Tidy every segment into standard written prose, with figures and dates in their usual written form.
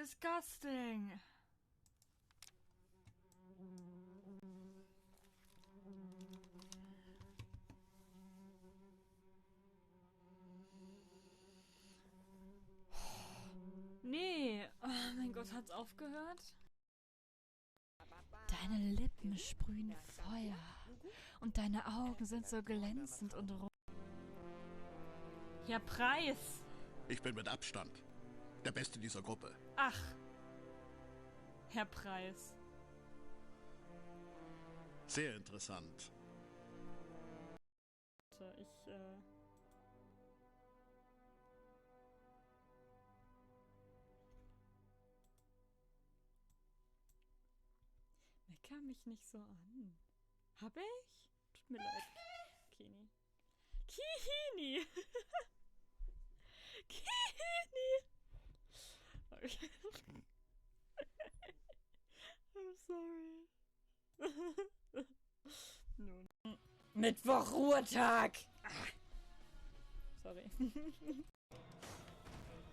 disgusting. Nee. Oh mein Gott, hat's aufgehört? Deine Lippen sprühen Feuer. Und deine Augen sind so glänzend und rot. Ja, Preis. Ich bin mit Abstand der Beste dieser Gruppe. Ach. Herr Preis. Sehr interessant. Mecker mich nicht so an. Hab ich? Tut mir leid. Kini. Kini! Kini! Okay. I'm sorry. Nun. Mittwoch Ruhetag! Sorry.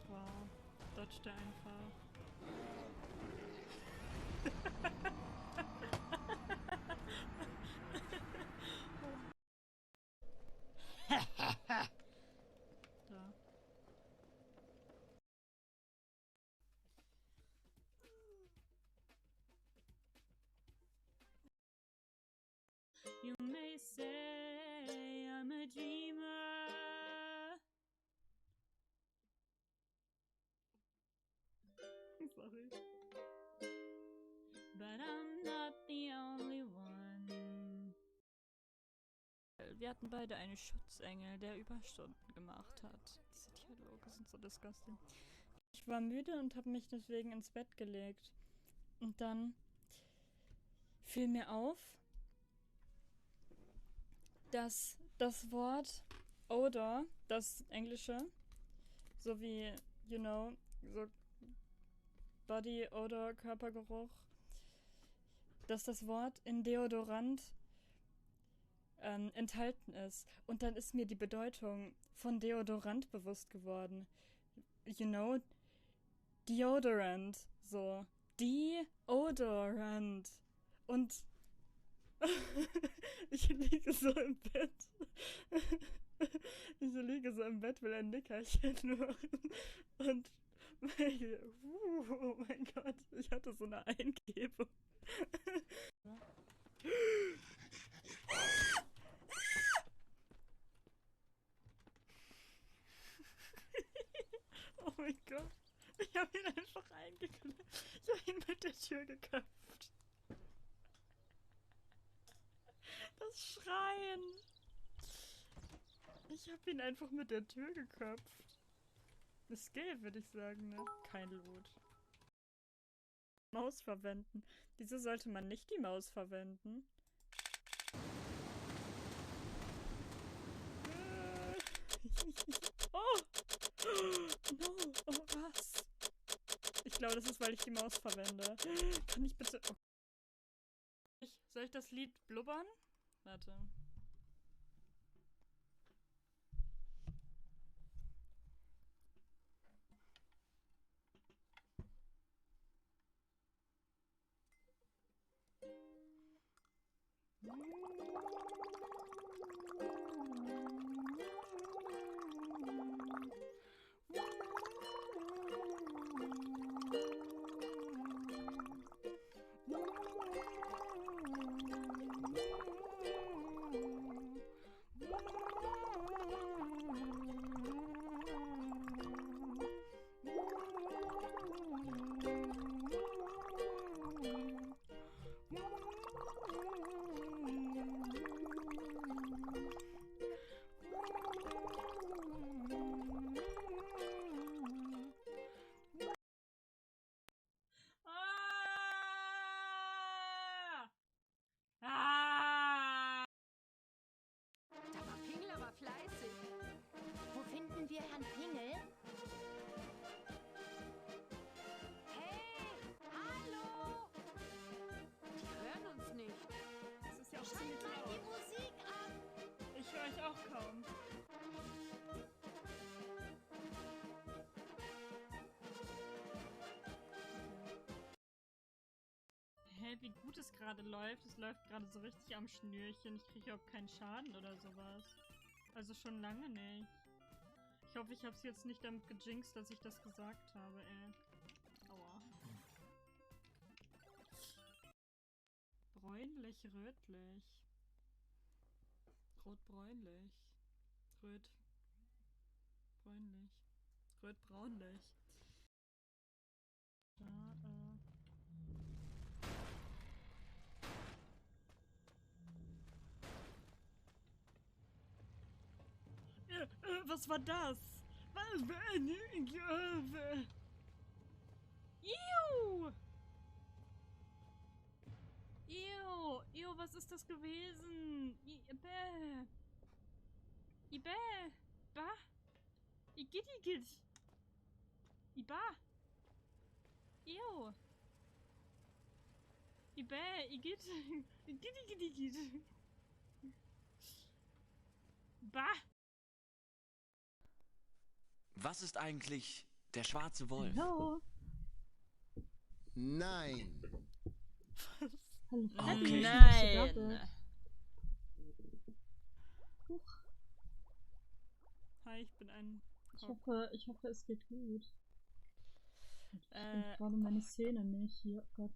Wow. Dodgte einfach. Da. You may say I'm a dreamer. Sorry. But I'm not the only one. Wir hatten beide einen Schutzengel, der Überstunden gemacht hat. Diese Dialoge sind so disgusting. Ich war müde und habe mich deswegen ins Bett gelegt. Und dann fiel mir auf, dass das Wort Odor, das Englische, sowie, you know, so Body, Odor, Körpergeruch, dass das Wort in Deodorant enthalten ist. Und dann ist mir die Bedeutung von Deodorant bewusst geworden. You know, Deodorant. So. Deodorant. Und ich liege so im Bett. Ich liege so im Bett, will ein Nickerchen machen. Und oh mein Gott, ich hatte so eine Eingebung. Oh mein Gott. Ich habe ihn einfach eingeklemmt. Ich habe ihn mit der Tür geköpft. Das Schreien. Ich habe ihn einfach mit der Tür geköpft. Escape, würde ich sagen, ne? Kein Loot. Maus verwenden. Wieso sollte man nicht die Maus verwenden? Oh! No! Oh, was? Ich glaube, das ist, weil ich die Maus verwende. Kann ich bitte... Oh. Soll ich das Lied blubbern? Warte. geil, wie gut es gerade läuft. Es läuft gerade so richtig am Schnürchen. Ich kriege überhaupt keinen Schaden oder sowas. Also schon lange nicht. Ich hoffe, ich habe es jetzt nicht damit gejinxt, dass ich das gesagt habe, ey. Aua. Bräunlich, rötlich. Rot-bräunlich. Röt-bräunlich. Röt-braunlich. Da, was war das? Was war eine Kurve? Iu! Iu, was ist das gewesen? Bäh. Bäh. Ba. Igittigit. Iba. Iu. Bäh. Igit. Igittigit. Ba. Was ist eigentlich der schwarze Wolf? Hallo. Nein. Hallo. Okay. Nein. Hi, ich bin ein... Ich hoffe, es geht gut. Ich finde gerade meine Szene nicht hier. Oh Gott.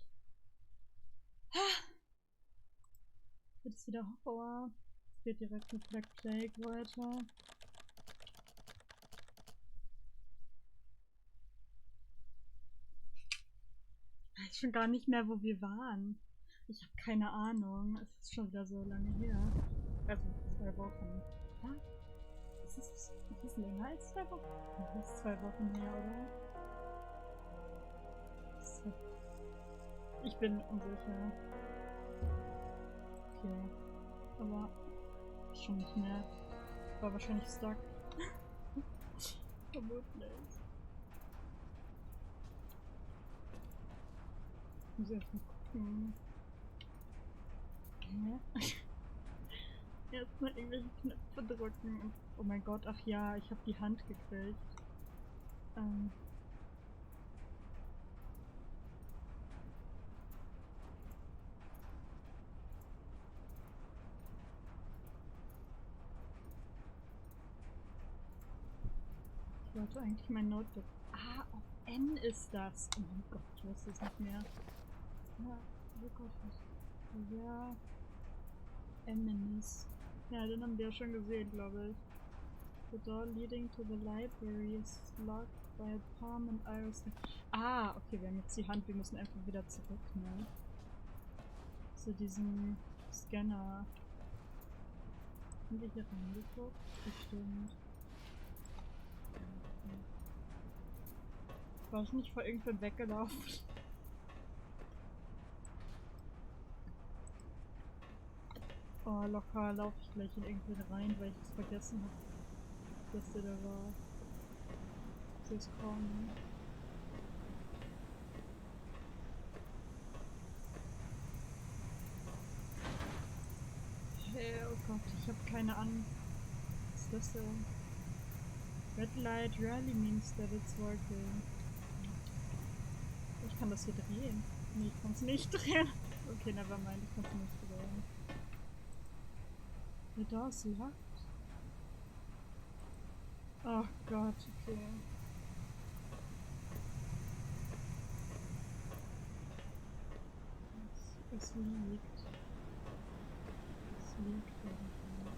Wird es wieder Horror? Es geht direkt mit Black Plague weiter. Ich weiß schon gar nicht mehr, wo wir waren. Ich habe keine Ahnung. Es ist schon wieder so lange her. Also 2 Wochen. Ja? Ist es länger als 2 Wochen? Das ist 2 Wochen her, oder? Ich bin unsicher. Okay. Aber schon nicht mehr. War wahrscheinlich stuck. Vermutlich. Ich muss erst mal gucken. Hä? Erstmal irgendwelche Knöpfe drücken und oh mein Gott, ach ja, ich habe die Hand gekriegt. Ich wollte eigentlich mein Notebook. Ah, auf N ist das. Oh mein Gott, ich wusste es nicht mehr. Ja, oh Gott, was? Ja. Eminis. Ja, den haben wir ja schon gesehen, glaube ich. The door leading to the library is locked by a palm and iris. Ah, okay, wir haben jetzt die Hand, wir müssen einfach wieder zurück, ne? Zu diesem Scanner. Haben wir hier reingeguckt? Bestimmt. War ich nicht vor irgendwann weggelaufen? Oh, locker laufe ich gleich in irgendwen rein, weil ich es vergessen habe, dass der da war. Sie ist kommen. Hey, oh Gott, ich habe keine Ahnung. Was ist das denn? Red light rarely means that it's working. Ich kann das hier drehen. Nee, ich kann es nicht drehen. Okay, nevermind, ich kann es nicht drehen. The door's locked. Oh Gott, okay. Es liegt. Es liegt irgendwie.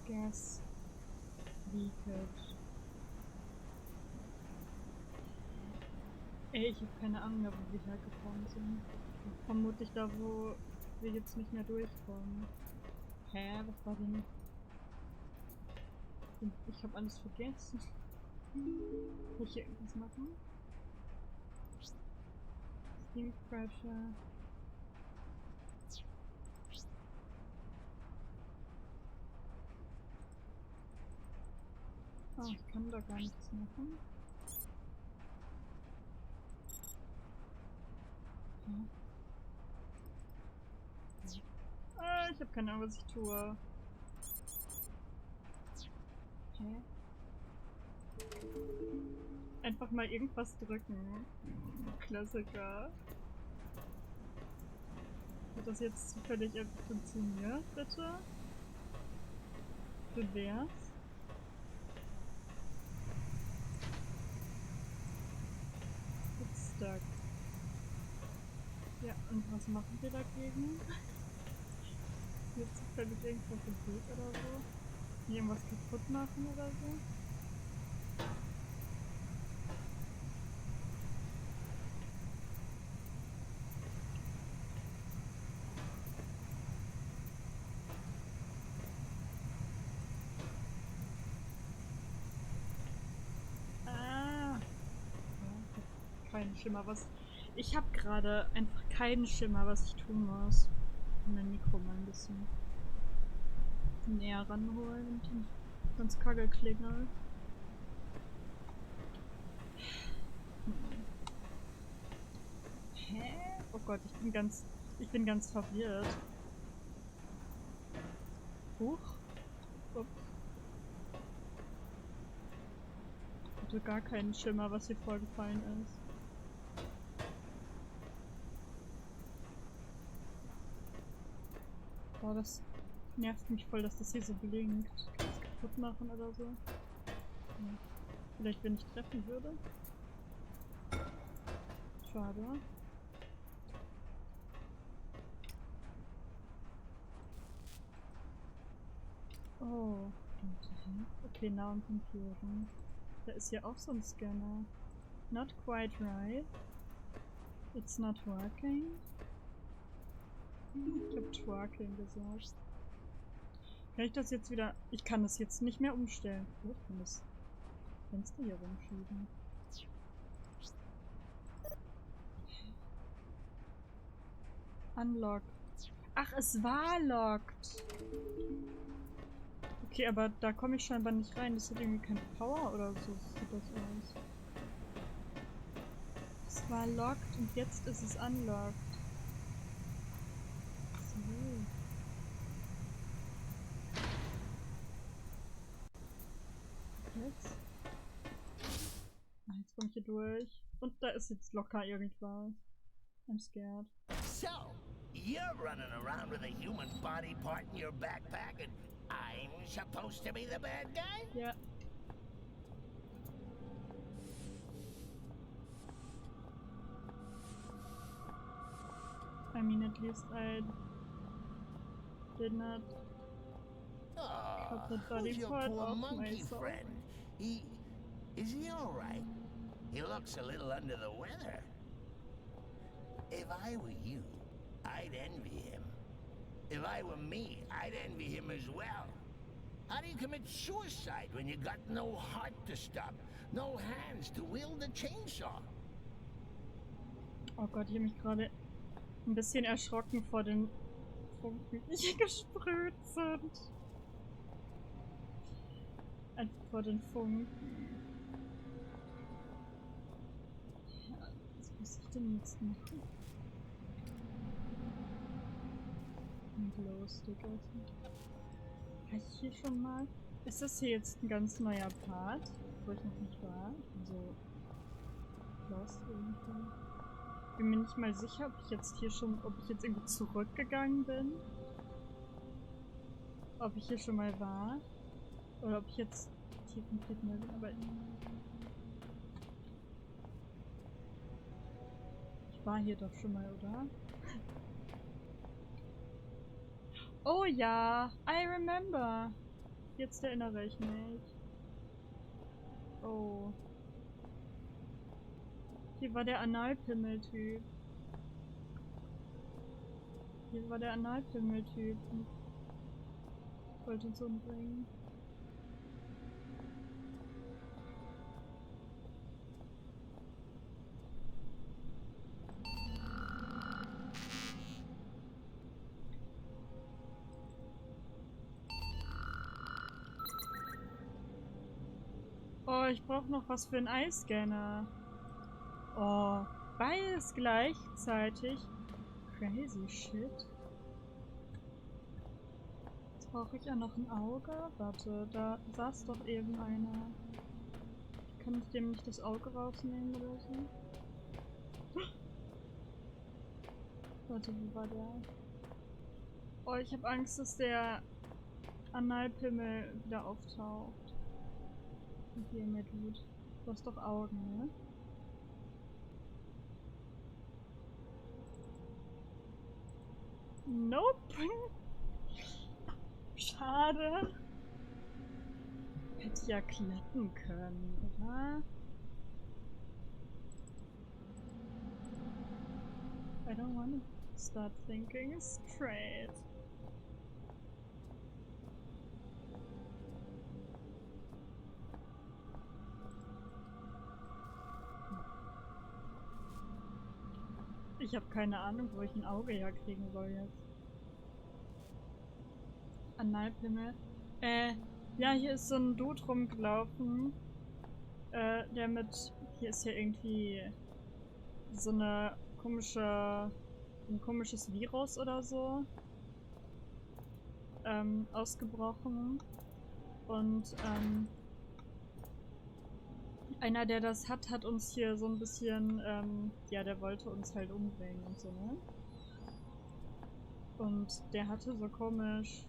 Gas leakage. Ey, ich habe keine Ahnung mehr, wo wir hergekommen sind. Vermutlich da, wo wir jetzt nicht mehr durchkommen. Hä? Was war denn? Ich habe alles vergessen. Kann ich hier irgendwas machen? Steam Pressure. Oh, ich kann da gar nichts machen. Hm. Ah, ich habe keine Ahnung, was ich tue. Hä? Einfach mal irgendwas drücken. Klassiker. Hat das jetzt zufällig funktioniert, bitte? Für wer's? It's stuck. Ja, und was machen wir dagegen? Ist jetzt zufällig irgendwas im Weg oder so? Hier irgendwas kaputt machen oder so? Keinen Schimmer, was. Ich habe gerade einfach keinen Schimmer, was ich tun muss. Ich mein Mikro mal ein bisschen näher ranholen und dann ganz kacke klingeln. Hä? Oh Gott, ich bin ganz verwirrt. Huch. Ups. Ich hatte gar keinen Schimmer, was hier vorgefallen ist. Oh, das nervt mich voll, dass das hier so blinkt. Kann ich das kaputt machen oder so? Ja. Vielleicht, wenn ich treffen würde? Schade. Oh. Okay, now I'm confusing. Da ist hier auch so ein Scanner. Not quite right. It's not working. Ich hab twerking gesagt. Kann ich das jetzt wieder... Ich kann das jetzt nicht mehr umstellen. Oh, ich kann das Fenster hier rumschieben. Unlocked. Ach, es war locked. Okay, aber da komme ich scheinbar nicht rein. Das hat irgendwie keine Power oder so. Sieht das aus. Es war locked und jetzt ist es unlocked. So. Jetzt? Ah, jetzt komme ich hier durch. Und da ist jetzt locker irgendwas. I'm scared. So, you're running around with a human body part in your backpack and I'm supposed to be the bad guy? Ja. I mean, at least I did not cut the body who's your part poor off monkey myself. friend? Is he all right? He looks a little under the weather. If I were you, I'd envy him. If I were me, I'd envy him as well. How do you commit suicide when you got no heart to stop, no hands to wield a chainsaw? Oh Gott, ich habe mich gerade ein bisschen erschrocken vor den Funken, die hier gesprüht sind. Einfach vor den Funken. Ja, was muss ich denn jetzt machen? Ein Glowstick essen. War ich hier schon mal? Ist das hier jetzt ein ganz neuer Part, wo ich noch nicht war? Also lost irgendwie. Bin mir nicht mal sicher, ob ich jetzt irgendwie zurückgegangen bin. Ob ich hier schon mal war. Oder ob ich jetzt hier komplett neu bin, aber ich war hier doch schon mal, oder? Oh ja, I remember. Jetzt erinnere ich mich. Oh. Hier war der Analpimmel-Typ. Hier war der Analpimmel-Typ und wollte uns umbringen. Oh, ich brauche noch was für einen Eyescanner. Oh, beides gleichzeitig. Crazy shit. Jetzt brauche ich ja noch ein Auge. Warte, da saß doch eben einer. Kann ich dem nicht das Auge rausnehmen oder so? Warte, wo war der? Oh, ich habe Angst, dass der Analpimmel wieder auftaucht. Und hier mir tut. Du hast doch Augen, ne? Nope. Schade. Hätte ja klappen können, oder? I don't wanna start thinking straight. Ich habe keine Ahnung, wo ich ein Auge herkriegen soll jetzt. Analpimmel. Ja, hier ist so ein Dude rumgelaufen. Der mit. Hier ist ja irgendwie so eine ein komisches Virus oder so. Ausgebrochen. Und, einer, der das hat uns hier so ein bisschen, ja, der wollte uns halt umbringen und so, ne? Und der hatte so komisch.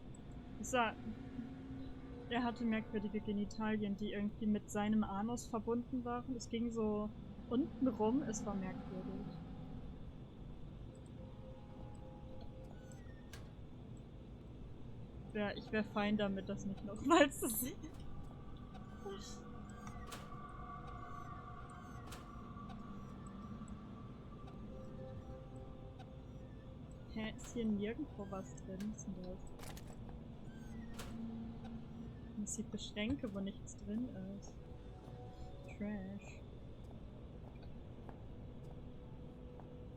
Er hatte merkwürdige Genitalien, die irgendwie mit seinem Anus verbunden waren. Es ging so unten rum, es war merkwürdig. Ja, ich wäre fein damit, das nicht nochmal zu sehen. Hä, ist hier nirgendwo was drin? Was ist denn das? Das sind für Schränke, wo nichts drin ist. Trash.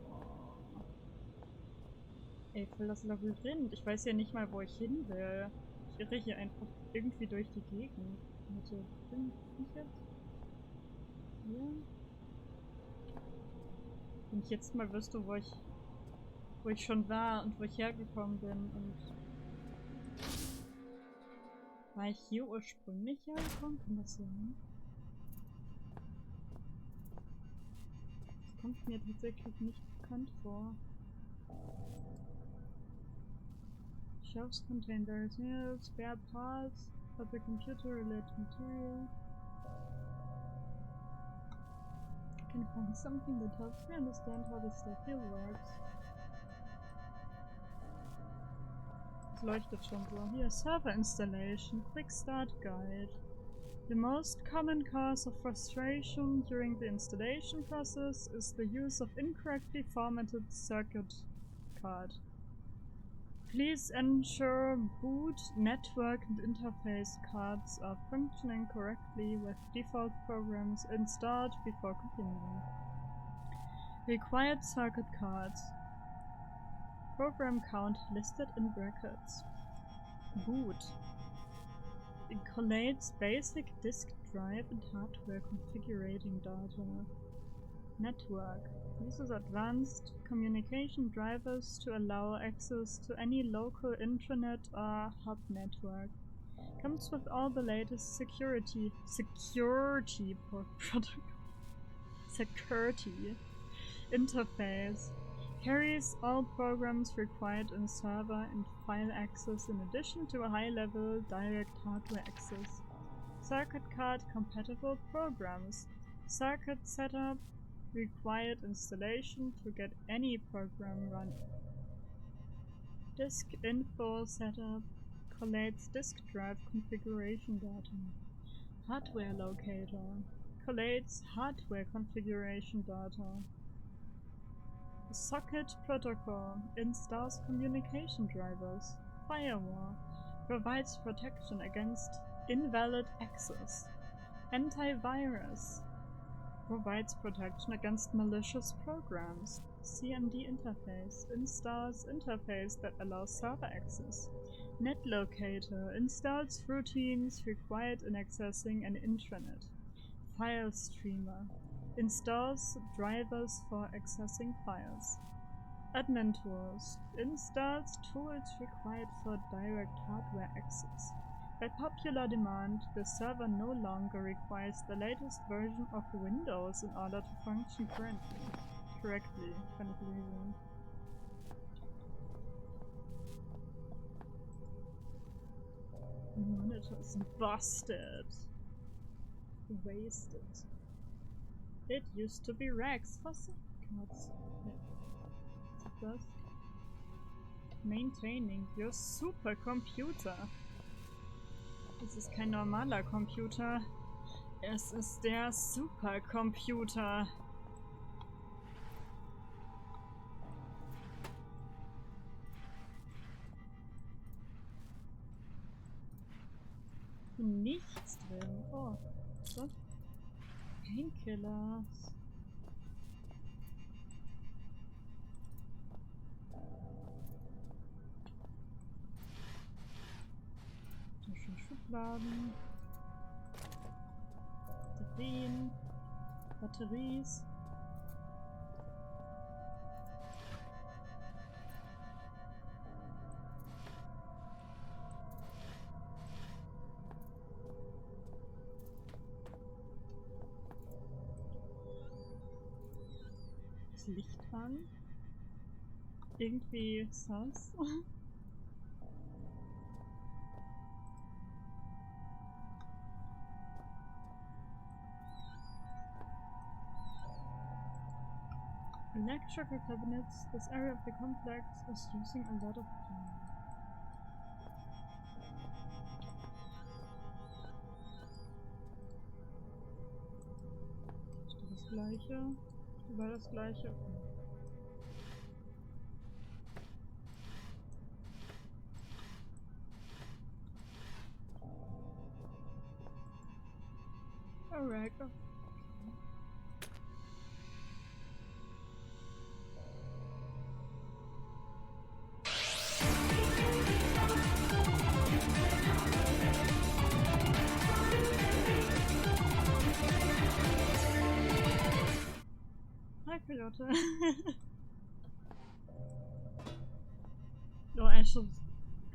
Oh. Ey, voll das Labyrinth. Ich weiß ja nicht mal, wo ich hin will. Ich irre hier einfach irgendwie durch die Gegend. Warte, bin ich jetzt? Hier? Wenn ich jetzt mal wüsste, wo ich schon war und wo ich hergekommen bin und... War ich hier ursprünglich hergekommen? Kann das sein? Das kommt mir tatsächlich nicht bekannt vor. Shelves contain various meals, spare parts, other computer-related material. I can find something that helps me understand how this stuff here works. Es leuchtet schon so. Hier, Server Installation, Quick Start Guide. The most common cause of frustration during the installation process is the use of incorrectly formatted circuit card. Please ensure boot, network and interface cards are functioning correctly with default programs installed before continuing. Required circuit cards. Program count listed in brackets. Boot. It collates basic disk drive and hardware configuring data. Network. Uses advanced communication drivers to allow access to any local intranet or hub network. Comes with all the latest security interface. Carries all programs required in server and file access in addition to a high-level direct hardware access. Circuit card compatible programs. Circuit setup. Required installation to get any program running. Disk info setup. Collates disk drive configuration data. Hardware locator. Collates hardware configuration data. Socket protocol installs communication drivers. Firewall provides protection against invalid access. Antivirus provides protection against malicious programs. CMD interface installs interface that allows server access. NetLocator installs routines required in accessing an intranet. File streamer installs drivers for accessing files. Admin tools installs tools required for direct hardware access. By popular demand, the server no longer requires the latest version of Windows in order to function correctly. Kann ich lesen. The monitor is busted. Wasted. It used to be Rex for seconds. Das? Maintaining your supercomputer. Es ist kein normaler Computer. Es ist der Supercomputer. Nichts drin. Oh, was? Painkillers. Da schon Schubladen. Batterien. Batteries. Das Licht an. Irgendwie sass. Electrical cabinets. This area of the complex is using a lot of power. Ist das gleiche? War das gleiche? A rack of Hi, Pilote. No, I should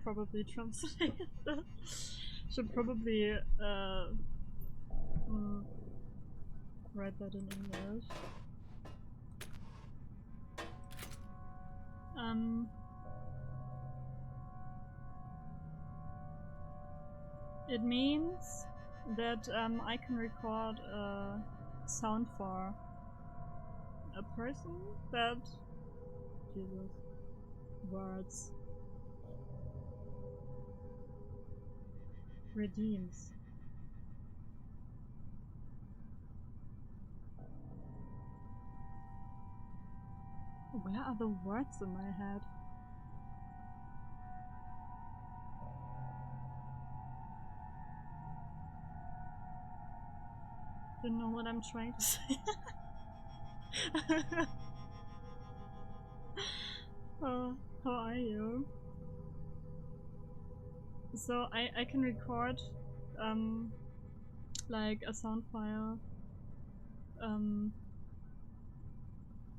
probably translate that. Should probably write that in English. It means that I can record a sound for a person that Jesus words redeems. Where are the words in my head? Don't know what I'm trying to say. How are you? So I can record like a sound file,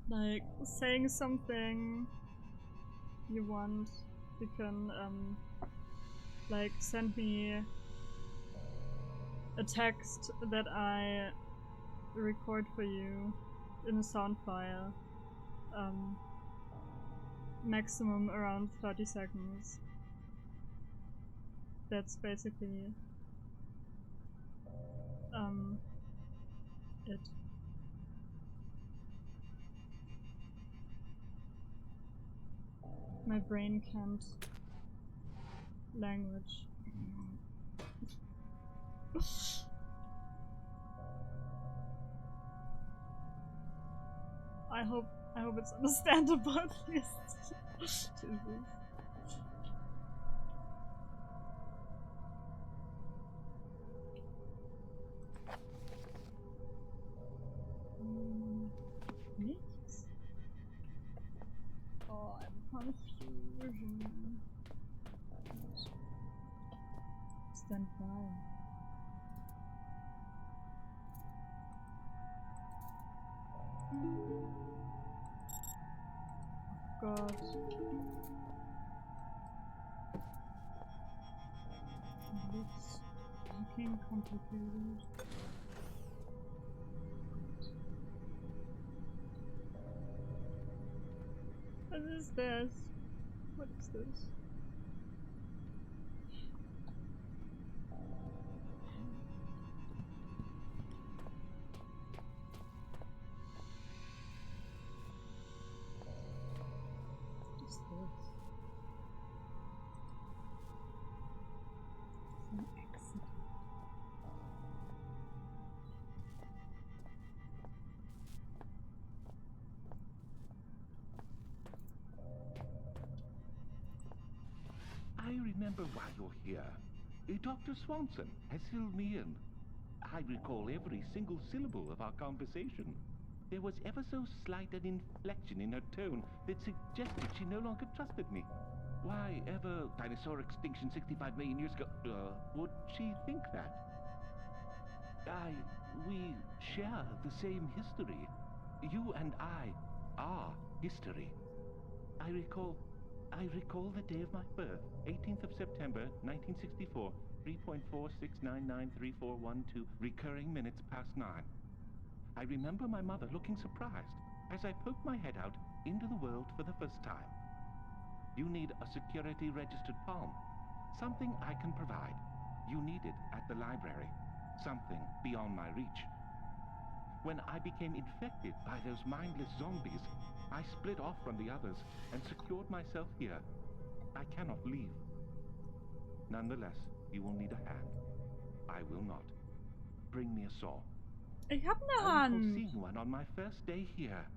like saying something you want. You can like send me a text that I record for you in a sound file. Maximum around 30 seconds. That's basically it. My brain can't language. I hope it's understandable at least. Jesus. Nichts? Oh, I'm confusion. Stand by. Oh God. It's fucking complicated. What is this? What is this? What is this? It's an exit. I remember why you're here. Dr. Swanson has filled me in. I recall every single syllable of our conversation. There was ever so slight an inflection in her tone that suggested she no longer trusted me. Why ever dinosaur extinction 65 million years ago? Would she think that? We share the same history. You and I are history. I recall the day of my birth, 18th of September, 1964, 3.46993412, recurring minutes past 9. I remember my mother looking surprised as I poked my head out into the world for the first time. You need a security registered palm. Something I can provide. You need it at the library. Something beyond my reach. When I became infected by those mindless zombies, I split off from the others and secured myself here. I cannot leave. Nonetheless, you will need a hand. I will not. Bring me a saw. Ich hab ne I recall Hand. seeing one on my first day here.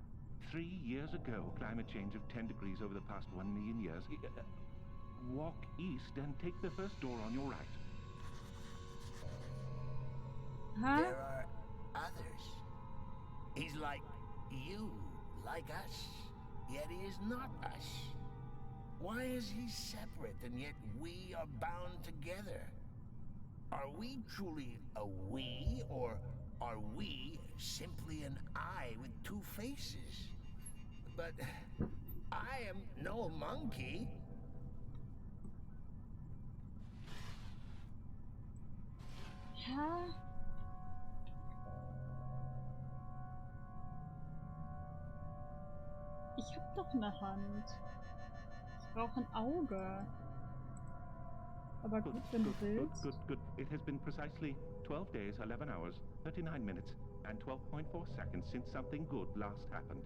3 years ago, climate change of 10 degrees over the past 1 million years. Walk east and take the first door on your right. Huh? There are others. He's like you, like us, yet he is not us. Why is he separate and yet we are bound together? Are we truly a we, or are we simply an I with two faces? But I am no monkey. Hä? Ich hab doch eine Hand. Ich brauche ein Auge. Aber gut, wenn du willst. Good. It has been precisely 12 days, 11 hours, 39 minutes, and 12.4 seconds since something good last happened.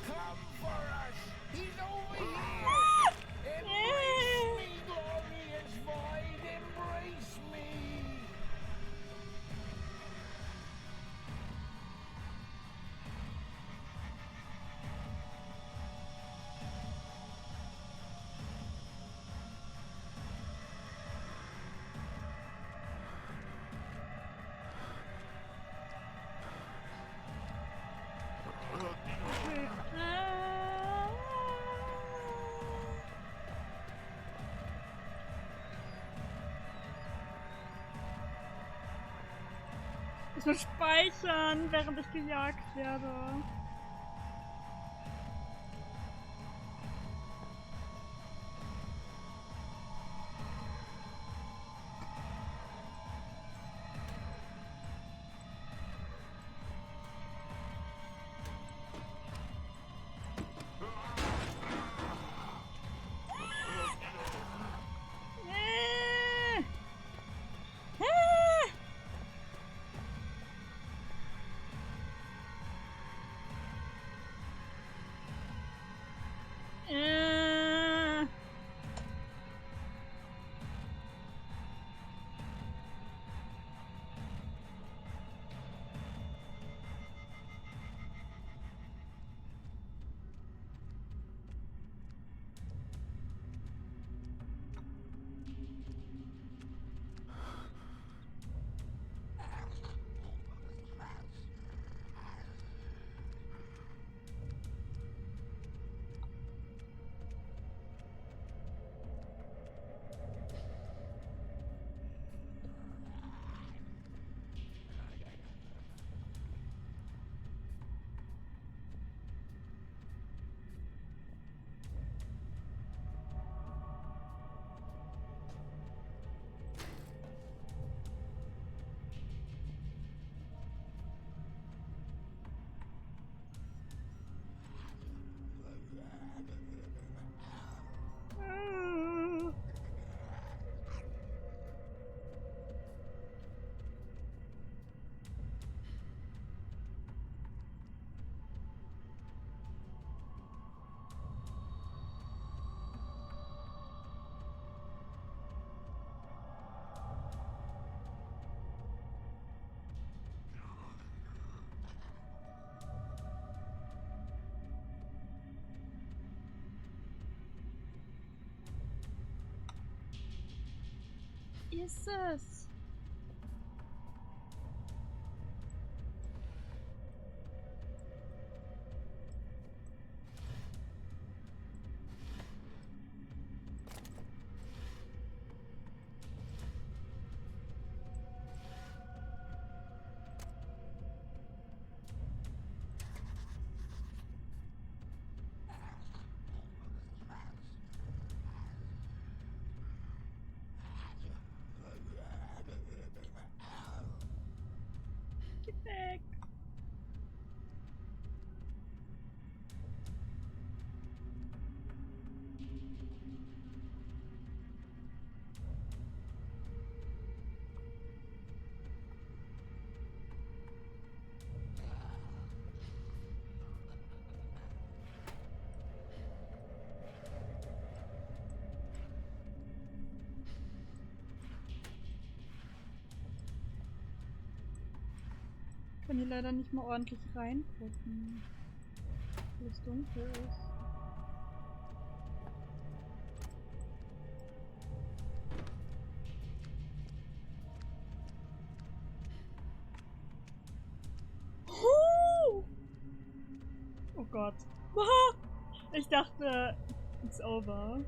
Come for us! He's over here! Embrace me, glorious void! Embrace me! Ich muss speichern, während ich gejagt werde. ist es? Geh weg! Ich kann hier leider nicht mal ordentlich reingucken, weil es dunkel ist. Oh Gott. Ich dachte, it's over.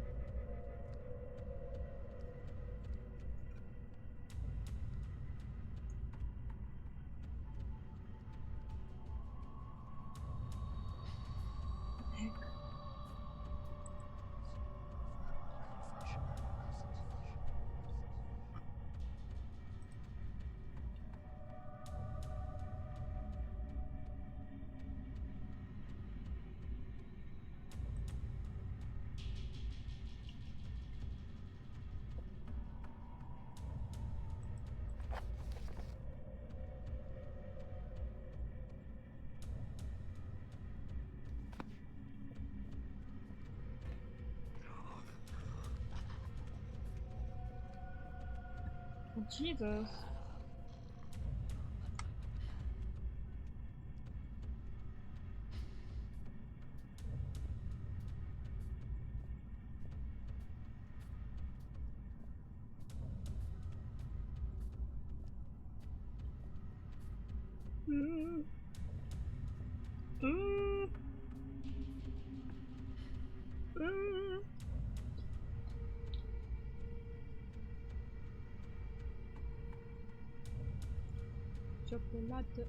Oh, Jesus. Mm. Mm. Mm. Schokolade.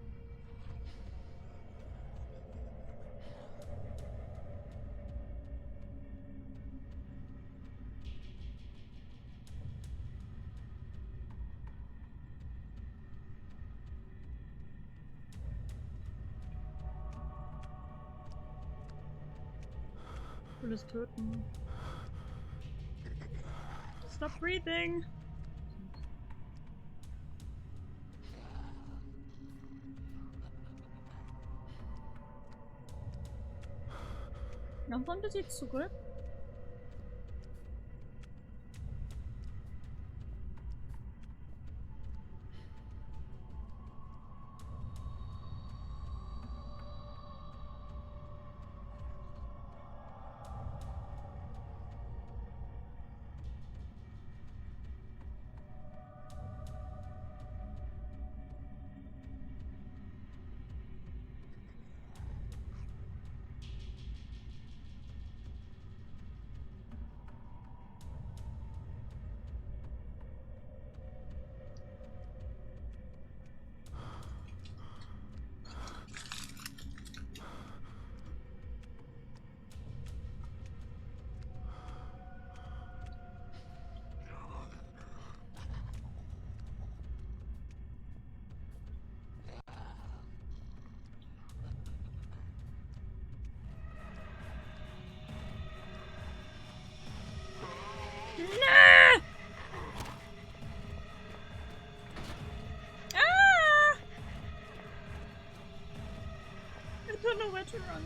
Ich will es töten. Stop breathing! Dann kommt es jetzt zurück. No! Ah! I don't know where to run.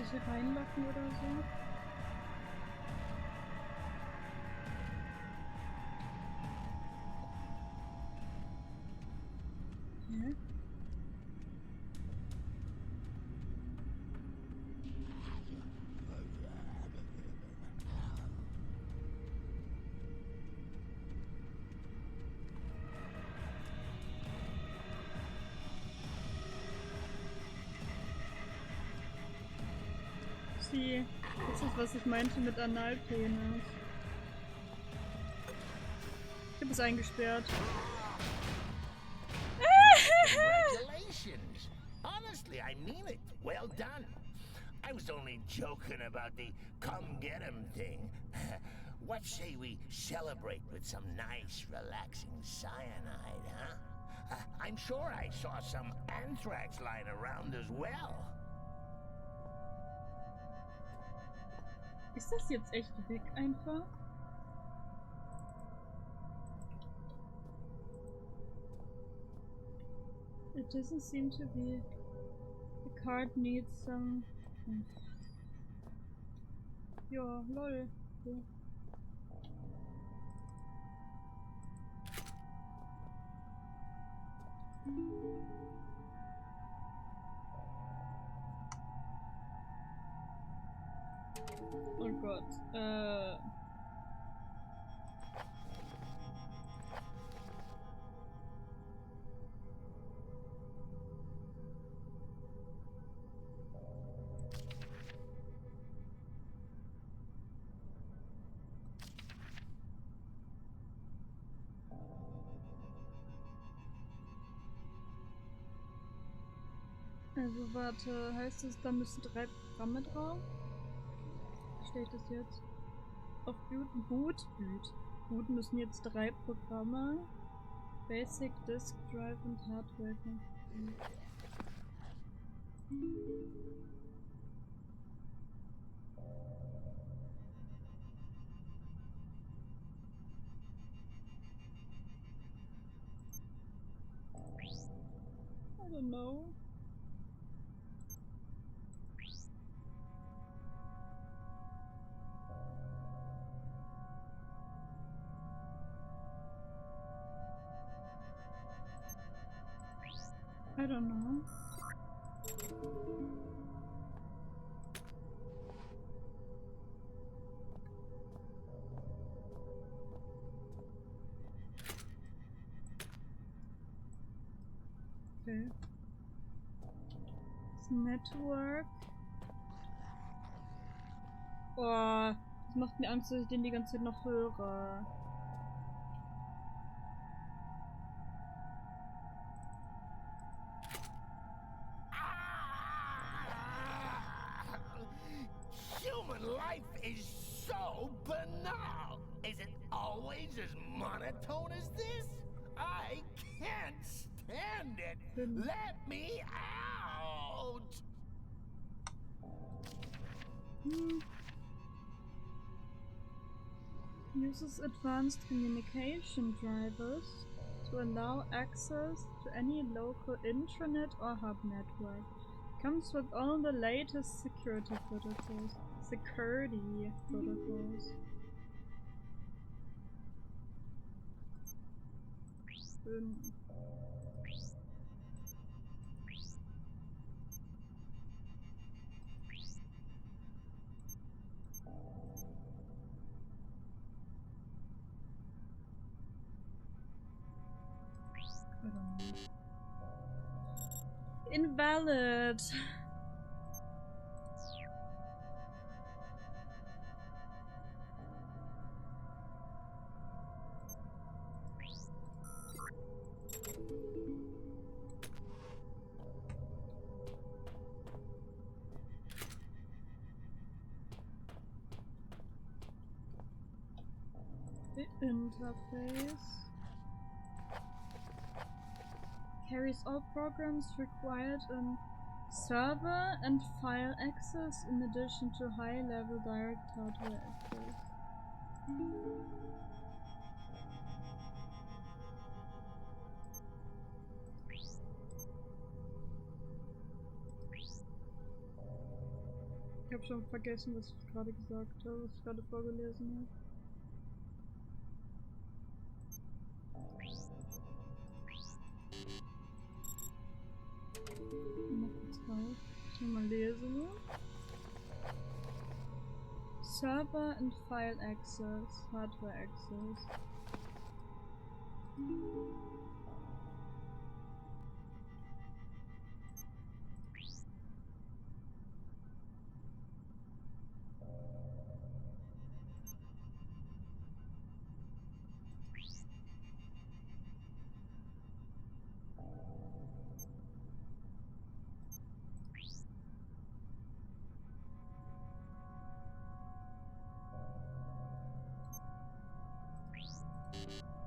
ich hier reinlocken oder so? Hä? Das ist, was ich meinte mit Analpenis. Ich hab es eingesperrt. Congratulations! Honestly, I mean it. Well done. I was only joking about the come get 'em thing. What say we celebrate with some nice, relaxing cyanide, huh? I'm sure I saw some anthrax lying around as well. Ist das jetzt echt weg einfach? It doesn't seem to be. The card needs some. Ja, lol. So. Oh Gott. Also warte, heißt es, da müssen 3 Programme drauf? Wie steht das jetzt? Auf Boot müssen jetzt 3 Programme. Basic, Disk Drive und Hardware. I don't know. I don't know. Okay. Das Network. Oh, das macht mir Angst, dass ich den die ganze Zeit noch höre. Human life is so banal. Is it always as monotone as this? I can't stand it. Let me out. Uses advanced communication drivers to allow access to any local intranet or hub network. Comes with all the latest security protocols. Invalid. The interface carries all programs required in server and file access in addition to high-level direct hardware access. habe schon vergessen, was ich gerade gesagt habe, was ich gerade vorgelesen habe. Noch kurz rein. Mal lesen. Server and File Access, Hardware Access.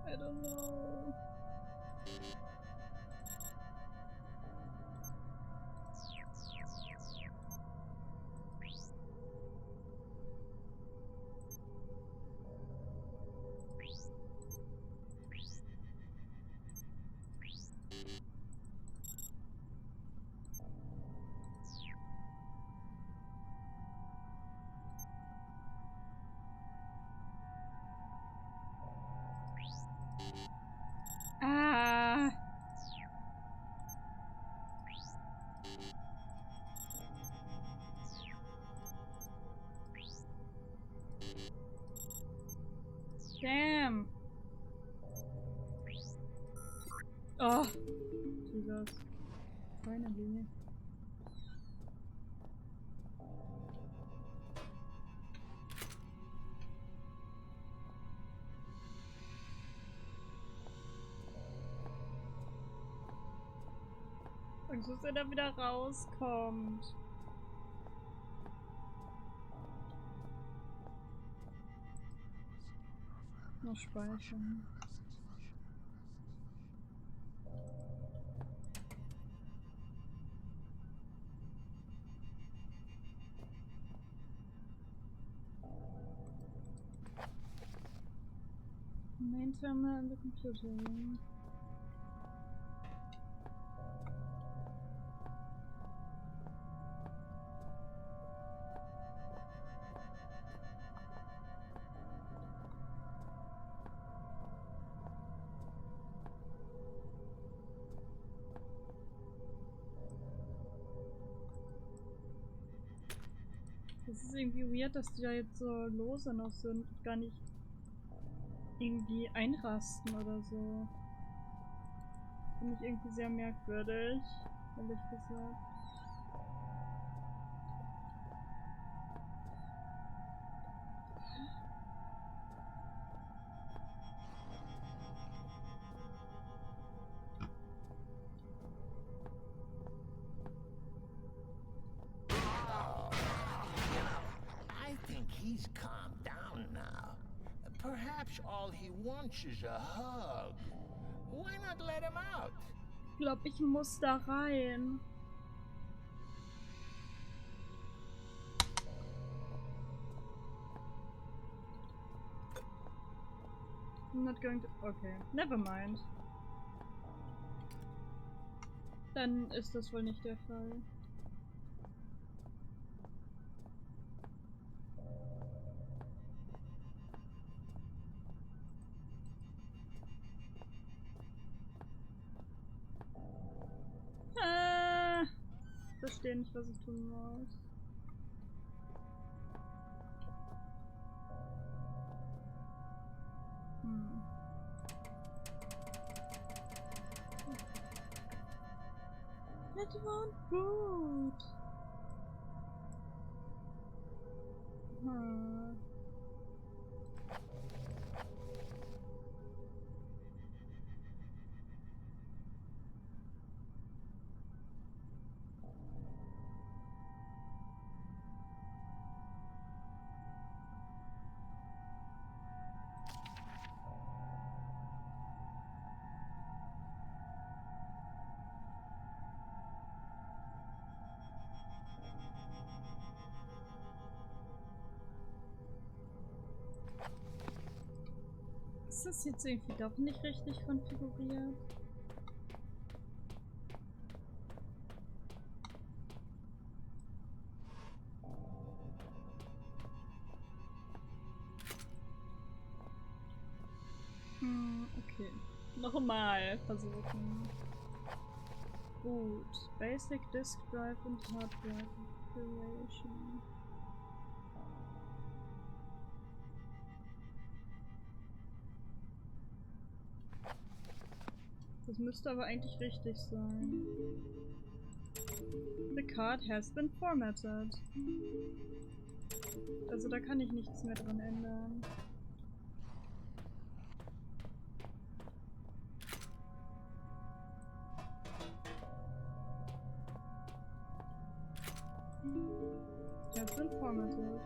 I don't know. Ah. Damn. Oh. Jesus. Finally. Angst, dass er da wieder rauskommt. Noch speichern. Main terminal in the computer room. Das ist irgendwie weird, dass die da jetzt so lose noch sind und gar nicht irgendwie einrasten oder so. Finde ich irgendwie sehr merkwürdig, ehrlich gesagt. I think he's calmed down now. Perhaps all he wants is a hug. Why not let him out? Ich glaube, ich muss da rein. I'm not going to... Okay, never mind. Dann ist das wohl nicht der Fall. Ich verstehe nicht, was ich tun muss. That won't boot. Ist das jetzt irgendwie doch nicht richtig konfiguriert? Okay. Nochmal versuchen. Gut. Basic Disk Drive und Hard Drive Configuration. Das müsste aber eigentlich richtig sein. The card has been formatted. Also da kann ich nichts mehr dran ändern. Has been formatted.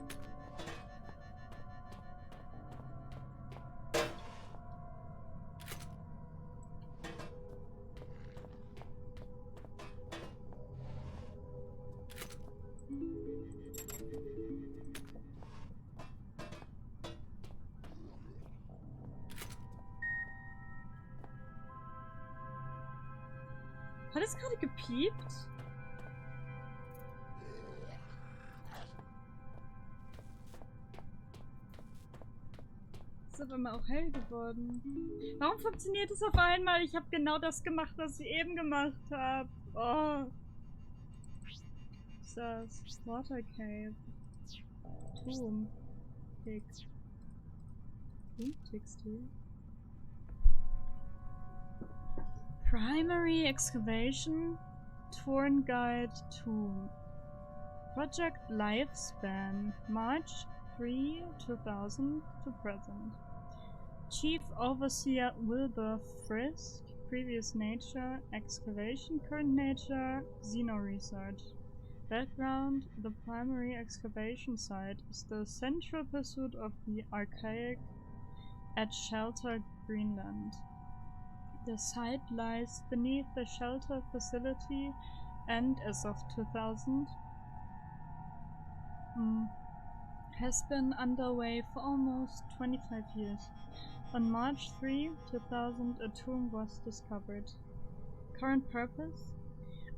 Hat es gerade gepiept? Ist aber mal auch hell geworden. Warum funktioniert es auf einmal? Ich habe genau das gemacht, was ich eben gemacht habe. Oh. Was ist das? Water Cave. Tomb. Tick. Textil. Primary Excavation. Torn Guide Tomb. Project Lifespan. March 3, 2000 to present. Chief Overseer Wilbur Frisk. Previous nature, excavation. Current nature, xeno research. Background: the primary excavation site is the central pursuit of the archaic at Shelter, Greenland. The site lies beneath the shelter facility and, as of 2000, has been underway for almost 25 years. On March 3, 2000, a tomb was discovered. Current purpose: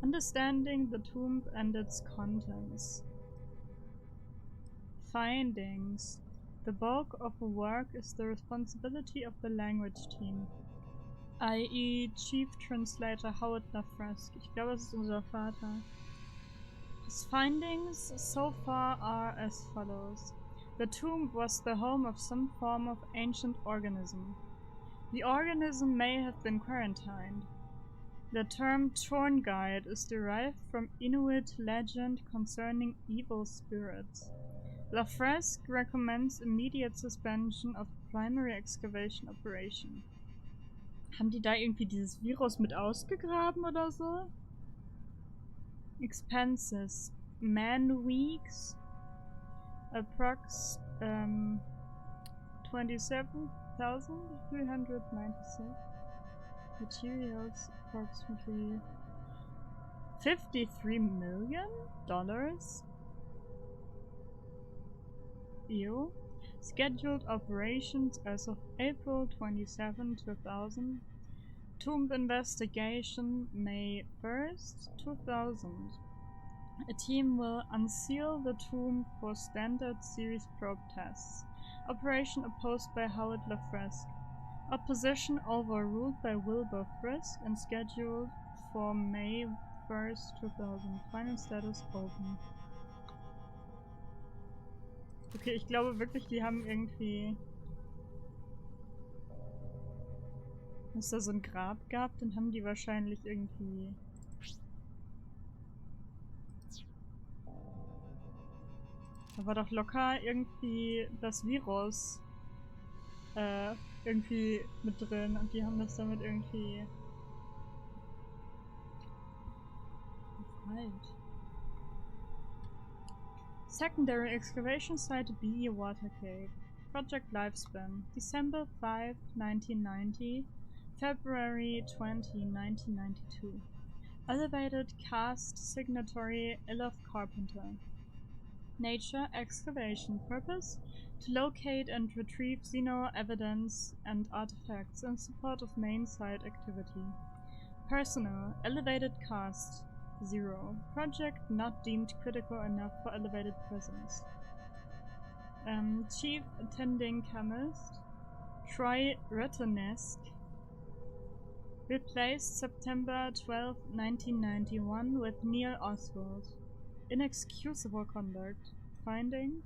understanding the tomb and its contents. Findings: the bulk of the work is the responsibility of the language team, i.e. Chief Translator Howard LaFresque. Ich glaube, das ist unser Vater. His findings so far are as follows. The tomb was the home of some form of ancient organism. The organism may have been quarantined. The term Torn Guide is derived from Inuit legend concerning evil spirits. LaFresque recommends immediate suspension of primary excavation operation. Haben die da irgendwie dieses Virus mit ausgegraben oder so? Expenses. Man weeks. Approx. 27,396. Materials approximately $53 million. Ew. Scheduled operations as of April 27, 2000. Tomb investigation May 1st, 2000. A team will unseal the tomb for standard series probe tests. Operation opposed by Howard LaFresque. Opposition overruled by Wilbur Frisk and scheduled for May 1st, 2000. Final status open. Okay, ich glaube wirklich, die haben irgendwie... Wenn es da so ein Grab gab, dann haben die wahrscheinlich irgendwie... Da war doch locker irgendwie das Virus irgendwie mit drin und die haben das damit irgendwie befreit. Secondary excavation site B, Water Cave. Project lifespan December 5, 1990, February 20, 1992. Elevated cast signatory Ilov Carpenter. Nature excavation. Purpose: to locate and retrieve xeno evidence and artifacts in support of main site activity. Personnel: elevated cast 0. Project not deemed critical enough for elevated presence. Chief attending chemist Troy Retonesque. Replaced September 12, 1991 with Neil Oswald. Inexcusable conduct. Findings: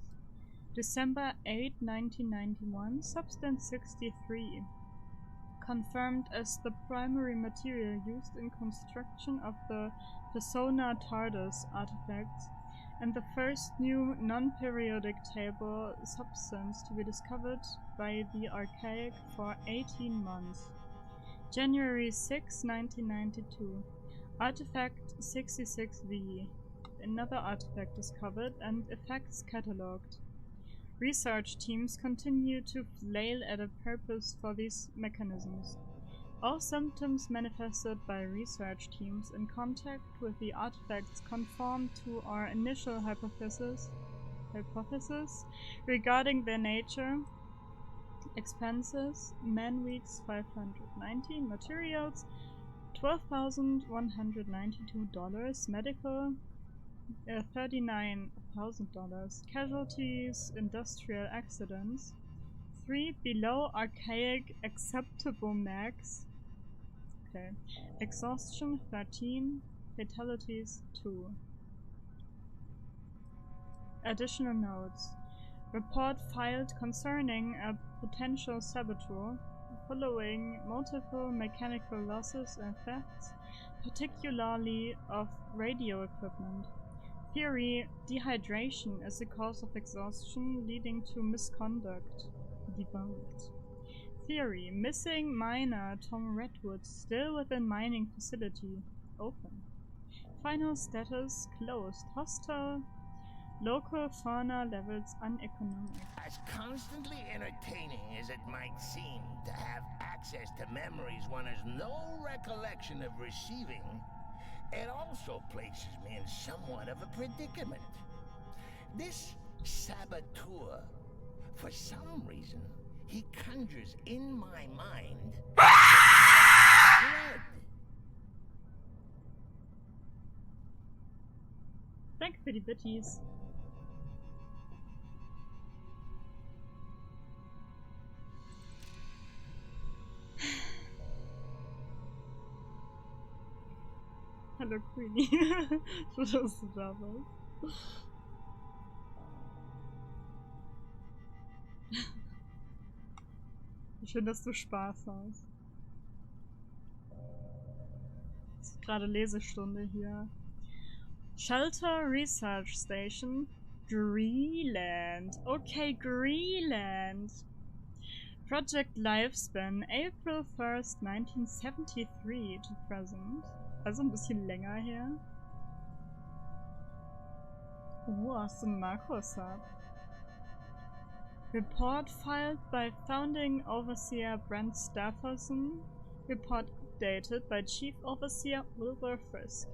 December 8, 1991, substance 63. Confirmed as the primary material used in construction of the Persona TARDIS artifacts and the first new non-periodic table substance to be discovered by the Archaic for 18 months. January 6, 1992. Artifact 66V. Another artifact discovered and effects catalogued. Research teams continue to flail at a purpose for these mechanisms. All symptoms manifested by research teams in contact with the artifacts conform to our initial hypothesis regarding their nature. Expenses: man-weeks 519, materials $12,192, medical $39,000, casualties, industrial accidents 3, below archaic acceptable max. Okay. Exhaustion 13, fatalities 2. Additional notes. Report filed concerning a potential saboteur following multiple mechanical losses and thefts, particularly of radio equipment. Theory: dehydration is the cause of exhaustion leading to misconduct. Debunked. Theory: missing miner Tom Redwood still within mining facility. Open. Final status: closed. Hostile. Local fauna levels uneconomic. As constantly entertaining as it might seem to have access to memories one has no recollection of receiving, it also places me in somewhat of a predicament. This saboteur, for some reason, he conjures in my mind dread. Danke für die Bitties. Hallo Queenie. Schön, dass du da bist. Schön, dass du Spaß hast. Es ist gerade Lesestunde hier. Shelter Research Station, Greenland. Okay, Greenland. Project Lifespan, April 1st, 1973 to present. Also ein bisschen länger her. Oh, hast du einen Makro-Sub? Report filed by Founding Overseer Brent Stafferson. Report updated by Chief Overseer Wilbur Frisk.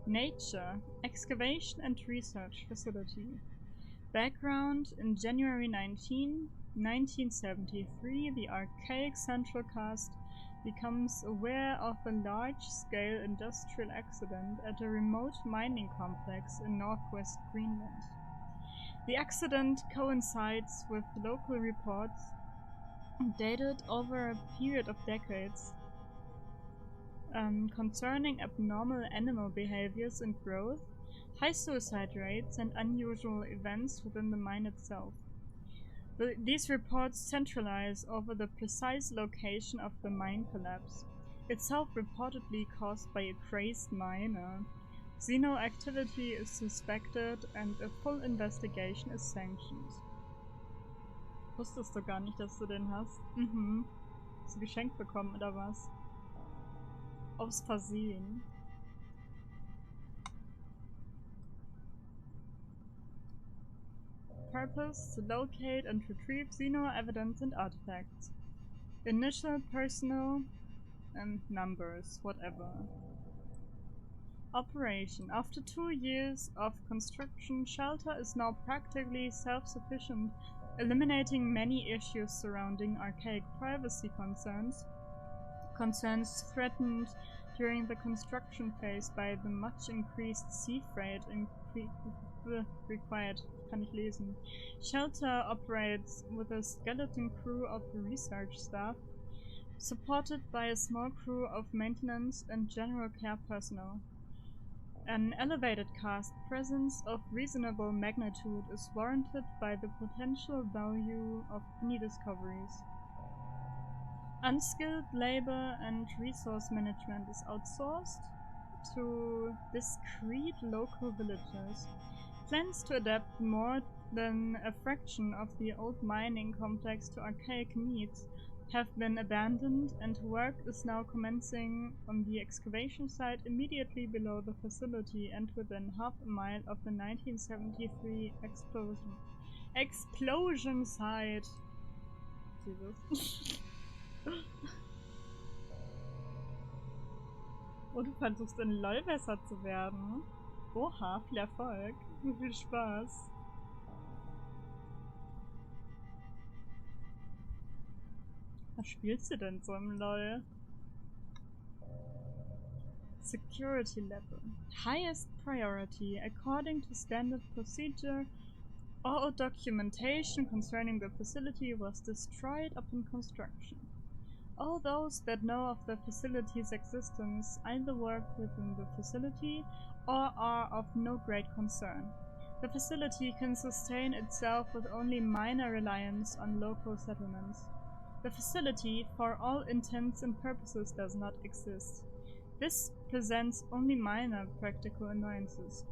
Nature: excavation and research facility. Background: in January 19, 1973, the Archaic Central Cast becomes aware of a large-scale industrial accident at a remote mining complex in northwest Greenland. The accident coincides with local reports dated over a period of decades concerning abnormal animal behaviors and growth, high suicide rates, and unusual events within the mine itself. These reports centralize over the precise location of the mine collapse, itself reportedly caused by a crazed miner. Xeno activity is suspected and a full investigation is sanctioned. Wusstest du gar nicht, dass du den hast? Mhm. Hast du geschenkt bekommen oder was? Aus Versehen. Purpose: to locate and retrieve Xeno evidence and artifacts. Initial personnel and numbers, whatever. Operation: after 2 years of construction, Shelter is now practically self-sufficient, eliminating many issues surrounding archaic privacy concerns threatened during the construction phase by the much increased sea freight required kann ich lesen. Shelter operates with a skeleton crew of research staff, supported by a small crew of maintenance and general care personnel. An elevated cast presence of reasonable magnitude is warranted by the potential value of any discoveries. Unskilled labor and resource management is outsourced to discreet local villagers. Plans to adapt more than a fraction of the old mining complex to archaic needs have been abandoned, and work is now commencing on the excavation site immediately below the facility and within half a mile of the 1973 explosion site. Jesus. Und du versuchst in LOL besser zu werden. Oha, viel Erfolg. Viel Spaß. Was spielst du denn so im LOL? Security level. Highest priority according to standard procedure. All documentation concerning the facility was destroyed upon construction. All those that know of the facility's existence either work within the facility or are of no great concern. The facility can sustain itself with only minor reliance on local settlements. The facility, for all intents and purposes, does not exist. This presents only minor practical annoyances.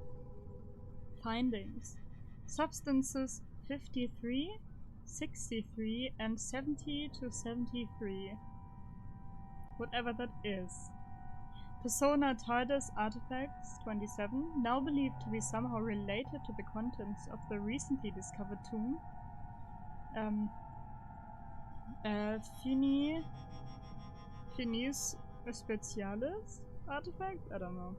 Findings: substances 53, 63, and 70 to 73. Whatever that is. Persona TARDIS artifacts 27, now believed to be somehow related to the contents of the recently discovered tomb. Finis Specialis artifact? I don't know.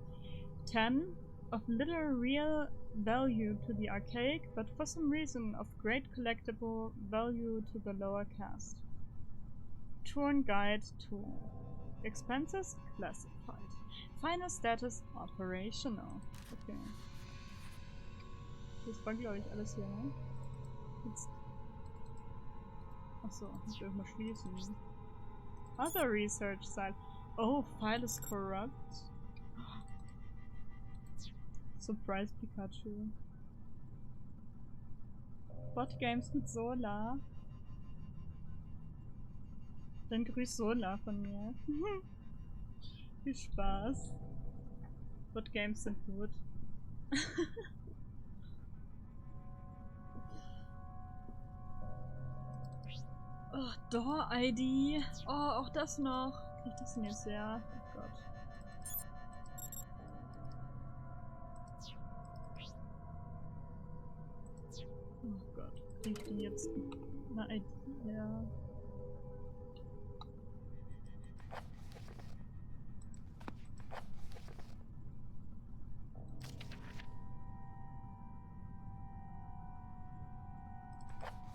10, of little real value to the archaic, but for some reason of great collectible value to the lower caste. Tour Guide 2. Expenses classified. Final status operational. Okay. Das war, glaube ich, alles hier, ne? Jetzt. Achso, ich will mal schließen. Other research site. Oh, file is corrupt. Surprise Pikachu. Bot Games mit Sola. Dann grüß Sola von mir. Viel Spaß. Bot Games sind gut. Oh, Door ID. Oh, auch das noch. Krieg ich das denn jetzt her? Oh Gott. Oh Gott. Krieg ich denn jetzt eine ID her?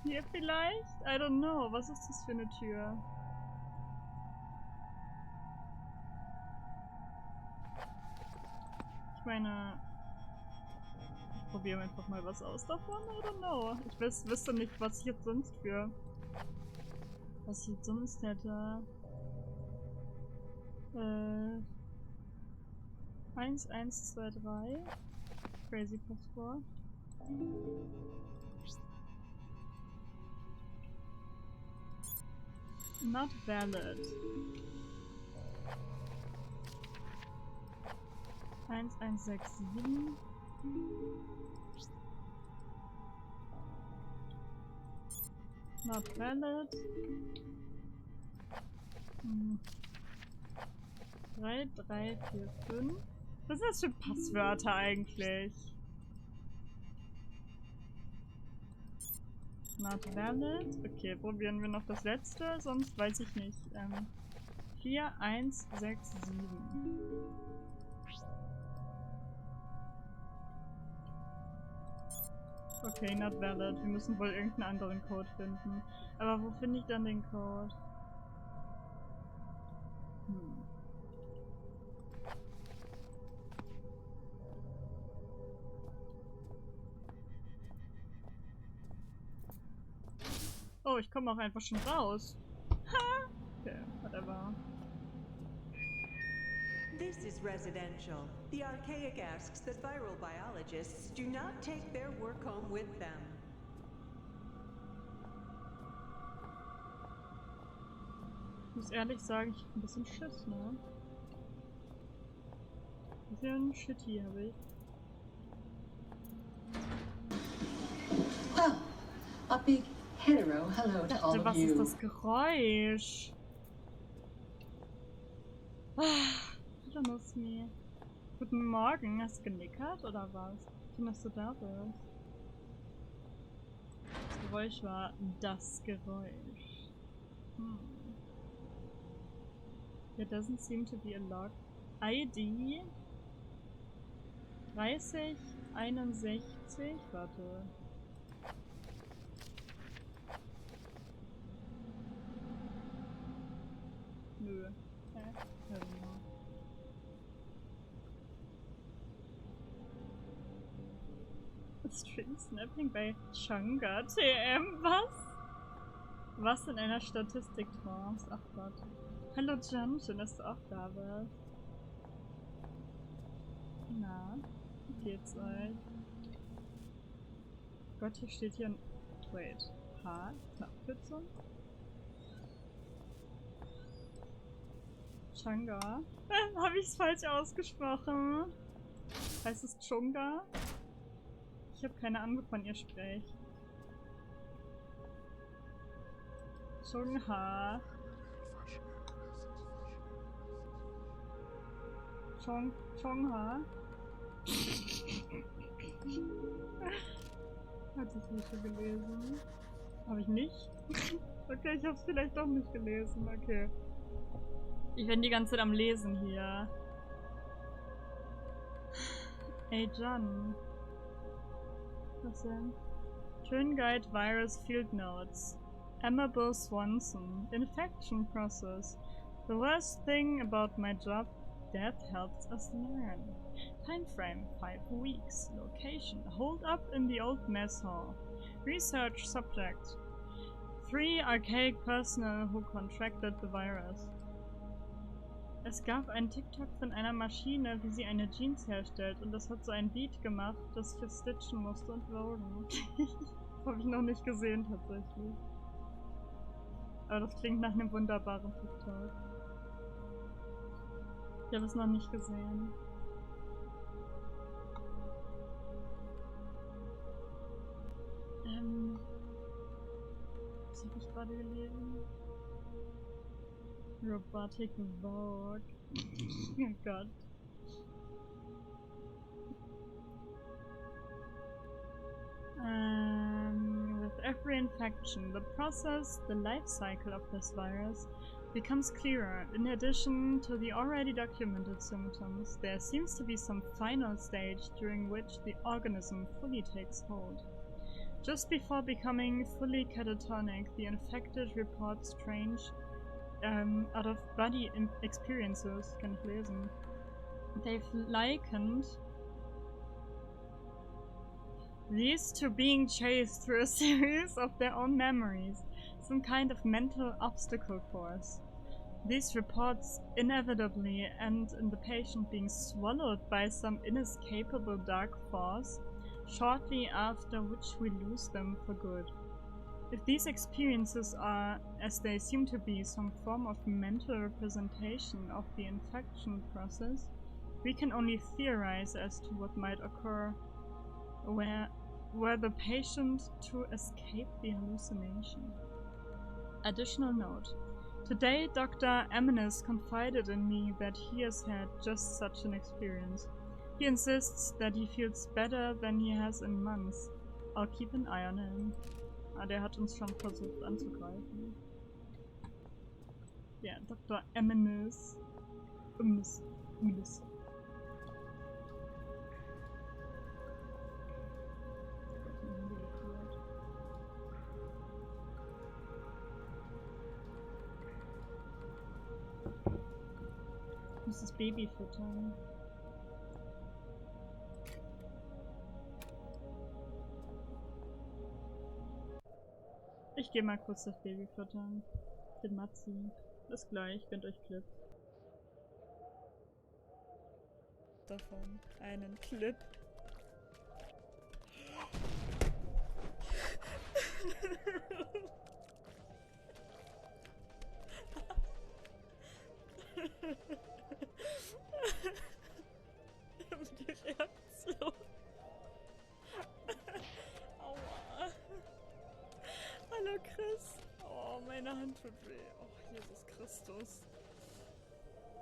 Hier vielleicht? I don't know. Was ist das für eine Tür? Ich meine... Ich probiere einfach mal was aus davon. I don't know. Ich wüsste nicht, was ich jetzt sonst für... Was ich jetzt sonst hätte. 1, 1, 2, 3. Crazy Passwort. Not valid. 1167. Not valid. 3, 3, 4, 5. Was ist das für Passwörter eigentlich? Not valid. Okay, probieren wir noch das letzte, sonst weiß ich nicht. 4, 1, 6, 7. Okay, not valid. Wir müssen wohl irgendeinen anderen Code finden. Aber wo finde ich dann den Code? Oh, ich komme auch einfach schon raus. Ha! Okay, whatever. This is residential. The archaic asks that viral biologists do not take their work home with them. Ich muss ehrlich sagen, ich hab ein bisschen Schiss, ne? Ein bisschen shitty habe ich. Well, a big hetero hello to all of Was you. ist das Geräusch? Hallo Nussmi. Guten Morgen, hast du genickert oder was? Schön, dass du da bist. Das Geräusch war das Geräusch. There doesn't seem to be a log. ID 3061. Warte. Nö. Stream Snapping bei Changa TM. Was? Was in einer Statistik trance? Ach Gott. Hallo Jan, schön, dass du auch da bist. Na, wie geht's euch? Gott, hier steht hier ein... Wait. H? Ist eine Abkürzung? Changa? Habe ich es falsch ausgesprochen? Heißt es Chunga? Ich habe keine Ahnung, wovon ihr sprecht. Chungha. Chongha. Hat es nicht so gelesen? Habe ich nicht? Okay, ich habe es vielleicht doch nicht gelesen. Okay. Ich bin die ganze Zeit am Lesen hier. Ey, Jan. Was denn? Turn Guide Virus Field Notes. Amable Swanson. Infection process. The worst thing about my job, death helps us learn. Time frame, 5 weeks. Location, hold up in the old mess hall. Research subject, 3 archaic personnel who contracted the virus. Es gab einen TikTok von einer Maschine, wie sie eine Jeans herstellt, und das hat so ein Beat gemacht, das ich jetzt stitchen musste und wogen. Das habe ich noch nicht gesehen tatsächlich. Aber das klingt nach einem wunderbaren TikTok. Ich habe es noch nicht gesehen. Was habe ich gerade gelesen? Robotic Vogue. Oh Gott. With every infection, the process, the life cycle of this virus becomes clearer. In addition to the already documented symptoms, there seems to be some final stage during which the organism fully takes hold. Just before becoming fully catatonic, the infected report strange out-of-body experiences. Kann ich lesen. They've likened these to being chased through a series of their own memories, some kind of mental obstacle course. These reports inevitably end in the patient being swallowed by some inescapable dark force, shortly after which we lose them for good. If these experiences are, as they seem to be, some form of mental representation of the infection process, we can only theorize as to what might occur were the patient to escape the hallucination. Additional note. Today, Dr. Eminis confided in me that he has had just such an experience. He insists that he feels better than he has in months. I'll keep an eye on him. Ah, der hat uns schon versucht anzugreifen. Ja, Dr. Eminis. Eminis. Ich muss das Baby füttern. Ich gehe mal kurz das Baby füttern. Den Matzi. Bis gleich, gönnt euch Clip. Davon einen Clip. Die Reaktion. Aua. Hallo Chris. Oh, meine Hand tut weh. Oh, Jesus Christus.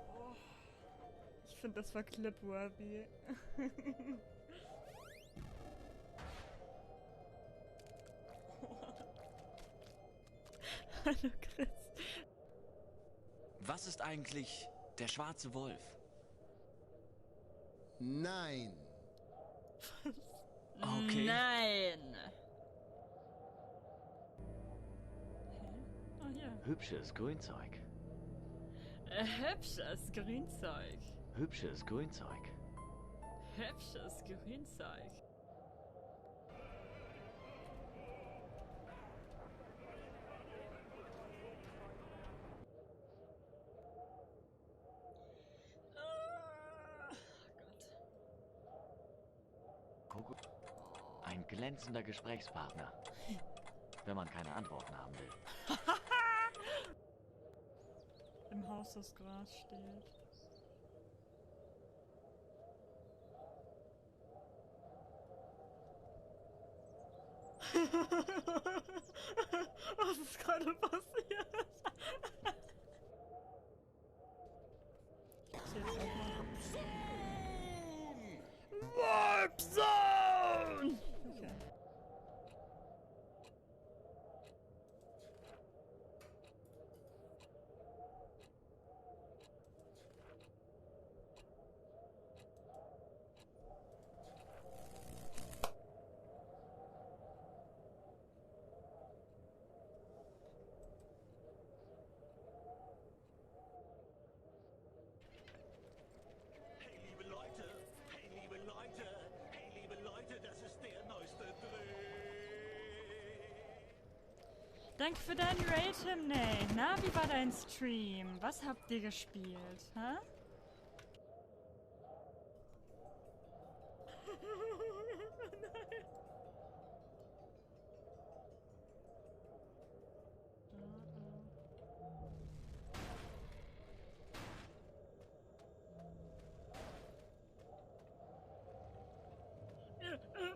Oh. Ich finde, das war clip-worthy. Hallo Chris. Was ist eigentlich der schwarze Wolf? Nein. Okay. Nein. Oh ja. Hübsches Grünzeug. Hübsches Grünzeug. Hübsches Grünzeug. Hübsches Grünzeug. Ein glänzender Gesprächspartner. Wenn man keine Antworten haben will. Im Haus das Gras steht. Was ist gerade passiert? Warp Zone! Okay. Danke für deinen Raid, Himney. Na, wie war dein Stream? Was habt ihr gespielt, hä?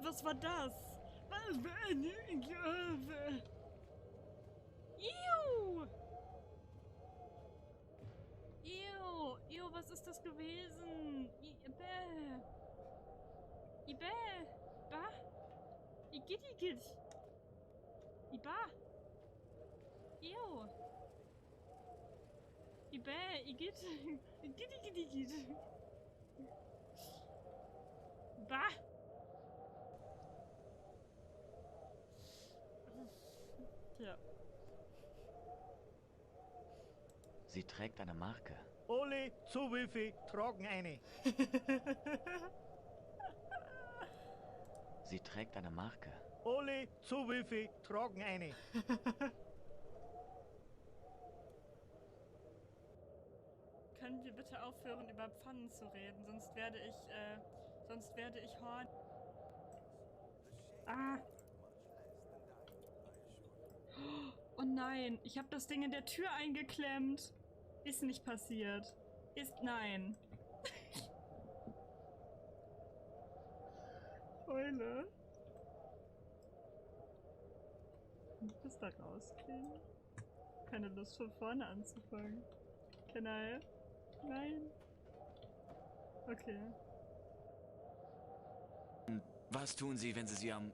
Was war das? Was war eine Gabe? Ew! Ew! Ew, was ist das gewesen? Bäh! Bäh! Bah! Igitt! Iba! Ew! Bäh! Igitt! Igitt! Bah! Ja. Sie trägt eine Marke. Alle Zuwürfe tragen eine. Sie trägt eine Marke. Alle Zuwürfe tragen eine. Können wir bitte aufhören, über Pfannen zu reden, sonst werde ich horn. Ah! Oh nein, ich habe das Ding in der Tür eingeklemmt. Ist nicht passiert. Nein. Eule. Kann ich das da rauskriegen? Keine Lust von vorne anzufangen. Can I? Nein. Okay. Was tun Sie, wenn Sie sie am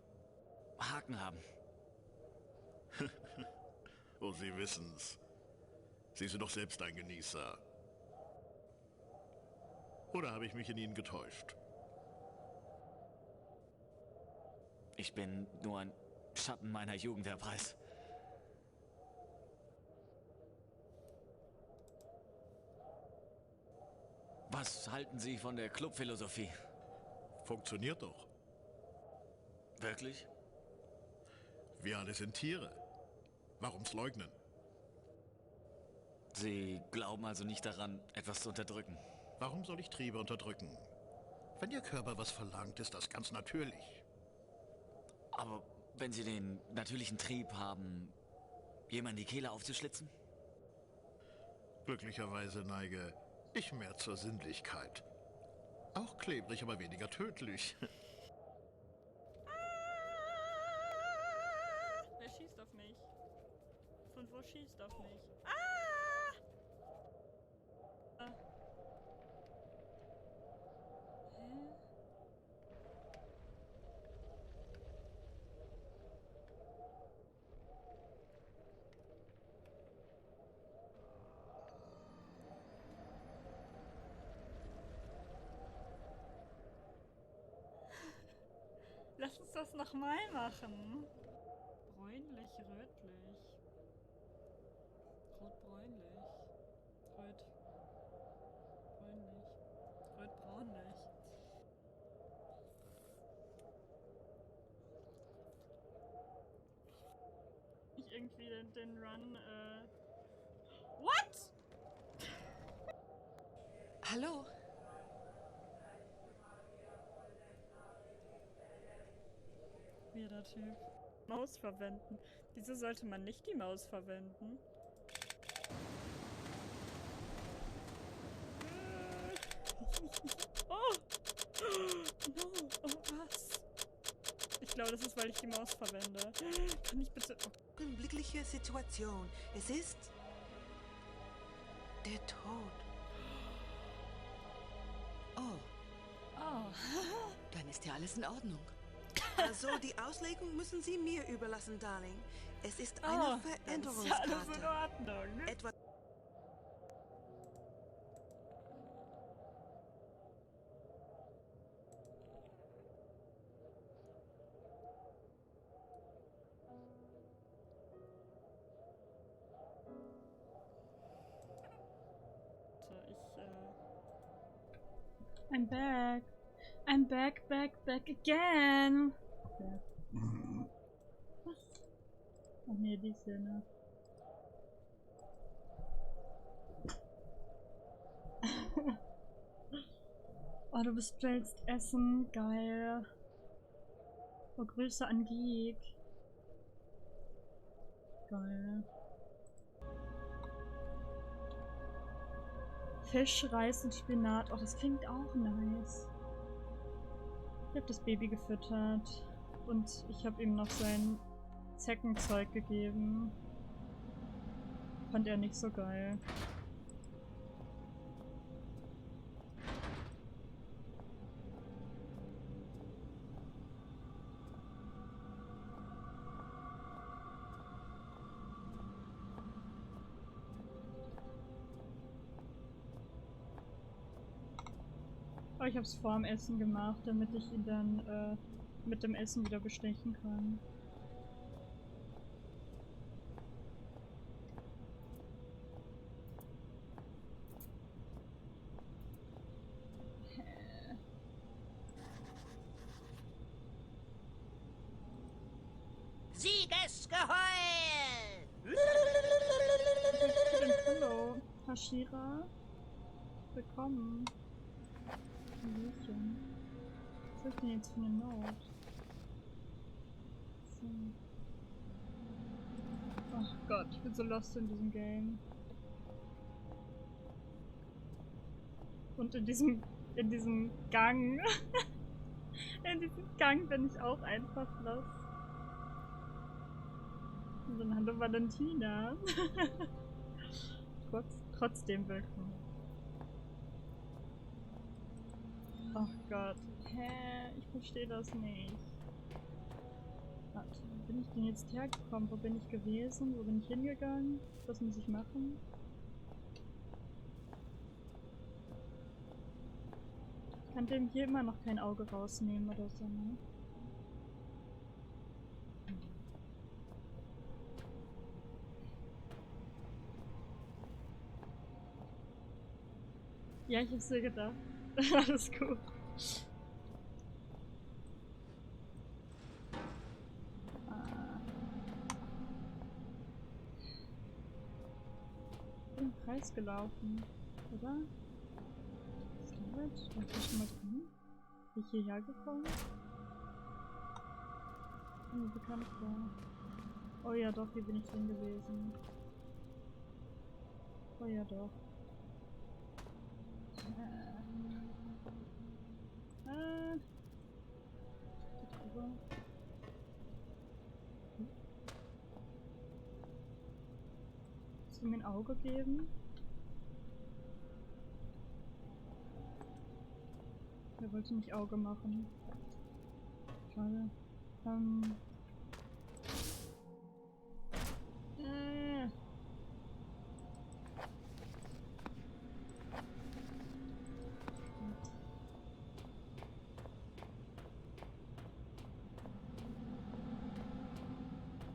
Haken haben? Oh, Sie wissen's. Sie sind doch selbst ein Genießer. Oder habe ich mich in Ihnen getäuscht? Ich bin nur ein Schatten meiner Jugend, Herr Preis. Was halten Sie von der Clubphilosophie? Funktioniert doch. Wirklich? Wir alle sind Tiere. Warum's leugnen? Sie glauben also nicht daran, etwas zu unterdrücken? Warum soll ich Triebe unterdrücken? Wenn Ihr Körper was verlangt, ist das ganz natürlich. Aber wenn Sie den natürlichen Trieb haben, jemanden die Kehle aufzuschlitzen? Glücklicherweise neige ich mehr zur Sinnlichkeit. Auch klebrig, aber weniger tödlich. Wer schießt auf mich? Von wo schießt auf mich? Hä? Lass uns das nochmal machen. Bräunlich, rötlich. Rot-bräunlich. Röt. Bräunlich. Röt-braunlich. Ich irgendwie den Run, What? Hallo? Weirder Typ. Maus verwenden. Wieso sollte man nicht die Maus verwenden? Oh! No! Oh, was? Ich glaube, das ist, weil ich die Maus verwende. Kann ich bitte... Oh. Augenblickliche Situation. Es ist... der Tod. Oh. Oh. Dann ist ja alles in Ordnung. Also, die Auslegung müssen Sie mir überlassen, Darling. Es ist eine Veränderungskarte. Ist ja alles in Ordnung. Etwas... I'm back. I'm back again. Okay. Was? Ach nee, die Szene. Oh, du bestellst Essen. Geil. Oh, Grüße an Geek. Geil. Fisch, Reis und Spinat. Oh, das klingt auch nice. Ich habe das Baby gefüttert. Und ich habe ihm noch sein Zeckenzeug gegeben. Fand er nicht so geil. Aber ich habe es vorm Essen gemacht, damit ich ihn dann mit dem Essen wieder bestechen kann. Siegesgeheul! Hallo, Hashira. Willkommen. Hallöchen. Was ist denn jetzt für eine Note? So. Ach Gott, ich bin so lost in diesem Game. Und in diesem Gang. In diesem Gang bin ich auch einfach lost. Und dann hallo Valentina. Trotzdem willkommen. Ach Gott. Hä? Ich verstehe das nicht. Warte, wo bin ich denn jetzt hergekommen? Wo bin ich gewesen? Wo bin ich hingegangen? Was muss ich machen? Ich kann dem hier immer noch kein Auge rausnehmen oder so, ne? Ja, ich hab's dir gedacht. Alles gut. im Kreis gelaufen, oder? Was? War ich hier schon mal drin? Bin ich hierher gekommen? Mir bekannt vor. Oh ja doch, hier bin ich drin gewesen. Oh ja doch. Kannst du mir ein Auge geben? Er wollte nicht Auge machen. Schade.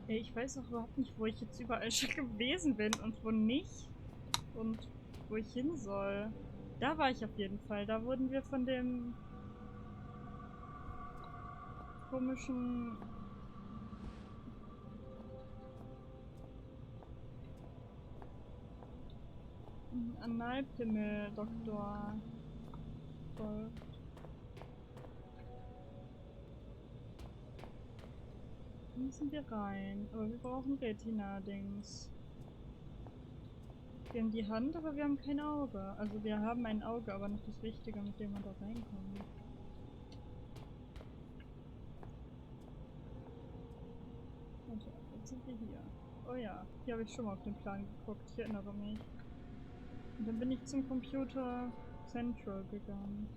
Ey, ich weiß auch überhaupt nicht, wo ich jetzt überall schon gewesen bin und wo nicht. Und wo ich hin soll. Da war ich auf jeden Fall. Da wurden wir von dem komischen Analpimmel-Doktor folgt. Da müssen wir rein. Aber wir brauchen Retina-Dings. Wir haben die Hand, aber wir haben kein Auge. Also wir haben ein Auge, aber nicht das Richtige, mit dem man da reinkommt. Und jetzt sind wir hier. Oh ja, hier habe ich schon mal auf den Plan geguckt. Ich erinnere mich. Und dann bin ich zum Computer Central gegangen.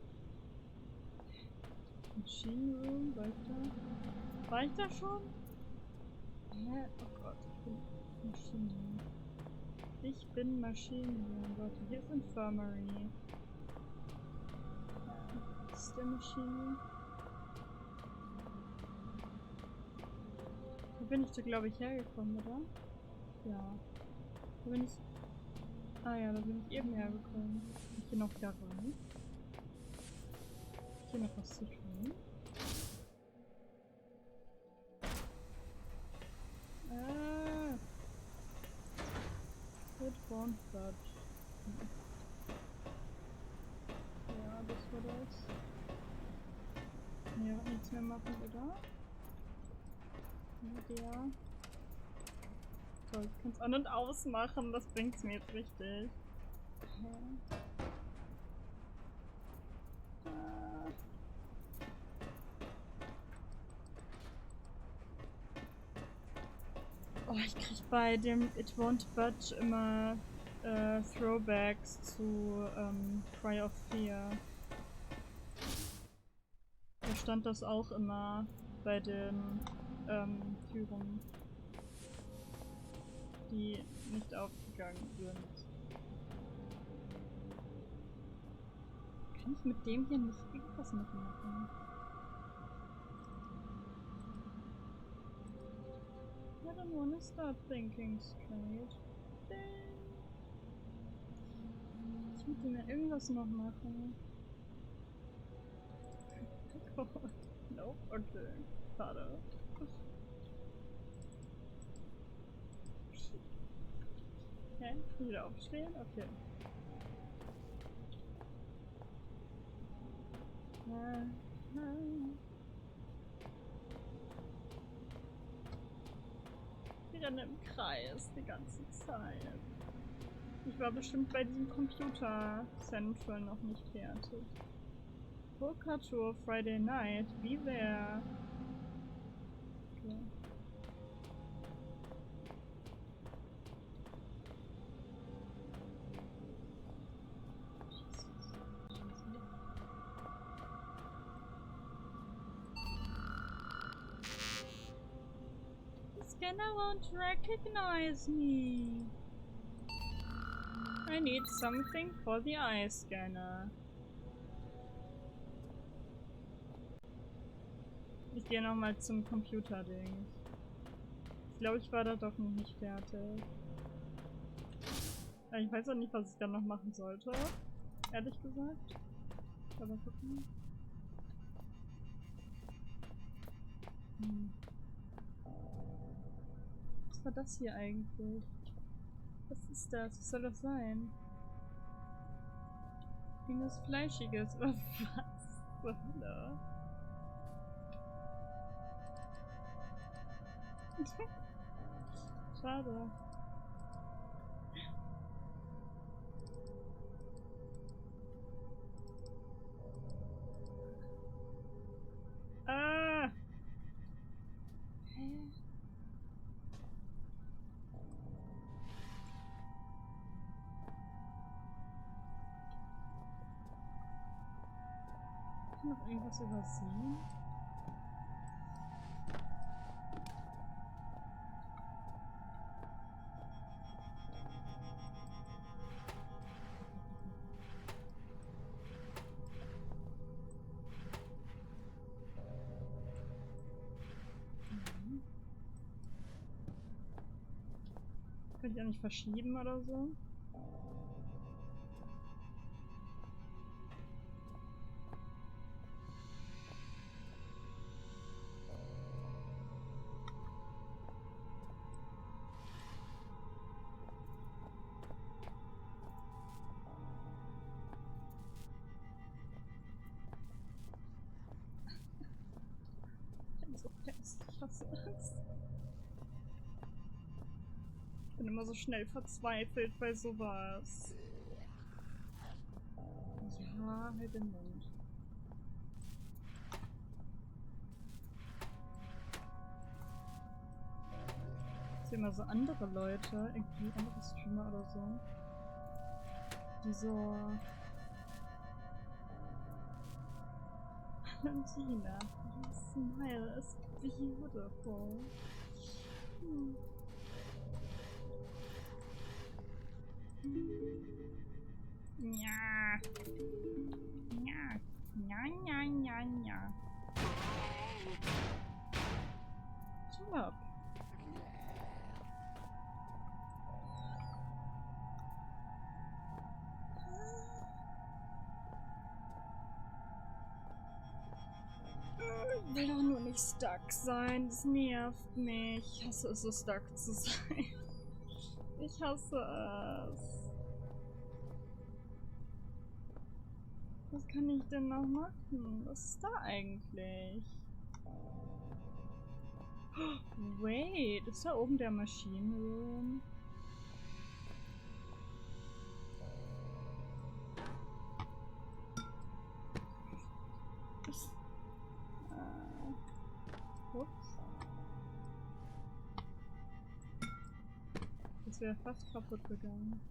Machine Room, war ich da? War ich da schon? Hä? Oh Gott, ich bin Machine Room. Ich bin Machine Room. Warte, hier ist Infirmary. Das ist der Machine Room. Da bin ich da, glaube ich, hergekommen, oder? Ja. Da bin ich... Ah ja, da bin ich eben hergekommen. Kann ich hier noch wieder rein? Ist hier noch was zu tun? It won't budge. Ja, das war das. Ja, nichts mehr machen, oder? Ja. So, ich kann es an- und ausmachen, das bringt's mir jetzt richtig. Okay. Oh, ich krieg bei dem It Won't Budge immer Throwbacks zu Cry of Fear. Da stand das auch immer bei den Türen, die nicht aufgegangen sind. Kann ich mit dem hier nicht irgendwas machen? I don't wanna start thinking straight. Ich muss mir irgendwas noch machen. Nope, okay. Schade. Okay, wieder aufstehen? Okay. Wir rennen im Kreis die ganze Zeit. Ich war bestimmt bei diesem Computer Central noch nicht fertig. Poker Tour Friday night, be there. Okay. The scanner won't recognize me. I need something for the eye scanner. Ich gehe nochmal zum Computer-Ding. Ich glaube, ich war da doch noch nicht fertig. Ich weiß auch nicht, was ich dann noch machen sollte. Ehrlich gesagt. Aber gucken. Was war das hier eigentlich? Was ist das? Was soll das sein? Irgendwas Fleischiges oder was? Zur Hölle? Schade. Ah! Hä? Hab ich noch irgendwas übersehen? Kann ich auch nicht verschieben oder so? Ich bin so fest. Ich hasse es. Ich bin immer so schnell verzweifelt bei sowas. Ja, halt den Mund. Ich sehe immer so andere Leute, irgendwie andere Streamer oder so, die so... Valentina, your smile is beautiful. Hm. Ja. Ja. Ja, ja, ja, ja. Shut up. Ich will doch nur nicht stuck sein. Das nervt mich. Ich hasse es, so stuck zu sein. Ich hasse es. Was kann ich denn noch machen? Was ist da eigentlich? Wait, ist da oben der Machine Room? Ups. Das wäre fast kaputt gegangen.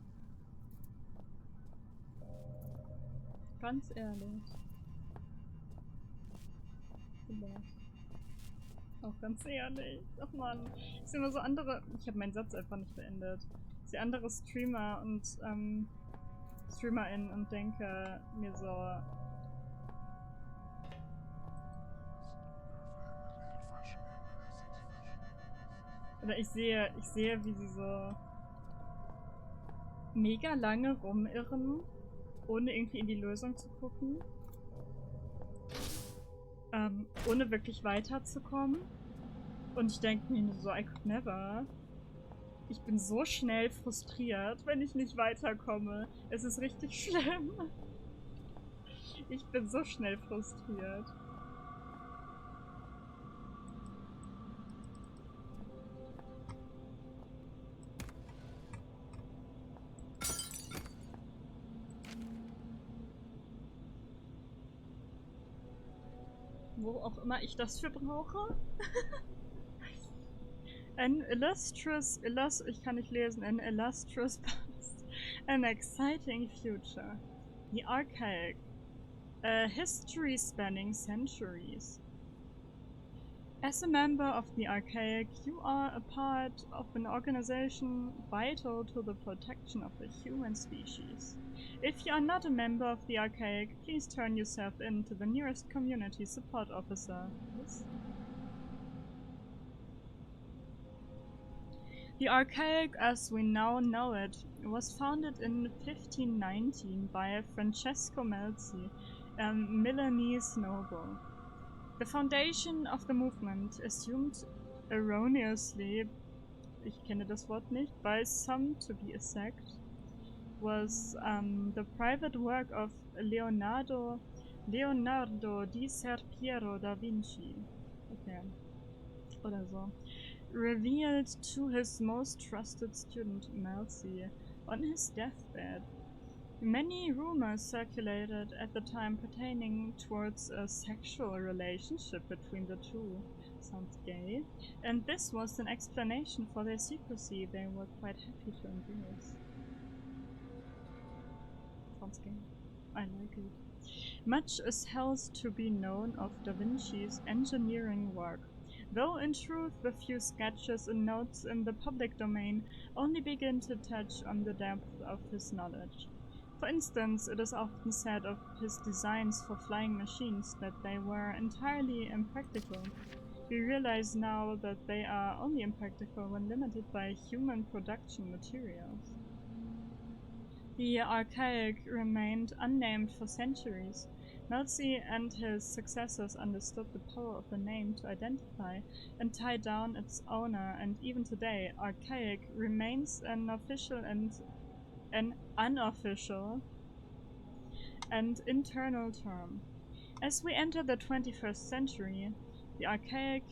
Ganz ehrlich. Vielleicht. Auch ganz ehrlich. Ach man. Ich sehe immer so andere. Ich habe meinen Satz einfach nicht beendet. Ich sehe andere Streamer und StreamerInnen und denke mir so. Oder ich sehe, wie sie so mega lange rumirren, ohne irgendwie in die Lösung zu gucken. Ohne wirklich weiterzukommen. Und ich denke mir so, I could never. Ich bin so schnell frustriert, wenn ich nicht weiterkomme. Es ist richtig schlimm. Ich bin so schnell frustriert. Wo auch immer ich das für brauche. An illustrious, ich kann nicht lesen, an illustrious past, an exciting future. The archaic, a history spanning centuries. As a member of the archaic, you are a part of an organization vital to the protection of the human species. If you are not a member of the archaic, please turn yourself in to the nearest community support officer. Yes. The archaic, as we now know it, was founded in 1519 by Francesco Melzi, a Milanese noble. The foundation of the movement assumed erroneously ich kenne das Wort nicht, by some to be a sect, was the private work of Leonardo di Ser Piero da Vinci. Okay. Oder so. Revealed to his most trusted student, Melzi, on his deathbed. Many rumors circulated at the time pertaining towards a sexual relationship between the two. Sounds gay. And this was an explanation for their secrecy they were quite happy to embrace. Sounds gay. I like it. Much is held to be known of Da Vinci's engineering work, though in truth the few sketches and notes in the public domain only begin to touch on the depth of his knowledge. For instance, it is often said of his designs for flying machines that they were entirely impractical. We realize now that they are only impractical when limited by human production materials. The archaic remained unnamed for centuries. Melzi and his successors understood the power of the name to identify and tie down its owner, and even today, archaic remains an official and an unofficial and internal term. As we enter the 21st century, the archaic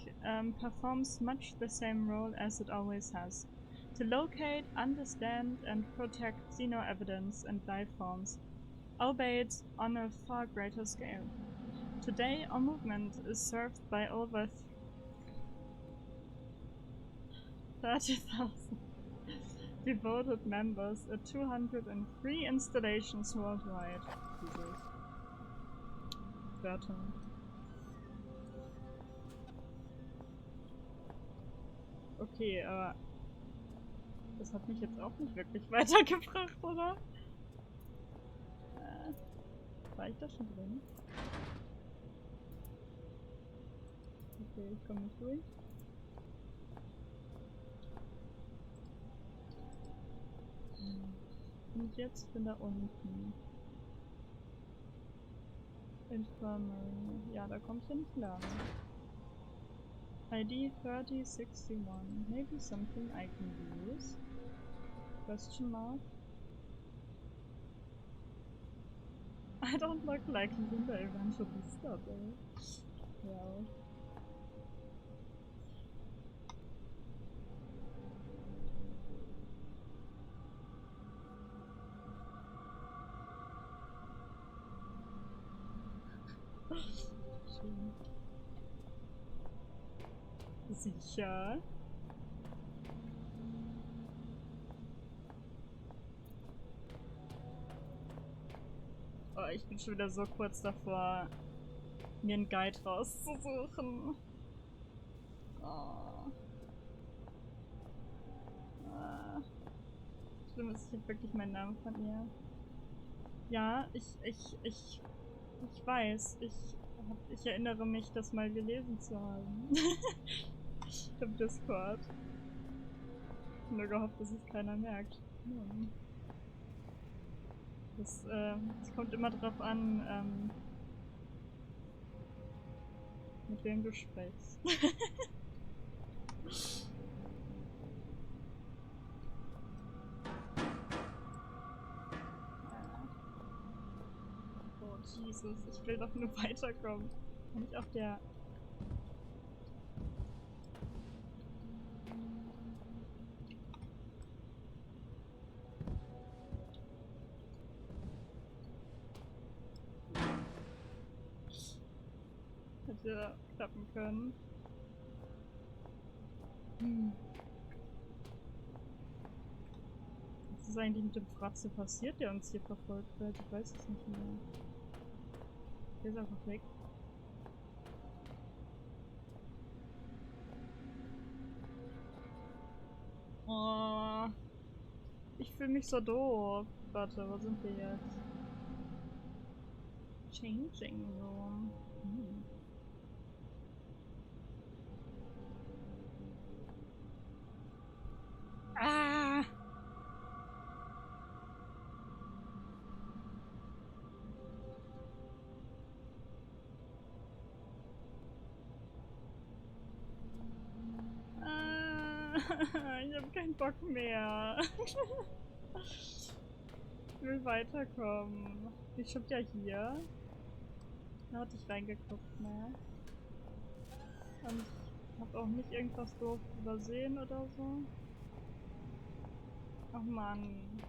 performs much the same role as it always has: to locate, understand, and protect xeno evidence and life forms, albeit on a far greater scale. Today, our movement is served by over 30,000 devoted members at 203 installations worldwide. Jesus. Wörter. Okay, aber das hat mich jetzt auch nicht wirklich weitergebracht, oder? War ich da schon drin? Okay, ich komme nicht durch. Und jetzt bin da unten. Infirmary. Ja, da komme ich ja nicht lang. ID 3061. Maybe something I can use? Question mark. I don't look like Linda Evangelista, though. Well. Schön. Sicher. Oh, ich bin schon wieder so kurz davor, mir einen Guide rauszusuchen. Oh. Schlimm ist, ich habe wirklich meinen Namen von ihr. Ja, ich weiß. Ich erinnere mich, das mal gelesen zu haben. Im Discord. Ich habe nur gehofft, dass es keiner merkt. Es kommt immer drauf an, mit wem du sprichst. Oh Jesus, ich will doch nur weiterkommen. Kann ich auf der... Hätte klappen können. Was ist eigentlich mit dem Fratze passiert, der uns hier verfolgt wird? Ich weiß es nicht mehr. Der ist einfach weg. Oh, ich fühle mich so doof. Warte, wo sind wir jetzt? Changing Room. Ah! Ich hab keinen Bock mehr. Ich will weiterkommen. Ich schon ja hier. Da hatte ich reingeguckt, ne? Und ich hab auch nicht irgendwas doof übersehen oder so. Ach man.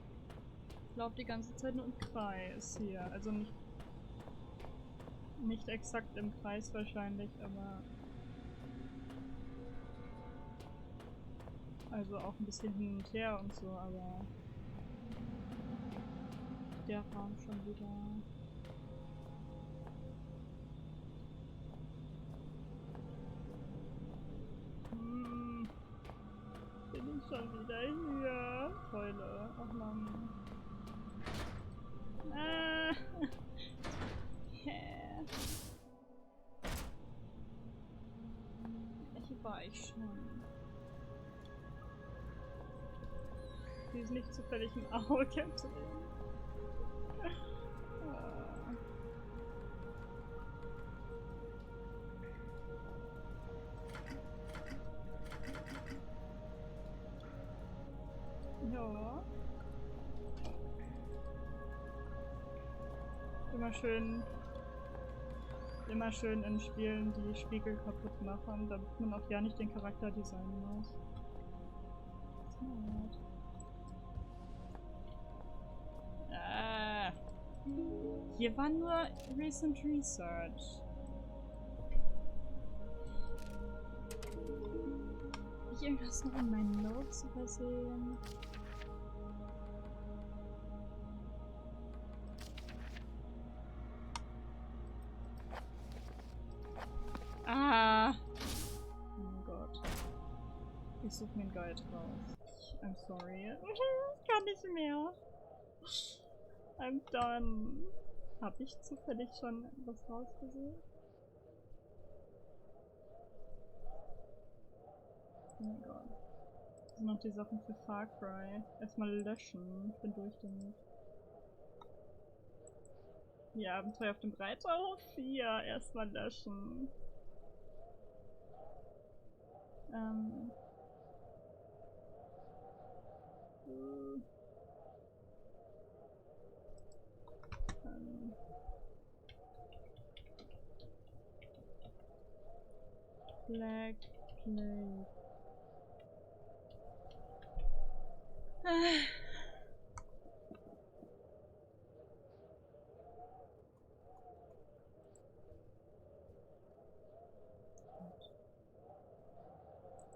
Ich laufe die ganze Zeit nur im Kreis hier. Also nicht exakt im Kreis wahrscheinlich, aber also auch ein bisschen hin und her und so, aber der Raum schon wieder. Bin ich schon wieder hier? Keule. Ach man. Hier war ich schon. Die ist nicht zufällig ein Auge drin. Ja. Immer schön in Spielen die Spiegel kaputt machen, damit man auch ja nicht den Charakter designen muss. Smart. Hier war nur Recent Research. Hab ich irgendwas noch in meinen Notes übersehen? Oh mein Gott. Ich suche mir einen Guide raus. I'm sorry. Ich kann nicht mehr. I'm done. Hab ich zufällig schon was rausgesehen? Oh mein Gott. Das sind noch die Sachen für Far Cry. Erstmal löschen. Ich bin durch damit. Die Abenteuer auf dem Reiterhof 4. Erstmal löschen. Black Plague.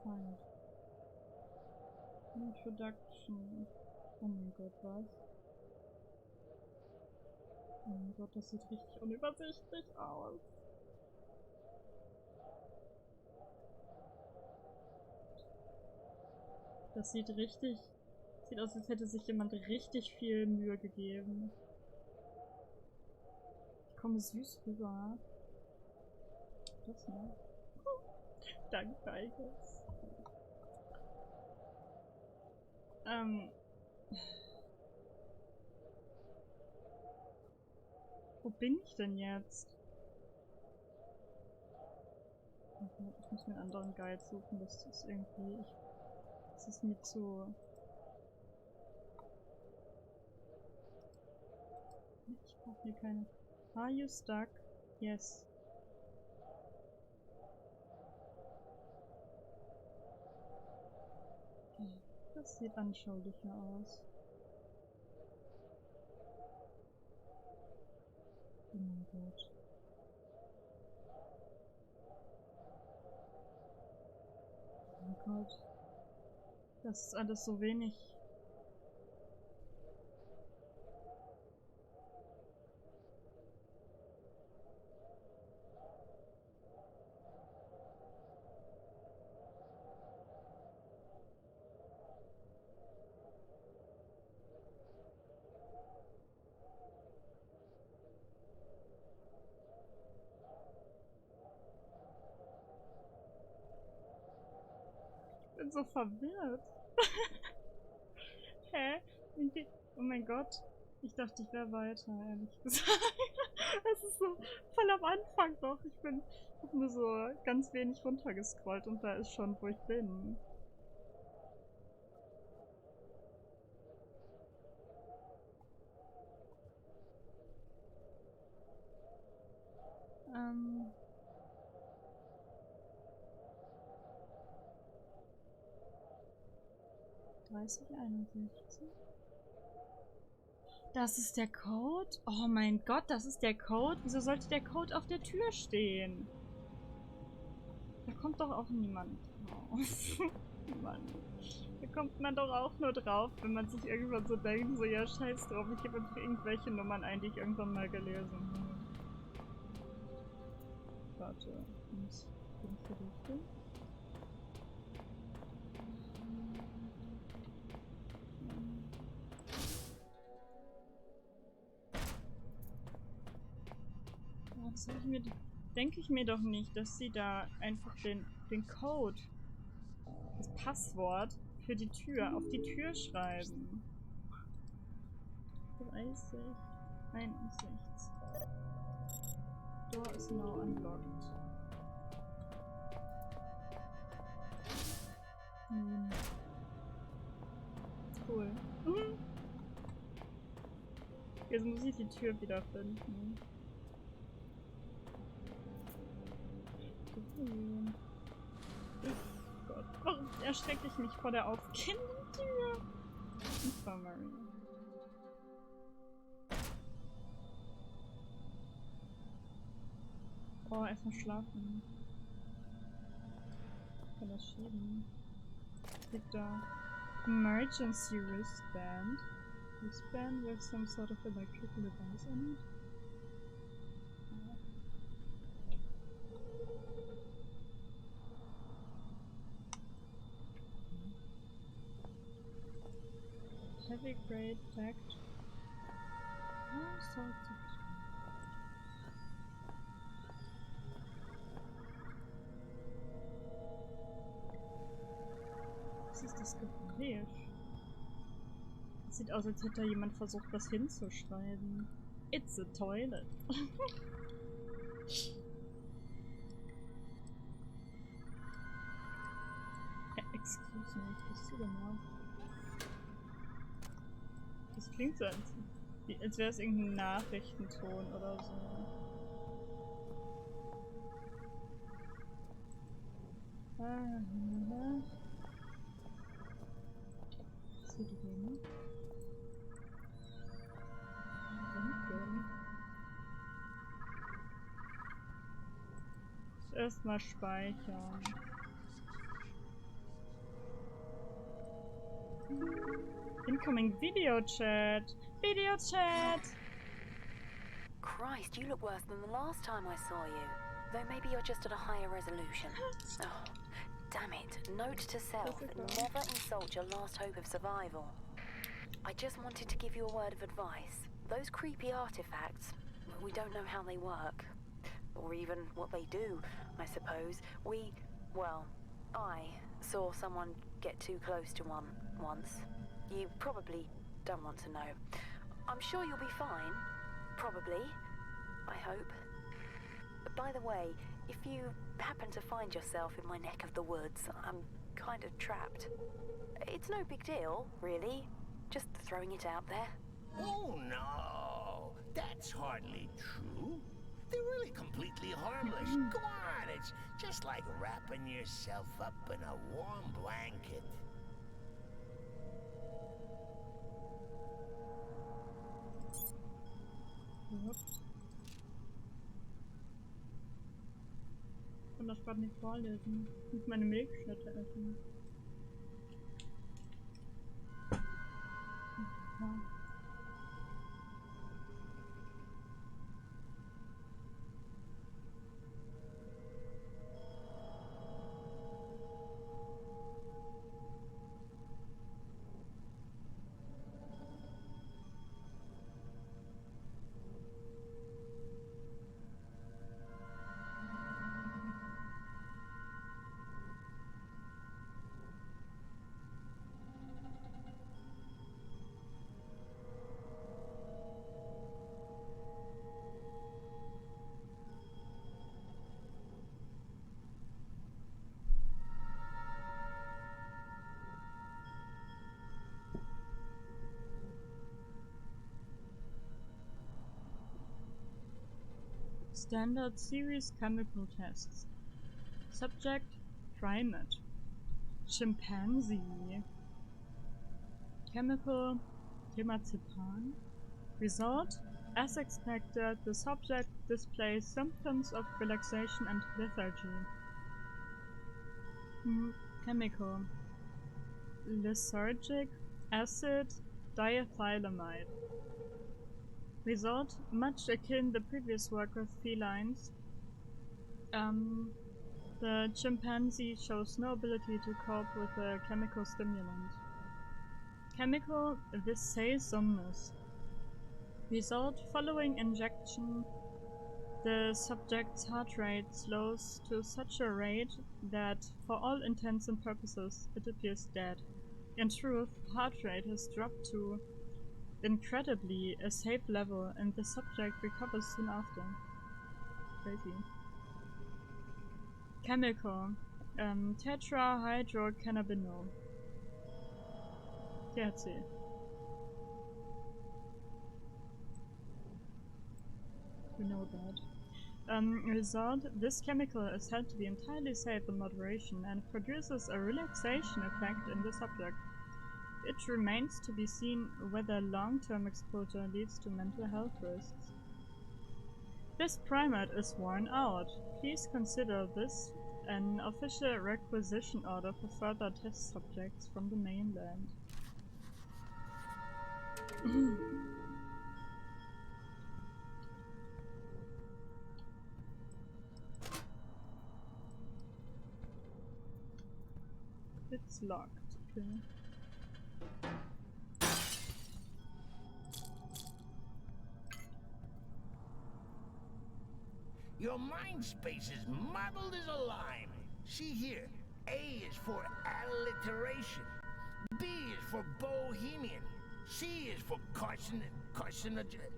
Fine. Introduction. Oh mein Gott, was? Oh mein Gott, das sieht richtig unübersichtlich aus. Das sieht aus, als hätte sich jemand richtig viel Mühe gegeben. Ich komme süß rüber. Das ne? Danke, Eikes. Wo bin ich denn jetzt? Ich muss mir einen anderen Guide suchen, das ist irgendwie... Das ist mir zu... Ich brauche hier keine... Are you stuck? Yes. Das sieht anschaulicher aus. Oh mein Gott. Oh mein Gott. Das ist alles so wenig. Ich bin so verwirrt. Hä? Oh mein Gott. Ich dachte, ich wäre weiter, ehrlich gesagt. Das ist so voll am Anfang doch. Ich hab nur so ganz wenig runtergescrollt und da ist schon, wo ich bin. 3061. Das ist der Code? Oh mein Gott, das ist der Code? Wieso sollte der Code auf der Tür stehen? Da kommt doch auch niemand drauf. Mann. Da kommt man doch auch nur drauf, wenn man sich irgendwann so denkt, so ja scheiß drauf, ich gebe einfach irgendwelche Nummern ein, die ich irgendwann mal gelesen habe. Warte, bin ich hier richtig? Das denke ich mir doch nicht, dass sie da einfach den Code, das Passwort für die Tür auf die Tür schreiben. 30, 61. Door is now unlocked. Cool. Jetzt muss ich die Tür wiederfinden. Oh Gott, warum erschrecke ich mich vor der aufgehenden Tür? Infirmary. Oh, erstmal schlafen. Ich kann das schieben. Liegt da. Emergency wristband. Wristband with some sort of electrical device on it. Heavy grade packed. All sorts of. Was ist das Geräusch? Sieht aus, als hätte da jemand versucht, was hinzuschreiben. It's a toilet. Excuse me, was bist du genau? Das klingt so, als wäre es irgendein Nachrichtenton oder so. Was ist hier drin? Erstmal speichern. Incoming video chat. Video chat. Christ, you look worse than the last time I saw you. Though maybe you're just at a higher resolution. Oh, damn it. Note to self, never insult your last hope of survival. I just wanted to give you a word of advice. Those creepy artifacts, we don't know how they work. Or even what they do, I suppose. I saw someone get too close to one once. You probably don't want to know. I'm sure you'll be fine. Probably. I hope. But by the way, if you happen to find yourself in my neck of the woods, I'm kind of trapped. It's no big deal, really. Just throwing it out there. Oh no, that's hardly true. They're really completely harmless. Go on, it's just like wrapping yourself up in a warm blanket. Ich kann das gerade nicht vorlesen. Ich muss meine Milchschnitte essen. Ja. Standard series chemical tests. Subject, primate. Chimpanzee. chemical temazepam. Result: as expected, the subject displays symptoms of relaxation and lethargy. Chemical: lysergic acid diethylamide. Result: much akin the previous work with felines. The chimpanzee shows no ability to cope with a chemical stimulant. Chemical: viscaisomnus. Result: following injection, the subject's heart rate slows to such a rate that, for all intents and purposes, it appears dead. In truth, heart rate has dropped to, incredibly, a safe level, and the subject recovers soon after. Crazy. Chemical: tetrahydrocannabinol. THC. We know that. Result: this chemical is held to be entirely safe in moderation and produces a relaxation effect in the subject. It remains to be seen whether long-term exposure leads to mental health risks. This primate is worn out. Please consider this an official requisition order for further test subjects from the mainland. It's locked, okay. Your mind space is muddled as a lime. See here, A is for alliteration, B is for bohemian, C is for carcinogenic.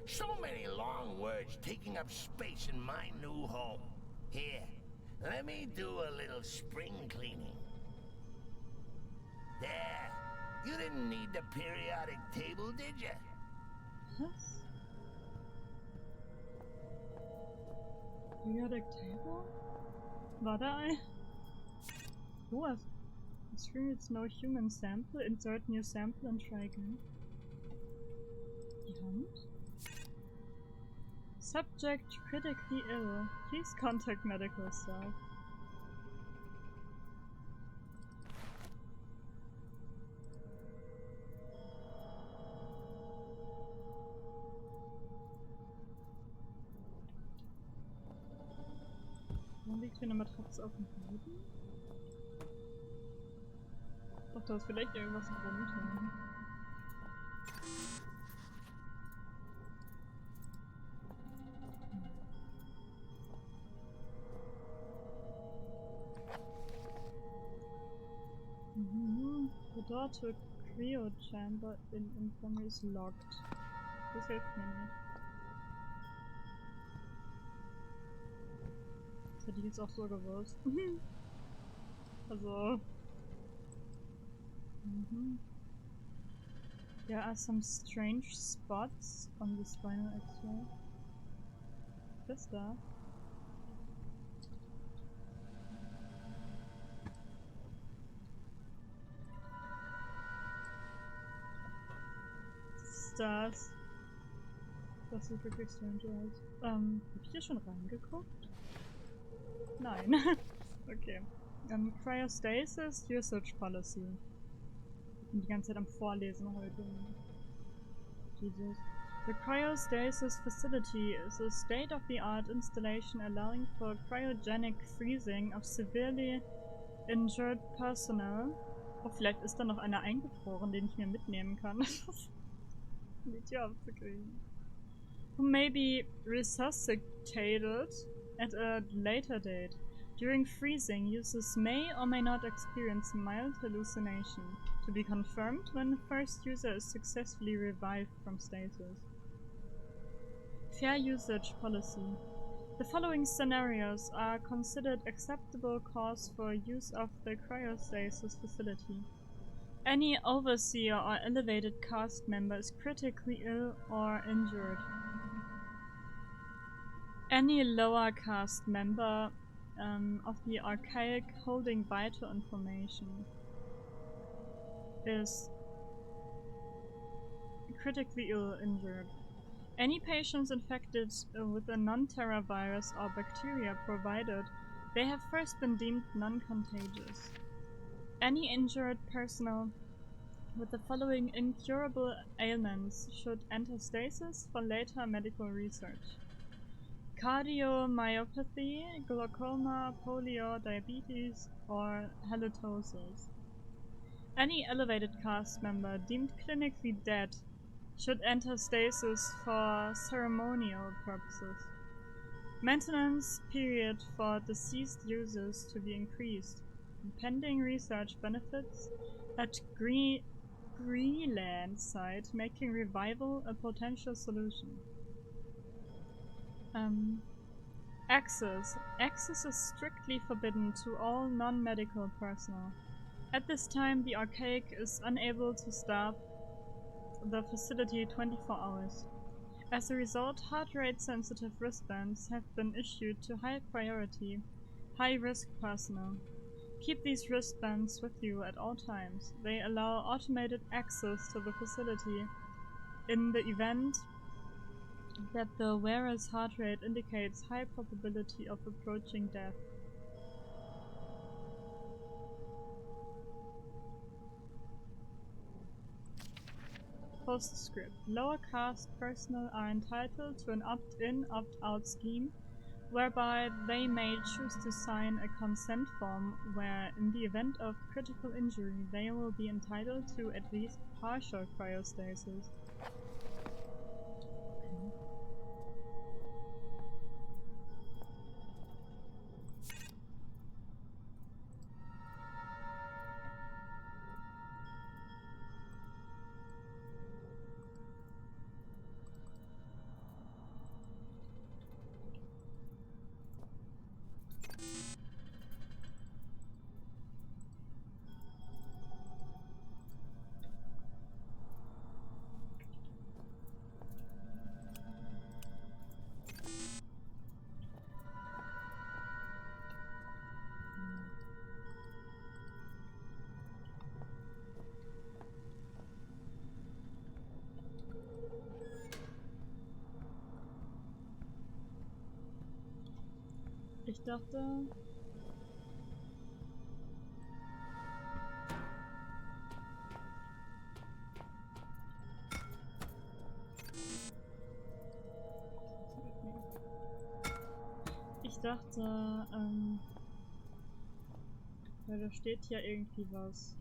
So many long words taking up space in my new home. Here, let me do a little spring cleaning. There, you didn't need the periodic table, did you? Was? Periodic table? War da ein? Was? Assume it's no human sample. Insert new sample and try again. Die Hand? Subject critically ill. Please contact medical staff. Warum liegt hier eine Matratze auf dem Boden? Doch, da ist vielleicht irgendwas drunter. The door to a cryo chamber in infirmary is locked. Das hilft mir nicht. Das hätte ich jetzt auch so gewusst. Also. There are some strange spots on the spinal X-ray. Das da. Das. Das sieht wirklich strange aus. Hab ich hier schon reingeguckt? Nein. Okay. Cryostasis Usage Policy. Ich bin die ganze Zeit am Vorlesen heute. Jesus. The cryostasis facility is a state-of-the-art installation allowing for cryogenic freezing of severely injured personnel. Oh, vielleicht ist da noch einer eingefroren, den ich mir mitnehmen kann. Nicht hier aufzukriegen. Who may be resuscitated at a later date. During freezing, users may or may not experience mild hallucination, to be confirmed when the first user is successfully revived from stasis. Fair usage policy. The following scenarios are considered acceptable cause for use of the cryostasis facility. Any overseer or elevated cast member is critically ill or injured. Any lower caste member of the archaic holding vital information. is critically ill, injured. Any patients infected with a non-Terra virus or bacteria, provided they have first been deemed non-contagious. Any injured personnel with the following incurable ailments should enter stasis for later medical research: cardiomyopathy, glaucoma, polio, diabetes, or halitosis. Any elevated cast member deemed clinically dead should enter stasis for ceremonial purposes. Maintenance period for deceased users to be increased. Pending research benefits at Greenland site, making revival a potential solution. Access. Access is strictly forbidden to all non-medical personnel. At this time, the Archaic is unable to staff the facility 24 hours. As a result, heart rate sensitive wristbands have been issued to high priority, high risk personnel. Keep these wristbands with you at all times. They allow automated access to the facility in the event that the wearer's heart rate indicates high probability of approaching death. Postscript. Lower caste personnel are entitled to an opt-in, opt-out scheme, whereby they may choose to sign a consent form where, in the event of critical injury, they will be entitled to at least partial cryostasis. Ich dachte... weil da steht ja irgendwie was.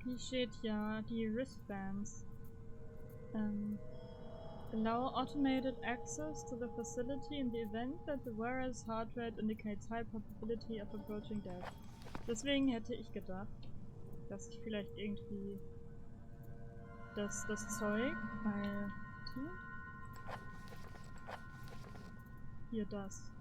Hier steht ja die wristbands. Allow automated access to the facility in the event that the wearer's heart rate indicates high probability of approaching death. Deswegen hätte ich gedacht, dass ich vielleicht irgendwie das Zeug bei... Hier das.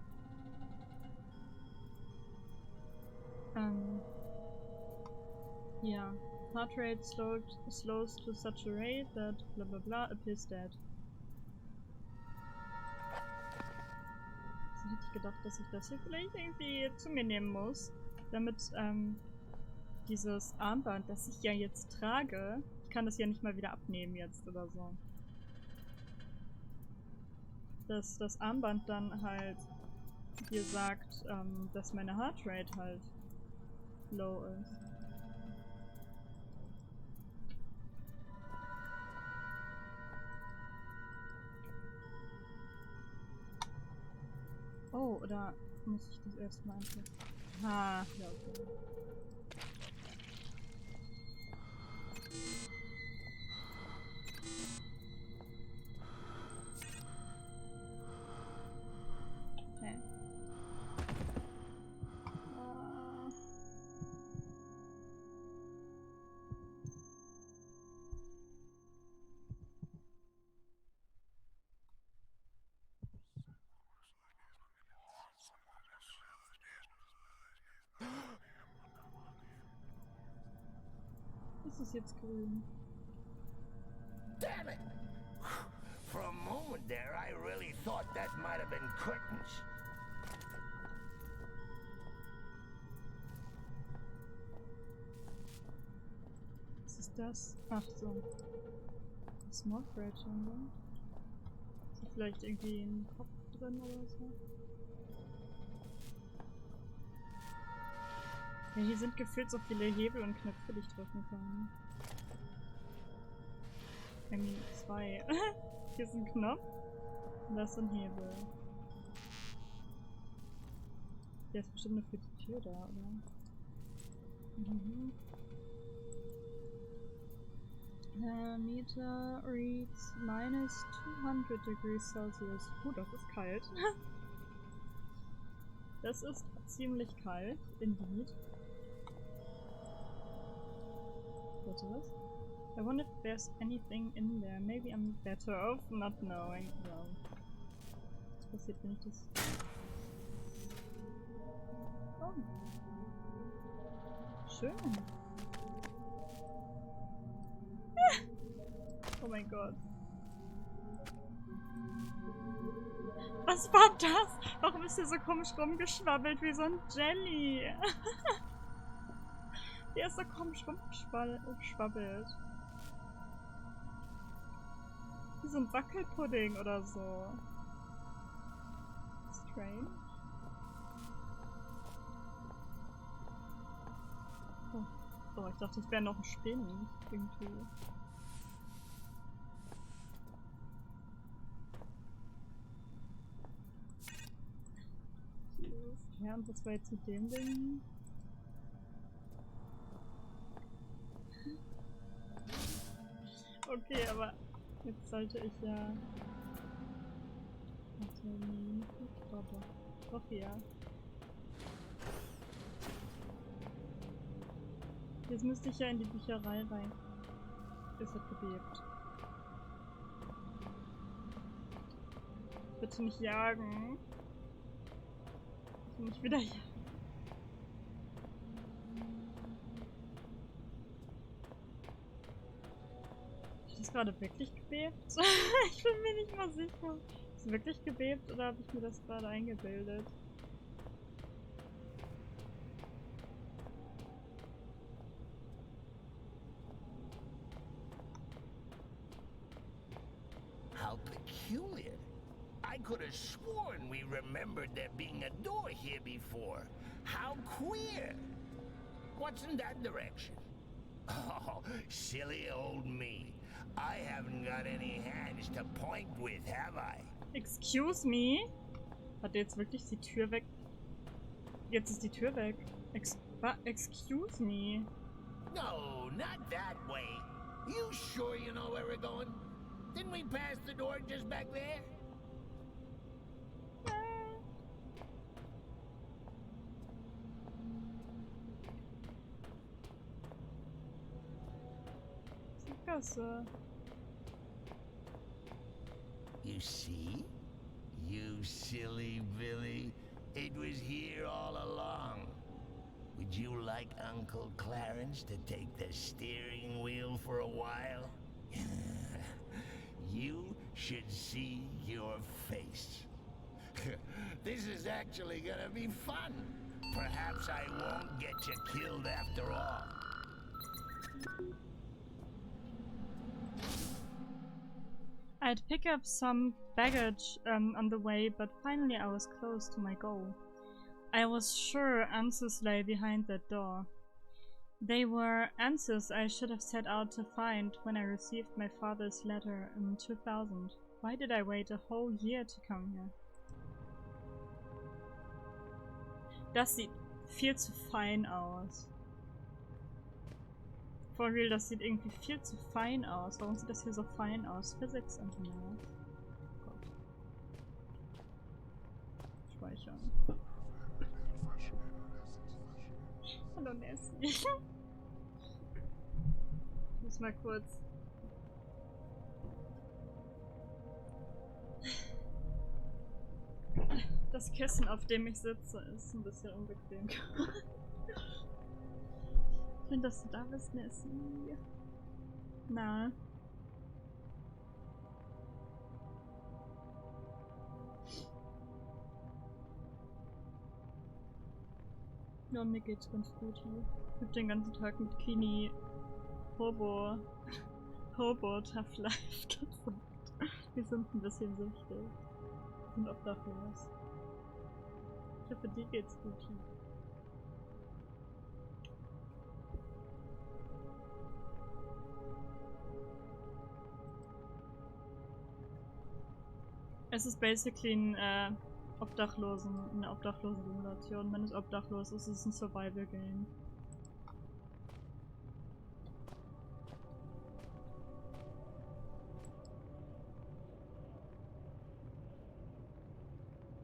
Ja. Heart rate slows to such a rate that blah blah blah appears dead. Also hätte ich gedacht, dass ich das hier vielleicht irgendwie zu mir nehmen muss, damit dieses Armband, das ich ja jetzt trage, ich kann das ja nicht mal wieder abnehmen jetzt oder so. Dass das Armband dann halt hier sagt, dass meine Heartrate halt low ist. Oh, oder muss ich das erstmal einfach... Ah, ja, okay. Okay. Ist es jetzt grün? Damn it! das? Ach so. Small Fridge, oder? Ist da vielleicht irgendwie ein Kopf drin oder so? Ja, hier sind gefühlt so viele Hebel und Knöpfe, die ich drücken kann. I mean, 2. Hier ist ein Knopf und da ist ein Hebel. Der ist bestimmt nur für die Tür da, oder? Mhm. Meter reads minus 200 degrees Celsius. Das ist kalt. Das ist ziemlich kalt, indeed. Warte, was? I wonder if there's anything in there. Maybe I'm better off not knowing. Wow. Was passiert, wenn ich das... Oh. Schön. Oh mein Gott. Was war das? Warum ist der so komisch rumgeschwabbelt wie so ein Jelly? Der ist so komisch rumgeschwabbelt. Wie so ein Wackelpudding oder so. Strange. Oh, ich dachte, es wäre noch ein Spinnen. Irgendwie. Ja, und was war jetzt mit dem Ding? Okay, aber jetzt sollte ich ja... Warte, nee, doch, ja. Jetzt müsste ich ja in die Bücherei rein. Es hat gebebt. Bitte nicht jagen. Bitte nicht wieder jagen. Hat das gerade wirklich gebebt? Ich bin mir nicht mal sicher. Ist es wirklich gebebt oder habe ich mir das gerade eingebildet? How peculiar. I could have sworn we remembered there being a door here before. How queer. What's in that direction? Oh, silly old me. I haven't got any hands to point with, have I? Excuse me? Hat der jetzt wirklich die Tür weg? Jetzt ist die Tür weg. Excuse me? No, not that way. You sure you know where we're going? Didn't we pass the door just back there? Sackgasse. You see? You silly Billy. It was here all along. Would you like Uncle Clarence to take the steering wheel for a while? You should see your face. This is actually gonna be fun. Perhaps I won't get you killed after all. I'd pick up some baggage on the way, but finally I was close to my goal. I was sure answers lay behind that door. They were answers I should have set out to find when I received my father's letter in 2000. Why did I wait a whole year to come here? Das sieht viel zu fein aus. For real, das sieht irgendwie viel zu fein aus. Warum sieht das hier so fein aus? Physics and Math. Gott. Speichern. Hallo Nessie. Ich muss mal kurz. Das Kissen, auf dem ich sitze, ist ein bisschen unbequem. Schön, dass du da bist, Nessie. Na. Ja, mir geht's ganz gut hier. Ich hab den ganzen Tag mit Kini Hobo Tough Life gesagt. Die sind ein bisschen süchtig. Die sind obdachlos. Ich hoffe, dir geht's gut. Es ist basically eine Obdachlosen-Simulation. Wenn es obdachlos ist, ist es ein Survival-Game.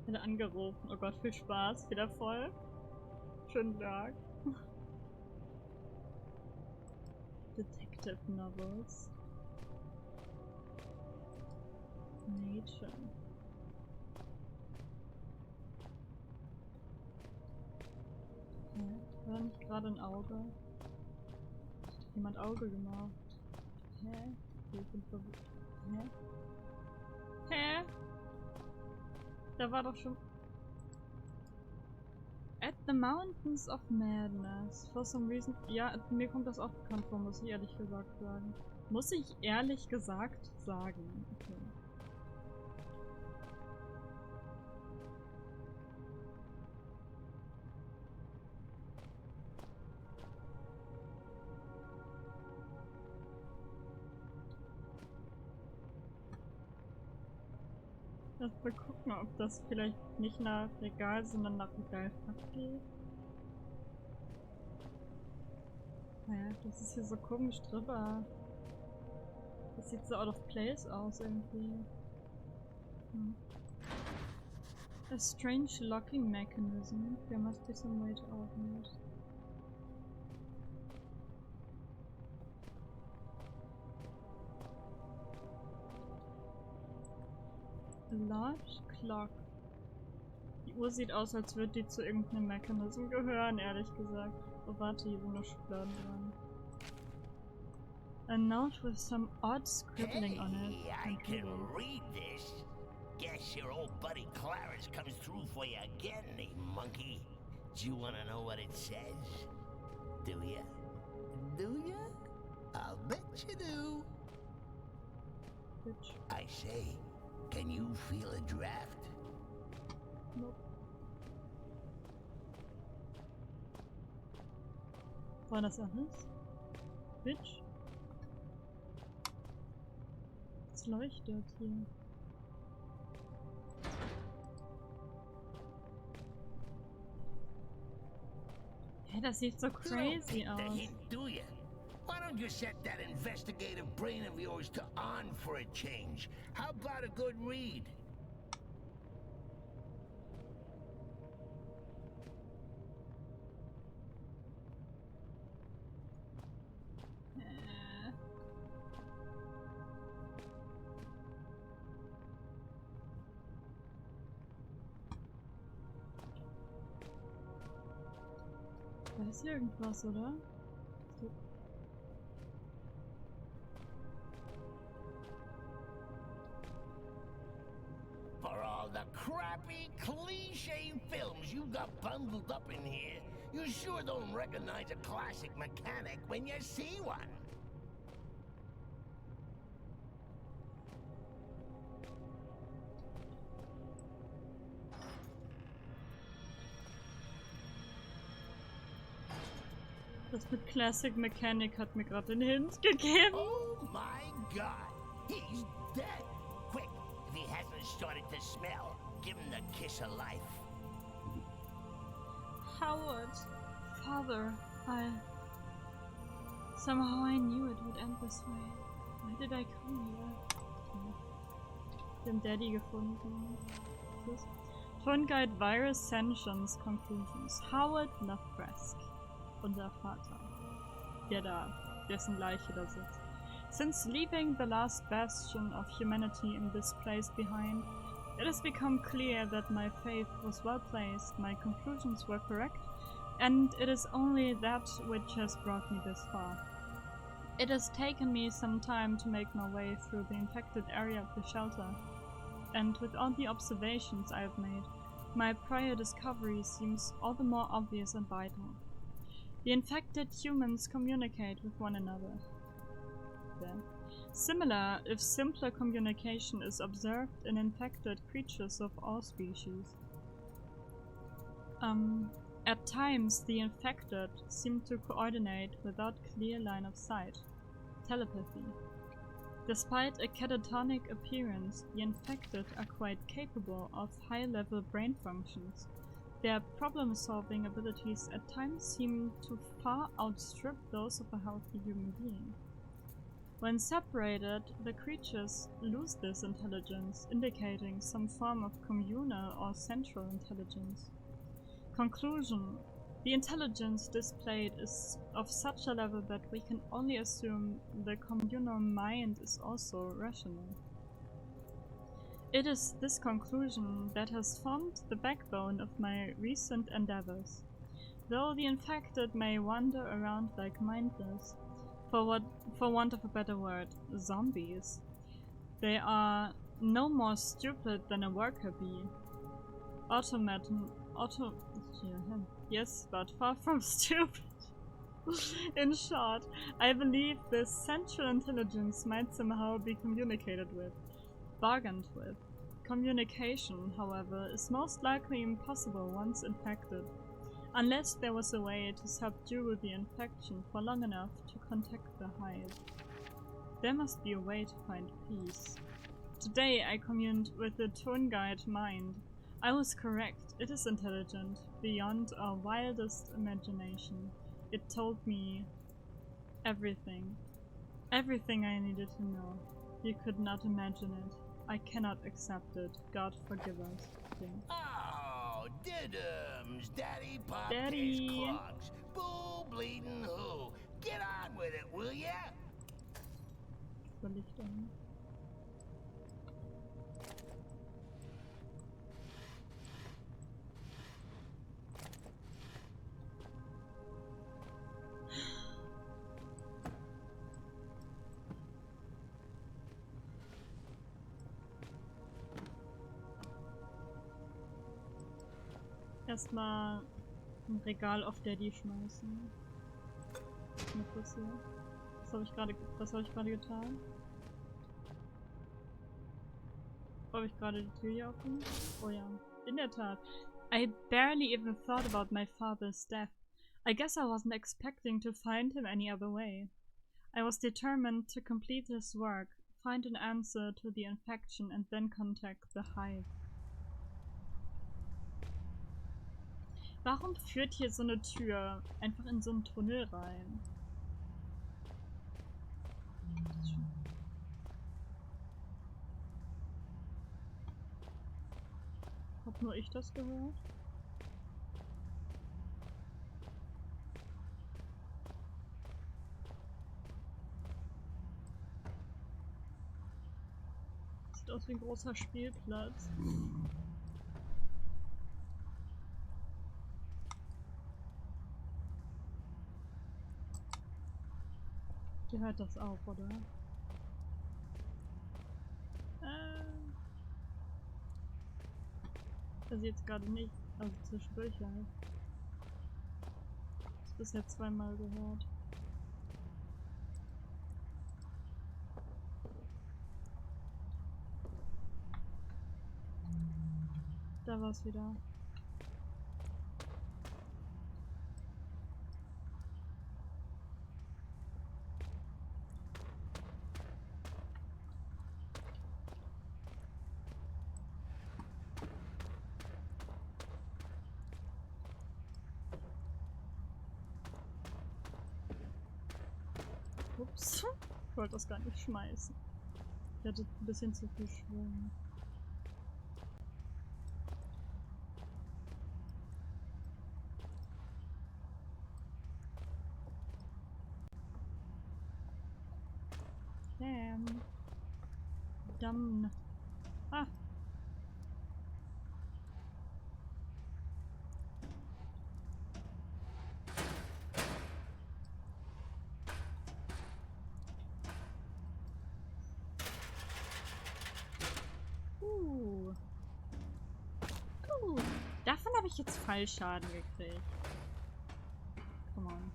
Ich werde angerufen. Oh Gott, viel Spaß. Viel Erfolg. Schönen Tag. Detective Novels. Nature. War nicht gerade ein Auge? Hat jemand Auge gemacht? Hä? Ich bin verwirrt. Hä? Hä? Da war doch schon... At the Mountains of Madness. For some reason... Ja, mir kommt das auch bekannt vor, muss ich ehrlich gesagt sagen. Muss ich ehrlich gesagt sagen. Okay. Lass mal gucken, ob das vielleicht nicht nach Regal, sondern nach Regalfach geht. Naja, das ist hier so komisch drüber. Das sieht so out of place aus irgendwie. A strange locking mechanism. There must be some way to open it. A large clock. Die Uhr sieht aus, als würde die zu irgendeinem Mechanism gehören, ehrlich gesagt. Oh, warte, hier sind noch Schubladen dran. A note with some odd scribbling on it. I can read this. Guess your old buddy Clarence comes through for you again, monkey. Do you want to know what it says? Do ya? Do ya? I'll bet you do. Bitch. I say, can you feel a draft? Nope. War das alles? Bitch? Es leuchtet hier. Hey, das sieht so crazy aus. Do ya? Why don't you set that investigative brain of yours to on for a change? How about a good read? Da ist irgendwas, oder? So. For all the crappy, cliche films you got bundled up in here, you sure don't recognize a classic mechanic when you see one. Das mit Classic Mechanic hat mir gerade den Hint gegeben. Oh my god, he's dead. Quick, if he hasn't started to smell, give him the kiss of life. Howard, Father, somehow I knew it would end this way. Why did I come here? Den Daddy gefunden. Tour Guide Virus Sentience Conclusions. Howard Lovecraft. Unser Vater, der da, dessen Leiche da sitzt. Since leaving the last bastion of humanity in this place behind, it has become clear that my faith was well placed, my conclusions were correct, and it is only that which has brought me this far. It has taken me some time to make my way through the infected area of the shelter, and with all the observations I have made, my prior discovery seems all the more obvious and vital. The infected humans communicate with one another. there. Similar, if simpler communication is observed in infected creatures of all species. At times, the infected seem to coordinate without clear line of sight. Telepathy. Despite a catatonic appearance, the infected are quite capable of high-level brain functions. Their problem-solving abilities at times seem to far outstrip those of a healthy human being. When separated, the creatures lose this intelligence, indicating some form of communal or central intelligence. Conclusion: the intelligence displayed is of such a level that we can only assume the communal mind is also rational. It is this conclusion that has formed the backbone of my recent endeavors. Though the infected may wander around like mindless, for want of a better word, zombies, they are no more stupid than a worker bee. Yes, but far from stupid. In short, I believe this central intelligence might somehow be communicated with, bargained with. Communication, however, is most likely impossible once infected, unless there was a way to subdue the infection for long enough to contact the hive. There must be a way to find peace. Today I communed with the tour guide mind. I was correct. It is intelligent, beyond our wildest imagination. It told me everything. Everything I needed to know. You could not imagine it. I cannot accept it. God forgive us. Yeah. Oh, diddums, Daddy popped Daddy. his clogs. Bull bleeding who? Get on with it, will ya? Verlichtung. Erstmal ein Regal auf Daddy schmeißen. Was ist das hier? Was habe ich gerade getan? Habe ich gerade die Tür hier offen? Oh ja, in der Tat. I barely even thought about my father's death. I guess I wasn't expecting to find him any other way. I was determined to complete this work, find an answer to the infection and then contact the hive. Warum führt hier so eine Tür einfach in so einen Tunnel rein? Hab nur ich das gehört? Sieht aus wie ein großer Spielplatz. Hier hört das auf, oder? Also jetzt gerade nicht. Also zwischendurch halt. Das bisher zweimal gehört. Da war's wieder. Ups. Ich wollte das gar nicht schmeißen. Ich hatte ein bisschen zu viel Schwung. Damn. Damn. Ah. Davon habe ich jetzt Fallschaden gekriegt. Come on.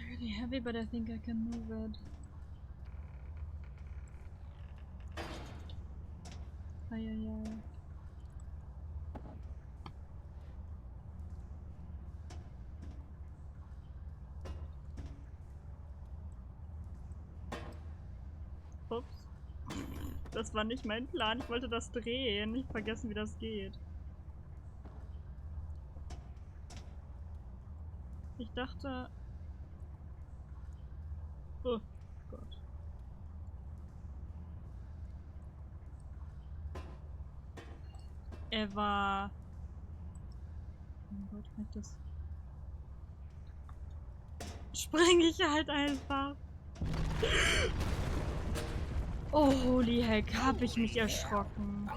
really heavy, but I think I can move it. Ay, ay, ay. Ups. Das war nicht mein Plan. Ich wollte das drehen. Ich hab vergessen, wie das geht. Ich dachte... Oh Gott. Er war... Oh Gott, kann ich das... Spreng ich halt einfach. Oh, holy heck, hab ich mich erschrocken.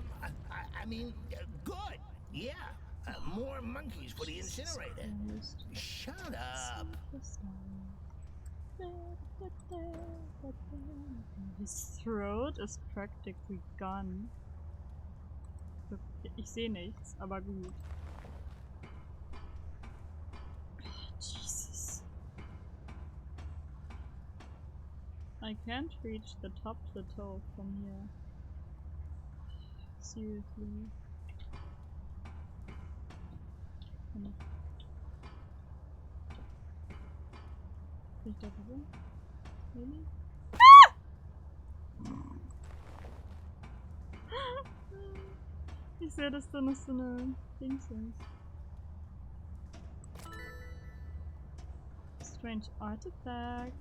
I mean, good. Yeah. More monkeys for the incinerator. Shut up. His throat is practically gone. Ich sehe nichts, aber gut. Jesus. I can't reach the top plateau from here. Seriously. Kann ich da rüber? Maybe? Ich sehe, dass da noch so eine Dings ist. Strange artifact.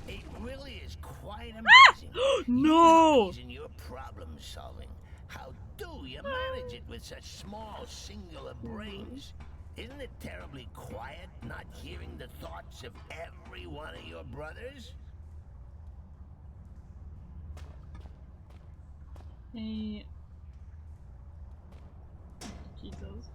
It really is quite amazing. No! In your problem solving. How do you manage it with such small singular brains? Isn't it terribly quiet not hearing the thoughts of every one of your brothers? Hey. Jesus.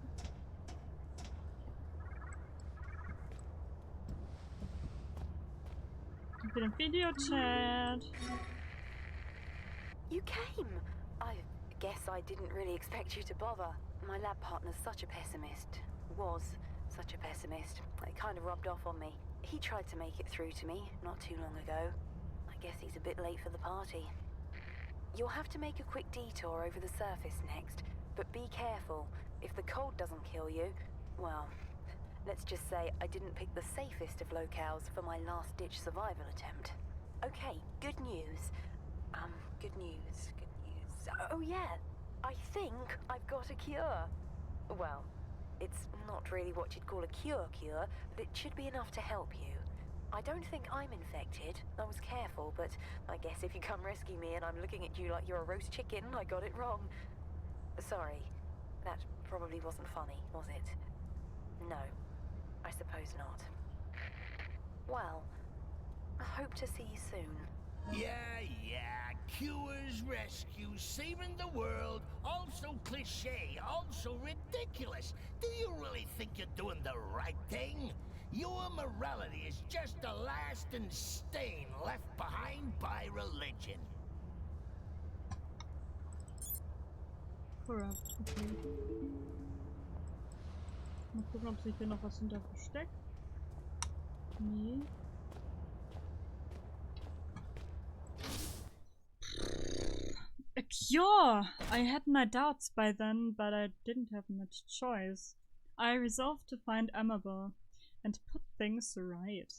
Ich bin im Video-Chat. You came! I guess I didn't really expect you to bother. My lab partner's such a pessimist. Was such a pessimist. It kind of rubbed off on me. He tried to make it through to me not too long ago. I guess he's a bit late for the party. You'll have to make a quick detour over the surface next, but be careful. If the cold doesn't kill you, well, let's just say I didn't pick the safest of locales for my last-ditch survival attempt. Okay, good news. Good news. Oh yeah, I think I've got a cure. Well, it's not really what you'd call a cure, but it should be enough to help you. I don't think I'm infected. I was careful, but I guess if you come rescue me and I'm looking at you like you're a roast chicken, I got it wrong. Sorry, that probably wasn't funny, was it? No, I suppose not. Well, I hope to see you soon. Yeah. Cures, rescues, saving the world. Also cliche, also ridiculous. Do you really think you're doing the right thing? Your morality is just a lasting stain left behind by religion. Corrupt, okay. Mal gucken, ob sich hier noch was hinter versteckt. Nee. A cure! I had my doubts by then, but I didn't have much choice. I resolved to find Amabel and put things right.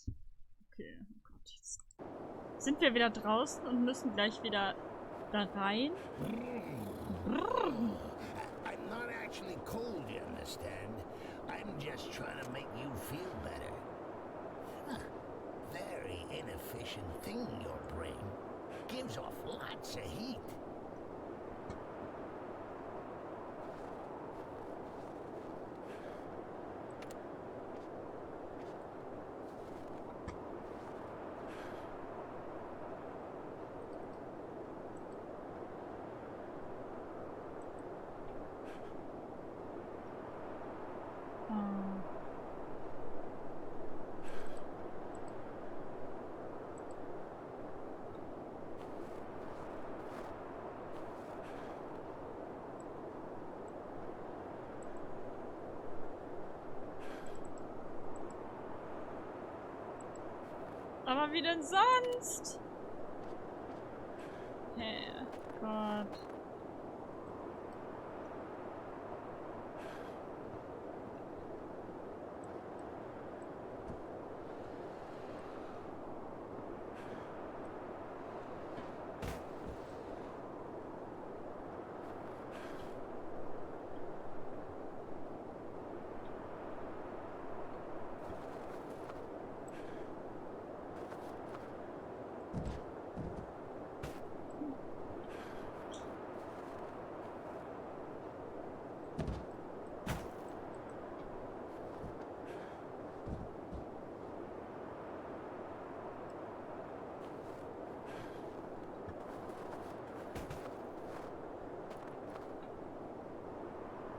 Okay, oh Gott, jetzt sind wir wieder draußen und müssen gleich wieder da rein. I'm not actually cold, you understand? I'm just trying to make you feel better. Very inefficient thing, your brain. Gives off lots of heat. Aber wie denn sonst? Hä? Gott.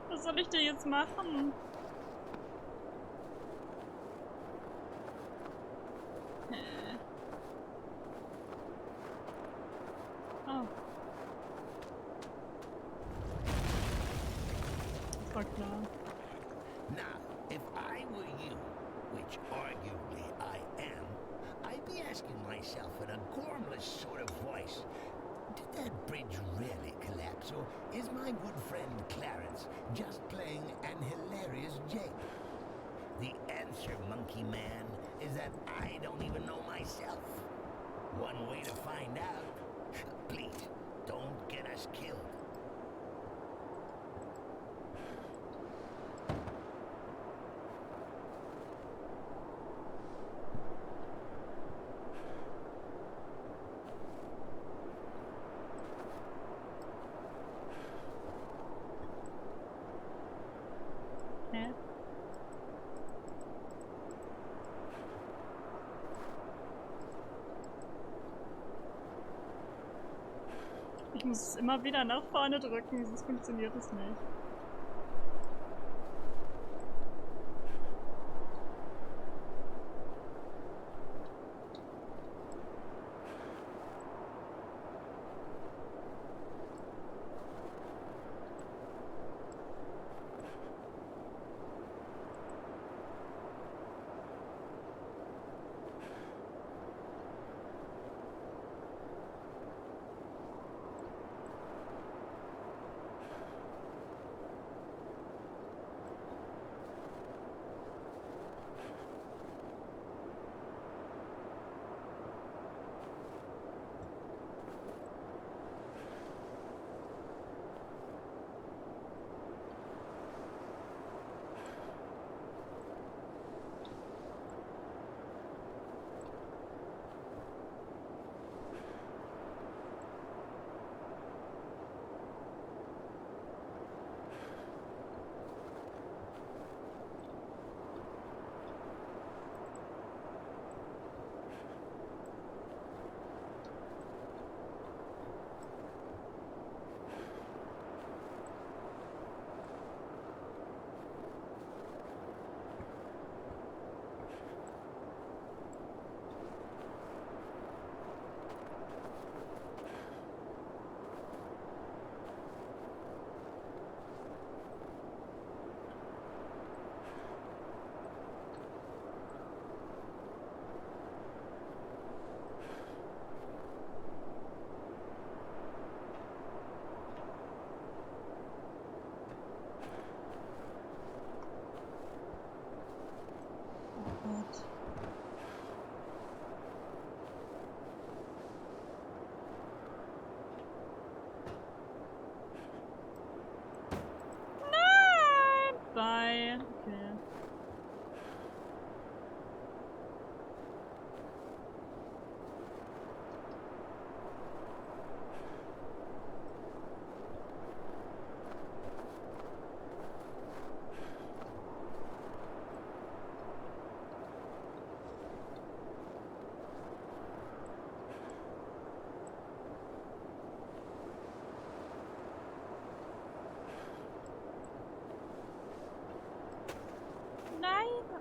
Was soll ich denn jetzt machen? Oh. Das war klar. Now, if I were you, which arguably I am, I'd be asking myself in a gormless sort of voice, did that bridge really collapse, or is my good friend Clarence just playing an hilarious jig? The answer, Monkey Man, is that I don't even know myself. One way to find out. Please, don't get us killed. Hä? Ich muss es immer wieder nach vorne drücken, sonst funktioniert es nicht. Bye. Okay.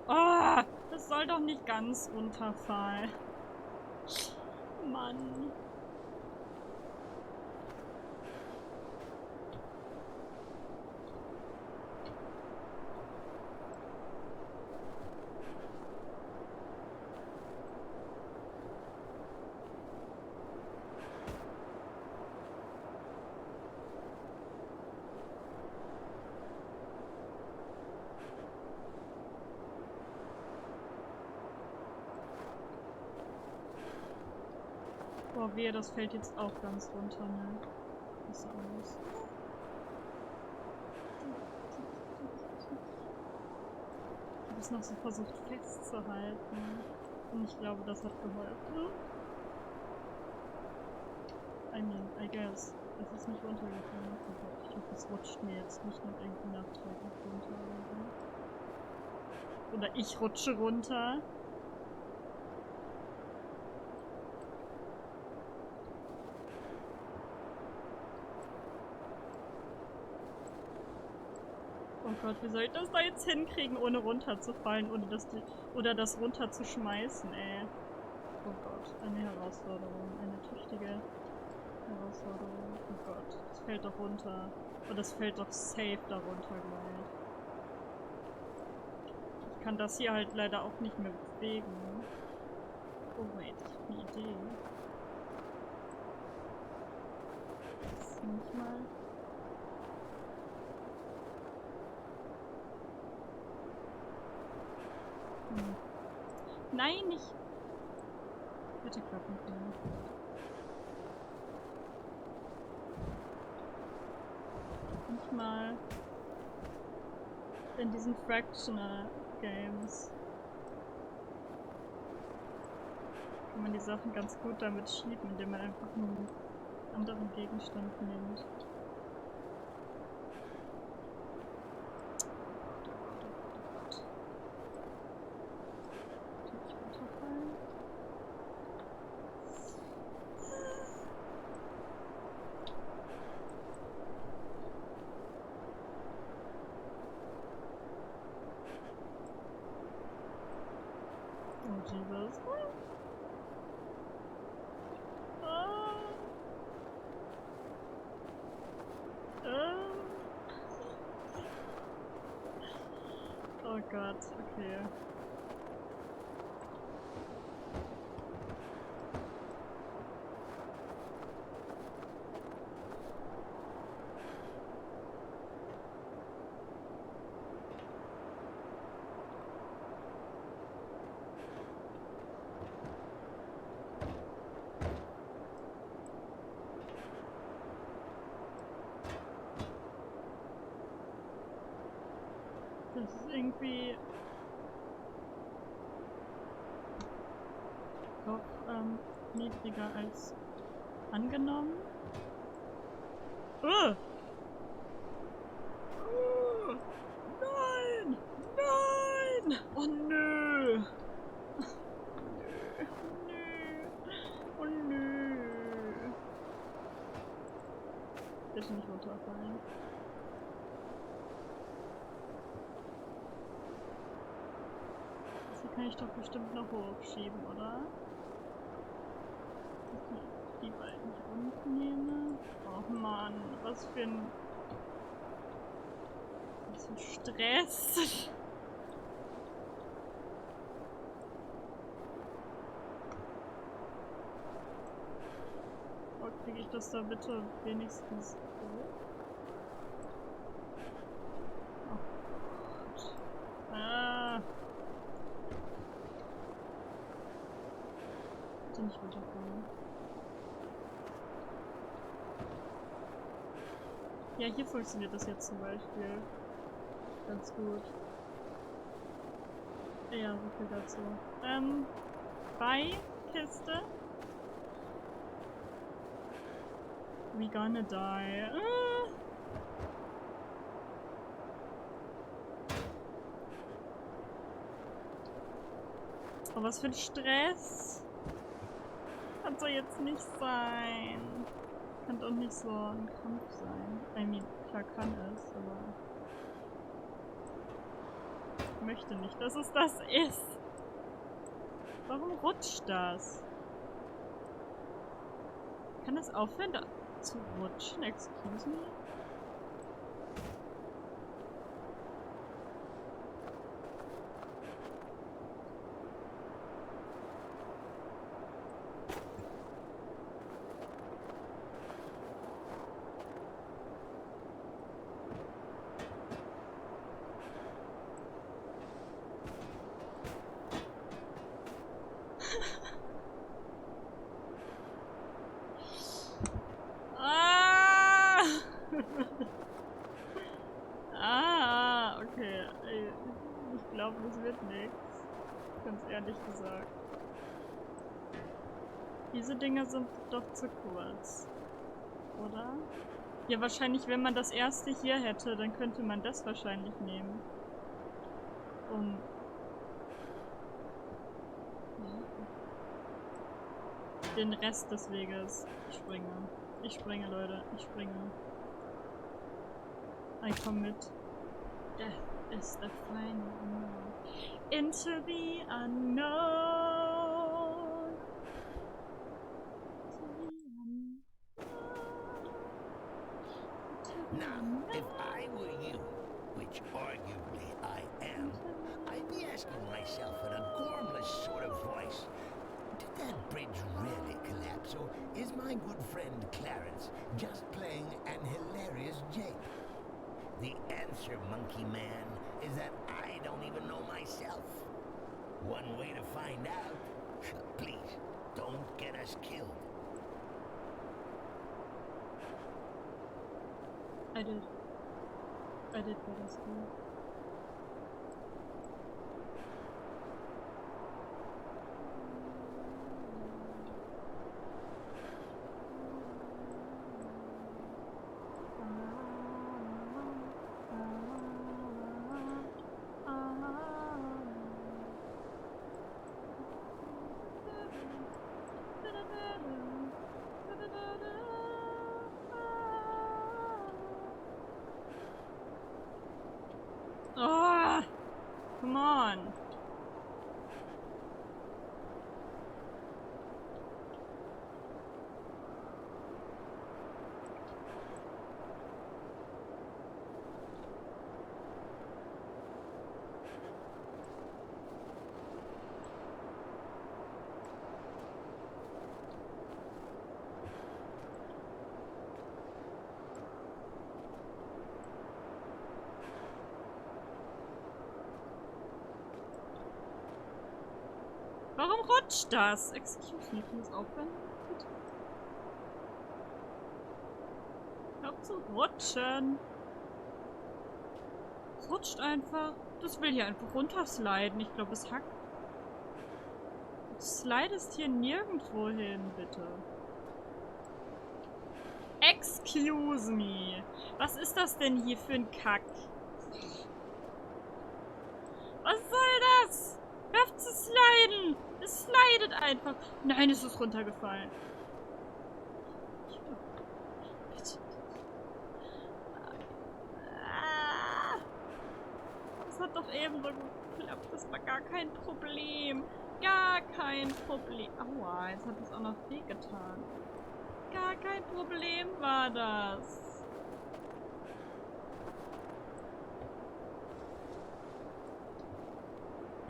Oh, das soll doch nicht ganz runterfallen. Mann. Oh wehe, das fällt jetzt auch ganz runter, ne? Was ist alles? Ich habe es noch so versucht festzuhalten. Und ich glaube, das hat geholfen. I mean, I guess. Es ist nicht runtergefallen. Oh Gott, ich hoffe, es rutscht mir jetzt nicht noch irgendwie nachträglich runter oder so. Oder ich rutsche runter. Oh Gott, wie soll ich das da jetzt hinkriegen, ohne runterzufallen, ohne das oder das runterzuschmeißen, ey. Oh Gott, eine Herausforderung, eine tüchtige Herausforderung. Oh Gott, das fällt doch runter. Und das fällt doch safe darunter gleich. Ich kann das hier halt leider auch nicht mehr bewegen. Oh wait, ich hab eine Idee. Das ist manchmal... Nein, nicht! Hätte klappen können. Manchmal in diesen Fractional Games kann man die Sachen ganz gut damit schieben, indem man einfach einen anderen Gegenstand nimmt. Oh Jesus. Oh Gott, okay. Das ist irgendwie doch niedriger als angenommen. Nein! Nein! Oh nö! Oh nö! Bitte nicht runterfallen. Das kann ich doch bestimmt noch hochschieben, oder? Dass ich die beiden hier unten nehme. Oh Mann, was für ein Stress. Oh, kriege ich das da bitte wenigstens hoch? Oh Gott. Ah. Bitte nicht runterfallen. Ja, hier funktioniert das jetzt zum Beispiel ganz gut. Ja, so viel dazu. Bei Kiste. We gonna die. Oh, was für ein Stress. Kann so jetzt nicht sein. Kann doch nicht so ein Kampf sein. I mean, klar kann es, aber ich möchte nicht, dass es das ist. Warum rutscht das? Kann es aufhören, da zu rutschen? Excuse me? glaube, das wird nichts. Ganz ehrlich gesagt. Diese Dinger sind doch zu kurz. Oder? Ja, wahrscheinlich, wenn man das erste hier hätte, dann könnte man das wahrscheinlich nehmen. Den Rest des Weges. Ich springe. Ich springe, Leute. Ich springe. Ich komm mit. Death is the final unknown. Into the unknown. Now, if I were you, which arguably I am, I'd be asking myself in a gormless sort of voice, did that bridge really collapse, or is my good friend Clarence just playing an hilarious jape? The answer, Monkey Man, is that I don't even know myself. One way to find out. Please, don't get us killed. I did get us killed. Oh, come on. Warum rutscht das? Excuse me, kann das aufhören? Bitte? Hör zu rutschen. Es rutscht einfach. Das will hier einfach runtersliden. Ich glaube, es hackt. Du slidest hier nirgendwo hin, bitte. Excuse me. Was ist das denn hier für ein Kack? Was soll das? Hör auf zu sliden! Es slidet einfach. Nein, es ist runtergefallen. Bitte. Das hat doch eben so gut geklappt. Das war gar kein Problem. Gar kein Problem. Aua, jetzt hat es auch noch wehgetan. Gar kein Problem war das.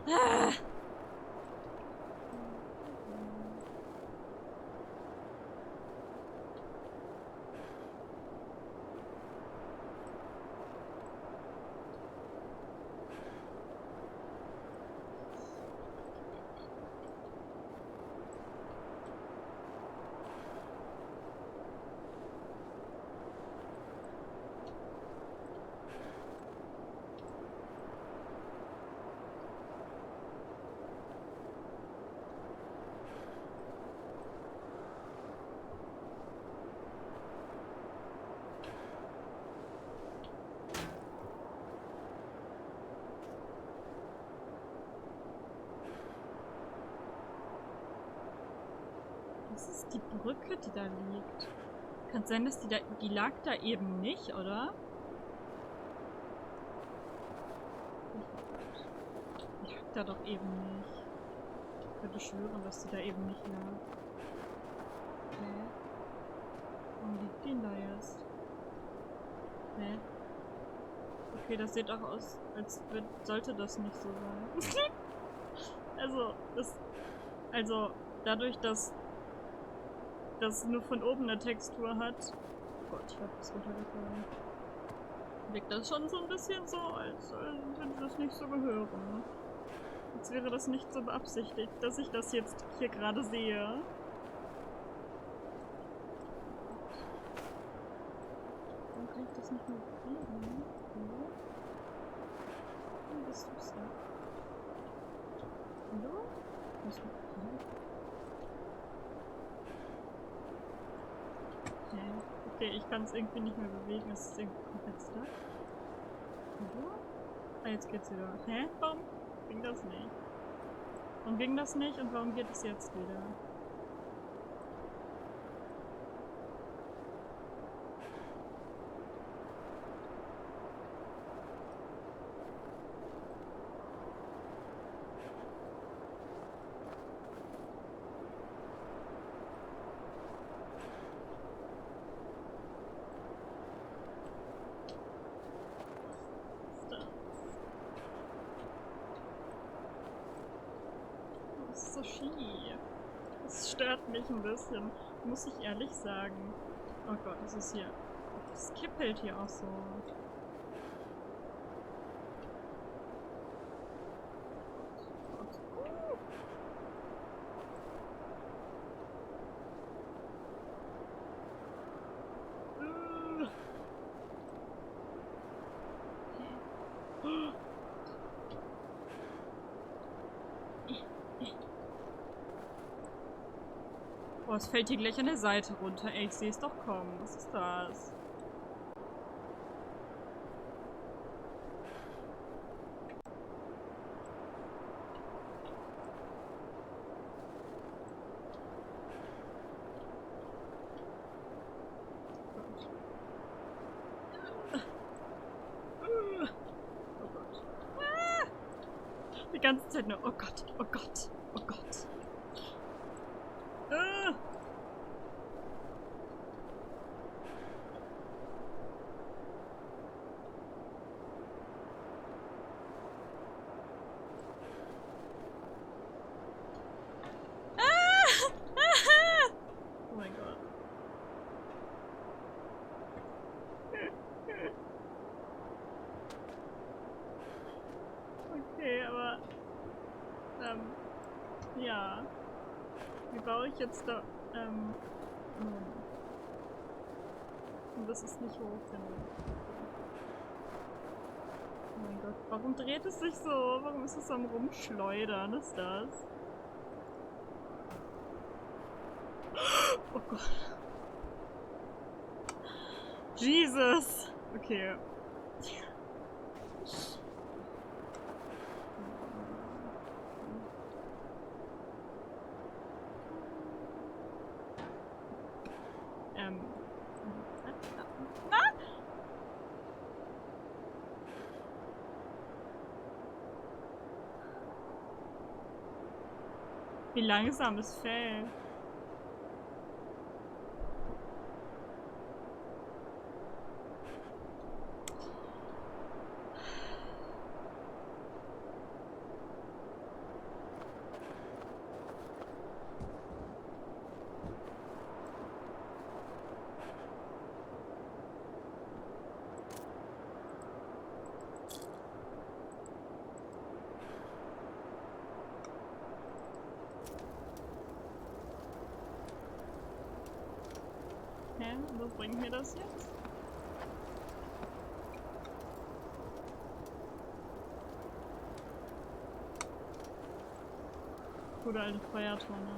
Ah. Das ist die Brücke, die da liegt. Kann es sein, dass die lag da eben nicht, oder? Die lag da doch eben nicht. Ich könnte schwören, dass die da eben nicht lag. Hä? Warum liegt die denn da jetzt? Hä? Okay, das sieht auch aus, als sollte das nicht so sein. Also, dadurch, dass das nur von oben eine Textur hat. Oh Gott, ich glaube, das ist runtergefallen. Wirkt das schon so ein bisschen so, als würde das nicht so gehören. Als wäre das nicht so beabsichtigt, dass ich das jetzt hier gerade sehe. Warum kann ich das nicht mehr bewegen? Wo bist du da? Hallo? Was? Okay, ich kann es irgendwie nicht mehr bewegen. Es ist irgendwie komplett stuck. Hallo? Ah, jetzt geht's wieder. Hä? Warum ging das nicht? Warum ging das nicht und warum geht es jetzt wieder? Das ist so schief. Das stört mich ein bisschen, muss ich ehrlich sagen. Oh Gott, das ist hier. Es kippelt hier auch so. Gott. Oh, es fällt hier gleich an der Seite runter. Ey, ich sehe es doch kommen. Was ist das? Oh Gott. Ah! Die ganze Zeit nur. Oh Gott, oh Gott, oh Gott. Ah! Oh mein Gott. Okay, aber ja. Wie baue ich jetzt da und das ist nicht hoch genug. Oh mein Gott, warum dreht es sich so? Warum ist es am Rumschleudern? Ist das? Oh Gott. Jesus! Okay. Wie langsam es fällt. Und was bringt mir das jetzt? Gute alte Feuertonne.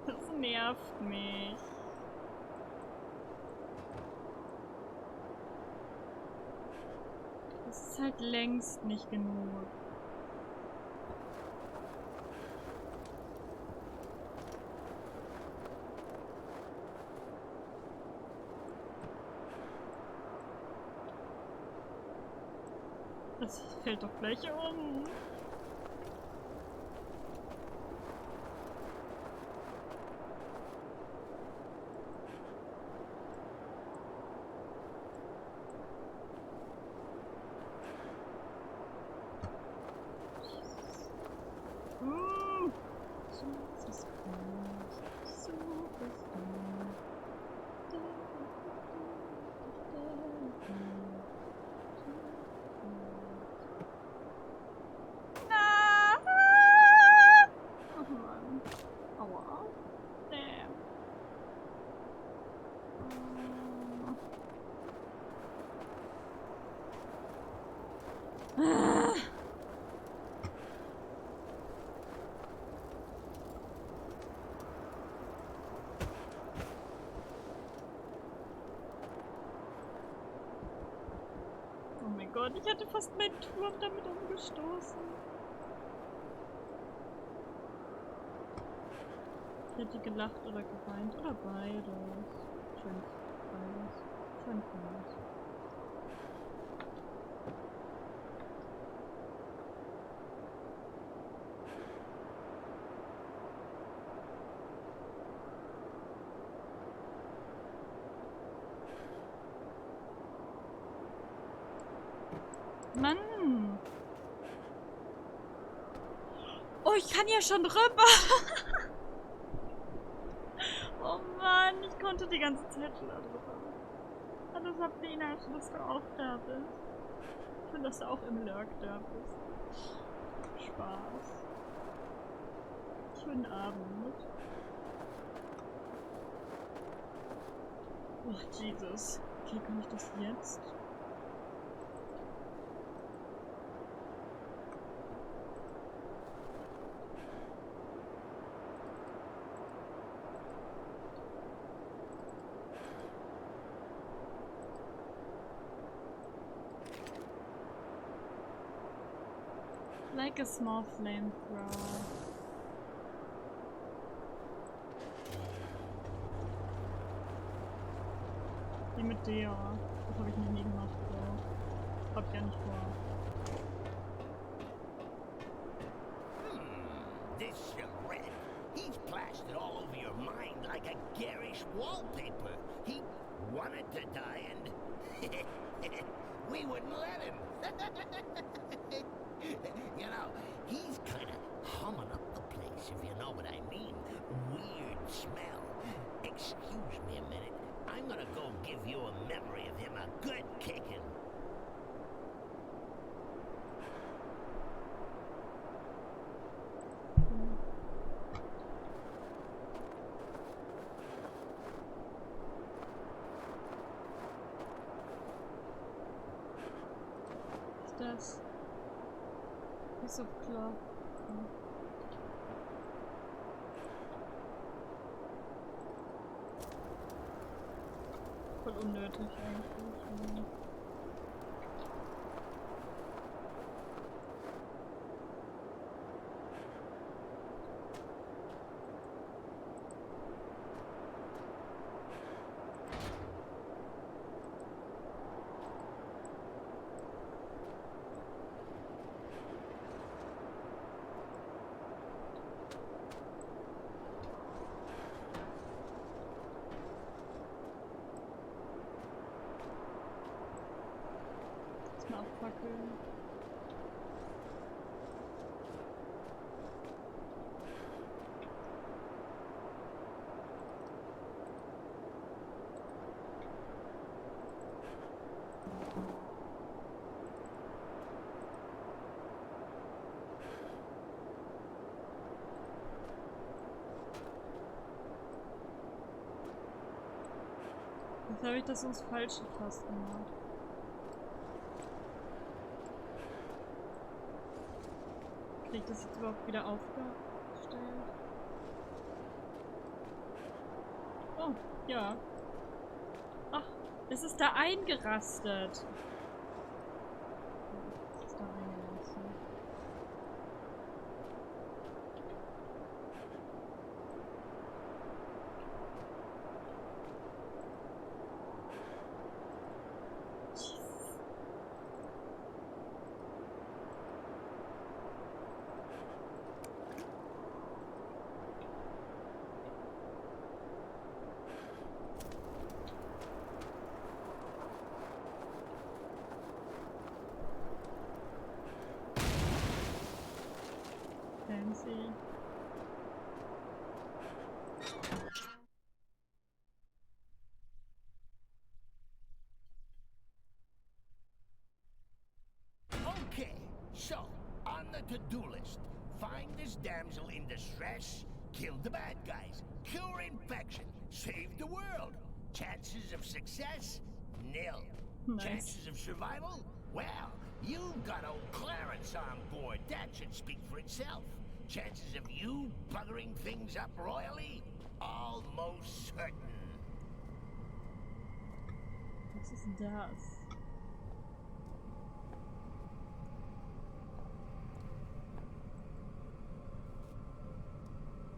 Das nervt mich. Das ist halt längst nicht genug. Das fällt doch gleich um. Oh mein Gott, ich hatte fast meinen Turm damit umgestoßen. Ich hätte gelacht oder geweint oder beides. Schön beides. Schön beides. Mann! Oh, ich kann ja schon rüber! Oh Mann, ich konnte die ganze Zeit schon rüber. Hallo Sabrina, schön, dass du auch da bist. Schön, dass du auch im Lurk da bist. Spaß. Schönen Abend. Oh, Jesus. Okay, kann ich das jetzt? Like a small flamethrower. Wie mit der. Das habe ich noch nie gemacht, so. Hab ich ja nicht vor. This red. He's plastered all over your mind like a garish wallpaper. He wanted to die and we wouldn't let him. You know, he's kind of humming up the place, if you know what I mean. Weird smell. Excuse me a minute. I'm gonna go give you a memory of him a good kicking. Was ist das? Piece of cloth. Voll unnötig eigentlich. Mal abfackeln. Jetzt habe ich das ins falsche Fass gemacht. Krieg ich das jetzt überhaupt wieder aufgestellt? Oh, ja. Ach, es ist da eingerastet. sie. Okay, so, on the to-do list, find this damsel in distress, kill the bad guys, cure infection, save the world. Chances of success? Nil. Nice. Chances of survival? Well, you've got old Clarence on board. That should speak for itself. Chances of you buggering things up royally? Almost certain. Was ist das?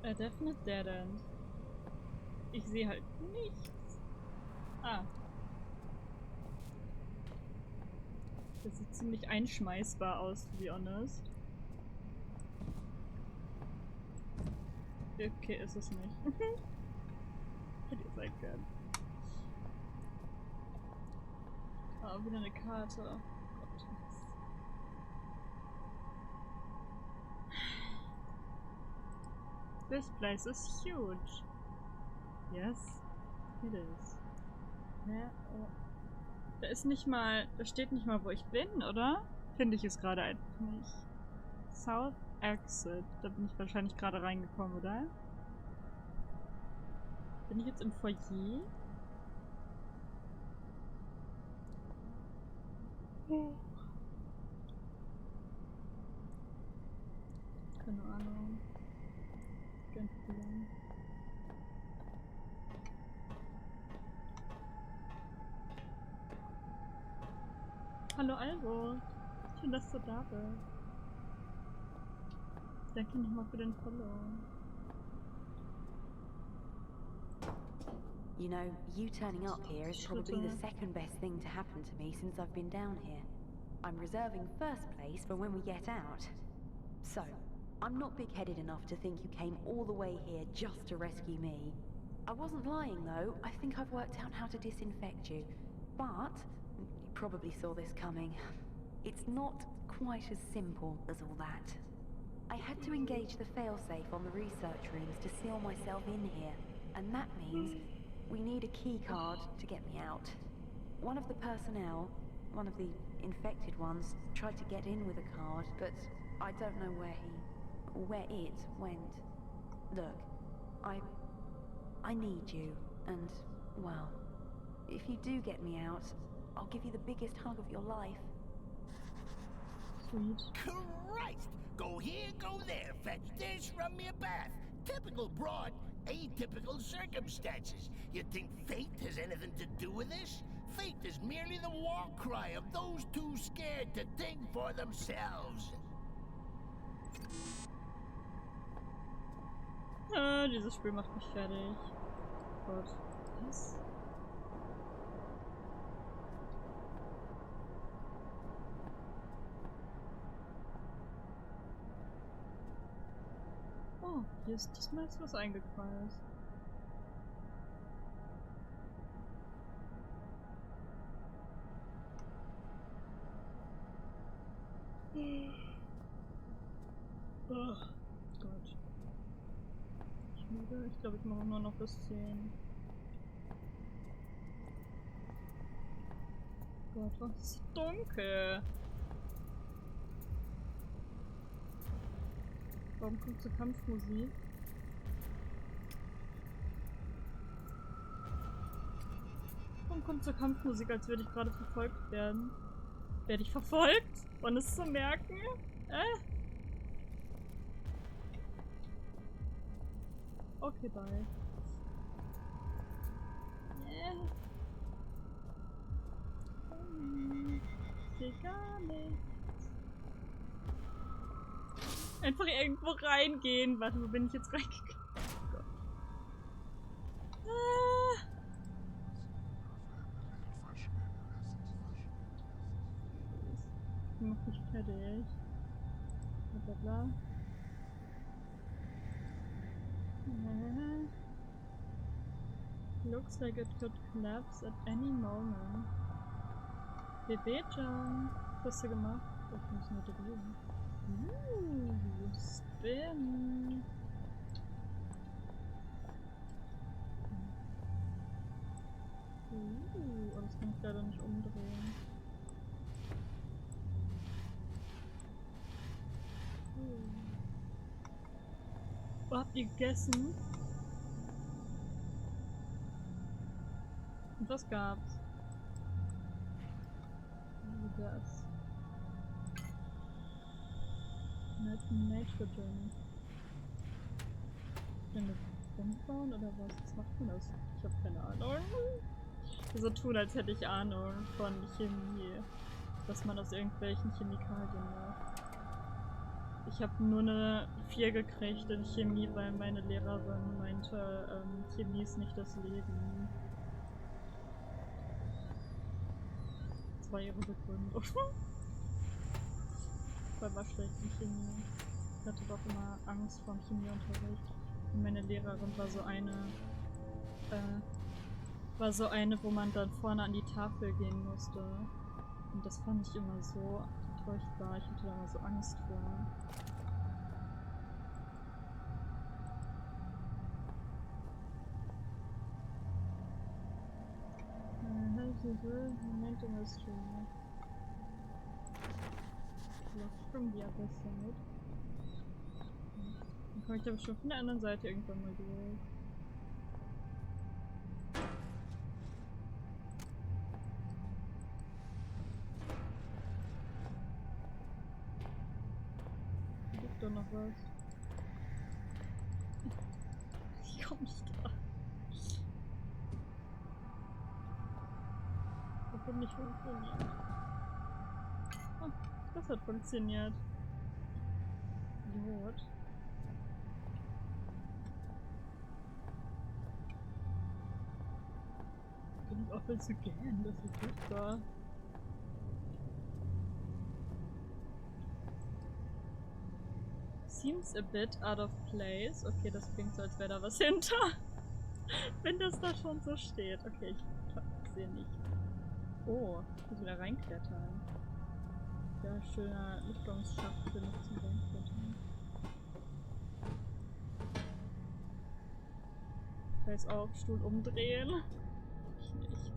A definite dead end. Ich sehe halt nichts. Ah. Das sieht ziemlich einschmeißbar aus, to be honest. Okay, ist es nicht. Hätte ihr sein können. Ah, wieder eine Karte. Oh Gott. This place is huge. Yes, it is. Ja, oh. Da ist nicht mal, da steht nicht mal, wo ich bin, oder? Finde ich es gerade einfach nicht. South Exit. Da bin ich wahrscheinlich gerade reingekommen, oder? Bin ich jetzt im Foyer? Keine Ahnung. Ganz lang. Hallo Albo. Schön, dass du da bist. Danke nochmal für den Follow. You know, you turning up here is probably the second best thing to happen to me since I've been down here. I'm reserving first place for when we get out. So, I'm not big-headed enough to think you came all the way here just to rescue me. I wasn't lying though, I think I've worked out how to disinfect you. But, you probably saw this coming. It's not quite as simple as all that. I had to engage the failsafe on the research rooms to seal myself in here, and that means we need a key card to get me out. One of the personnel, one of the infected ones, tried to get in with a card, but I don't know where it went. Look, I need you, and, well, if you do get me out, I'll give you the biggest hug of your life. Sweet. Christ! Go here, go there, fetch this, run me a bath. Typical broad, atypical circumstances. You think fate has anything to do with this? Fate is merely the war cry of those too scared to think for themselves. Ah, dieses Spiel macht mich fertig. Gott. Was? Oh, hier ist diesmal jetzt was eingekreist. Oh Gott. Ich müde. Ich glaube, ich mache nur noch bis 10. Gott, was ist dunkel? Warum kommt zur Kampfmusik? Warum kommt zur Kampfmusik, als würde ich gerade verfolgt werden? Werde ich verfolgt? Ohne es zu merken? Okay, bye. Ich seh gar nichts. Einfach irgendwo reingehen. Warte, wo bin ich jetzt reingegangen? Oh Gott. Ich mach mich fertig. Bla bla. Looks like it could collapse at any moment. Bebe-chan, was hast du gemacht? Ich muss nur drüben. Spin. Aber das kann ich leider nicht umdrehen. Oh, habt ihr gegessen? Und was gab's? Wie das? Nature Journey. Eine Bombe bauen oder was? Was macht man das? Ich habe keine Ahnung. So tun, als hätte ich Ahnung von Chemie. Was man aus irgendwelchen Chemikalien macht. Ich habe nur eine 4 gekriegt in Chemie, weil meine Lehrerin meinte, Chemie ist nicht das Leben. Das war ihre Begründung. Weil war schlecht in Chemie. Ich hatte doch immer Angst vor dem Chemieunterricht. Und meine Lehrerin war so eine, wo man dann vorne an die Tafel gehen musste. Und das fand ich immer so furchtbar. Ich hatte da immer so Angst vor. Momentum is true. From the other side. Dann komme ich aber schon von der anderen Seite irgendwann mal durch. Gibt doch noch was. Ich komme nicht da. Das hat nicht funktioniert. Oh, das hat funktioniert. Idiot. Ich kann nicht aufhören zu gähnen, das ist furchtbar. Seems a bit out of place. Okay, das klingt so, als wäre da was hinter. Wenn das da schon so steht. Okay, ich sehe nicht. Oh, ich muss wieder reinklettern. Ja, schöner Lüftungsschacht für mich zum Reinklettern. Ich weiß auch, Stuhl umdrehen. Ich nicht.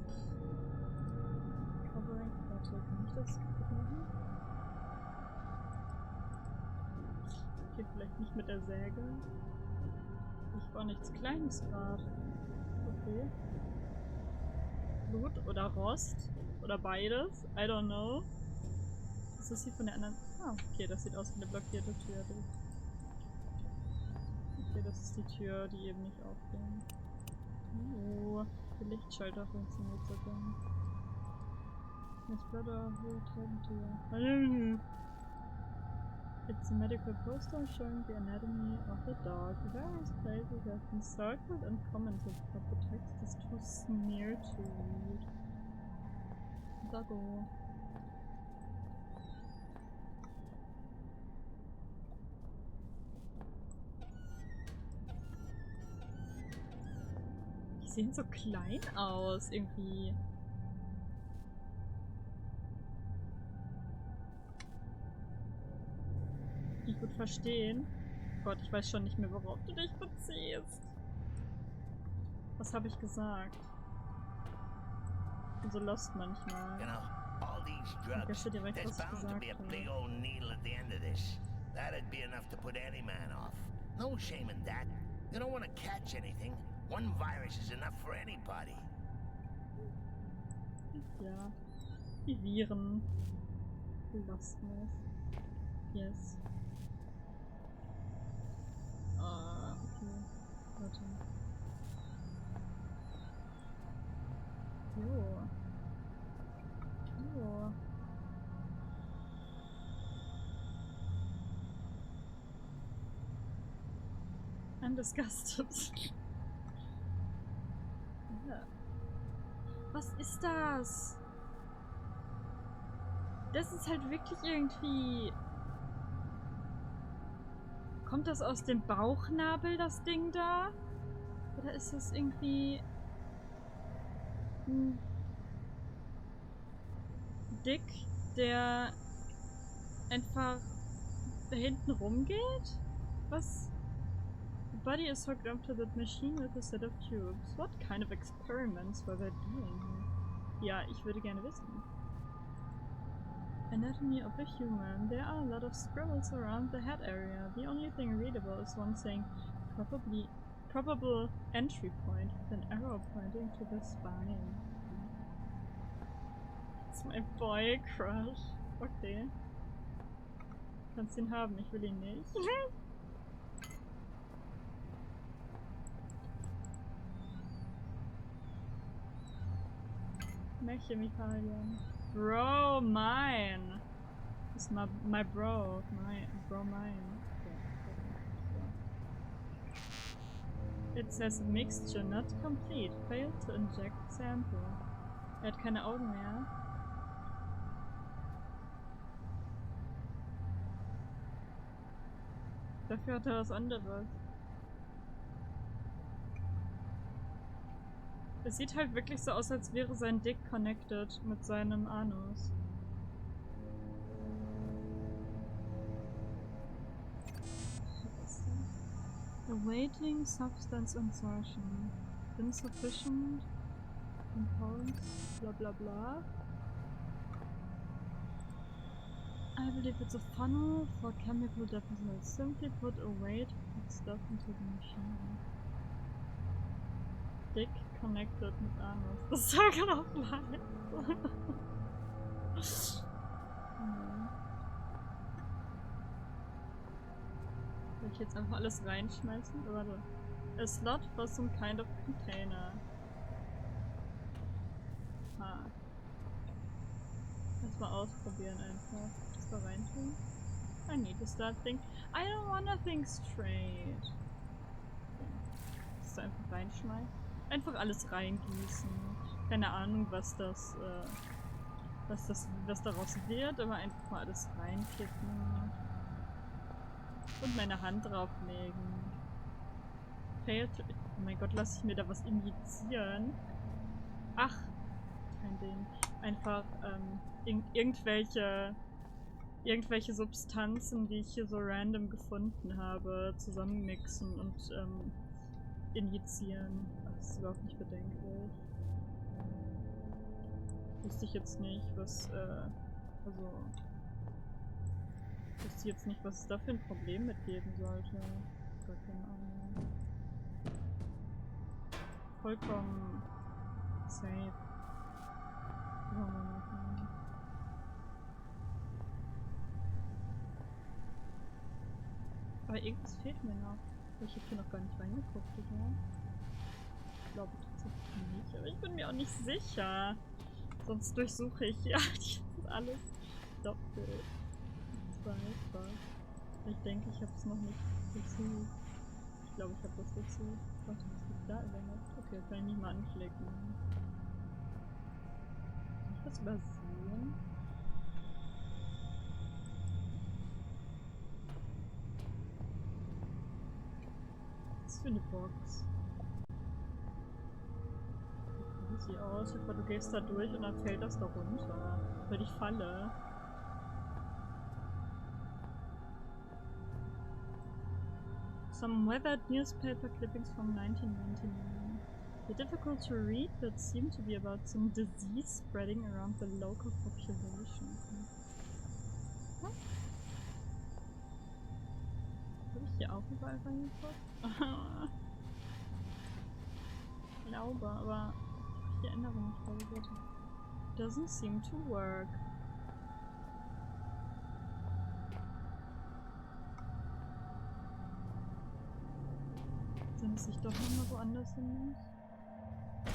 Covering. Warte, kann ich das kaputt machen? Okay, vielleicht nicht mit der Säge. Ich war nichts Kleines gerade. Okay. Blut oder Rost oder beides. I don't know. Ist das hier von der anderen? Ah, okay, das sieht aus wie eine blockierte Tür. Okay, das ist die Tür, die eben nicht aufging. Oh, der Lichtschalter funktioniert sogar. Miss Brother, who talking to you? It's a medical poster showing the anatomy of the dog. Various places have been circled and commented, but the text is too smear to read. Doggo. Die sehen so klein aus, irgendwie. Ich gut verstehen. Gott, ich weiß schon nicht mehr, worauf du dich beziehst. Was habe ich gesagt? Ich bin so lost manchmal. You know, all these drugs, there's bound to be a big old needle at the end of this. That'd be enough to put any man off. No shame in that. You don't want to catch anything. One virus is enough for anybody. Ja. Die Viren. Belastend. Yes. Ah, okay. Warte. Jo. Jo. I'm disgusted. Ja. Was ist das? Das ist halt wirklich irgendwie... Kommt das aus dem Bauchnabel, das Ding da? Oder ist das irgendwie... ein Dick, der einfach da hinten rumgeht? Was? The body is hooked up to that machine with a set of tubes. What kind of experiments were they doing here? Ja, ich würde gerne wissen. Anatomy of a human. There are a lot of scribbles around the head area. The only thing readable is one saying probable entry point with an arrow pointing to the spine. That's my boy crush. Okay. Kannst ihn haben, ich will ihn nicht. Mehr Chemikalien. Bro, mine! Ist my bro. Mine. Okay. It says mixture not complete. Failed to inject sample. Er hat keine Augen mehr. Dafür hat er was anderes. Es sieht halt wirklich so aus, als wäre sein Dick connected mit seinem Anus. Awaiting substance insertion. Insufficient. Compounds. Bla bla bla. I believe it's a funnel for chemical deposits. Simply put away to put stuff into the machine. Dick connected mit Anus. Das sah gerade auch live. Will ich jetzt einfach alles reinschmeißen? Warte. A slot for some kind of container. Ah. Erstmal ausprobieren einfach. Das da reintun. I need to start thinking. I don't wanna think straight. Okay. Das da einfach reinschmeißen. Einfach alles reingießen. Keine Ahnung, was daraus wird, aber einfach mal alles reinkippen. Und meine Hand drauflegen. Failed to... Oh mein Gott, lasse ich mir da was injizieren? Ach, kein Ding. Einfach, irgendwelche Substanzen, die ich hier so random gefunden habe, zusammenmixen und, injizieren. Ach, das ist überhaupt nicht bedenklich. Wüsste ich jetzt nicht, was es da für ein Problem mitgeben sollte. Gar keine Ahnung. Vollkommen safe. Aber irgendwas fehlt mir noch. Ich habe hier noch gar nicht reingeguckt, oder? Ich glaube tatsächlich nicht, aber ich bin mir auch nicht sicher. Sonst durchsuche ich ja alles doppelt. Ich denke, ich habe es noch nicht durchsucht. Ich glaube, ich habe das durchsucht. Warte, was liegt da überhaupt? Okay, kann ich nicht mal anklicken. Kann ich was übersehen? Was für eine Box? Wie sieht sie aus? Ich glaube, du gehst da durch und dann fällt das da runter. Weil ich falle. Some weathered newspaper clippings from 1999. They're difficult to read, but seem to be about some disease spreading around the local population. Huh? Habe ich hier auch überall reingeguckt? Ich glaube, aber die Erinnerung nicht vorgesetzt. Doesn't seem to work. Wenn es sich doch nochmal woanders hin muss.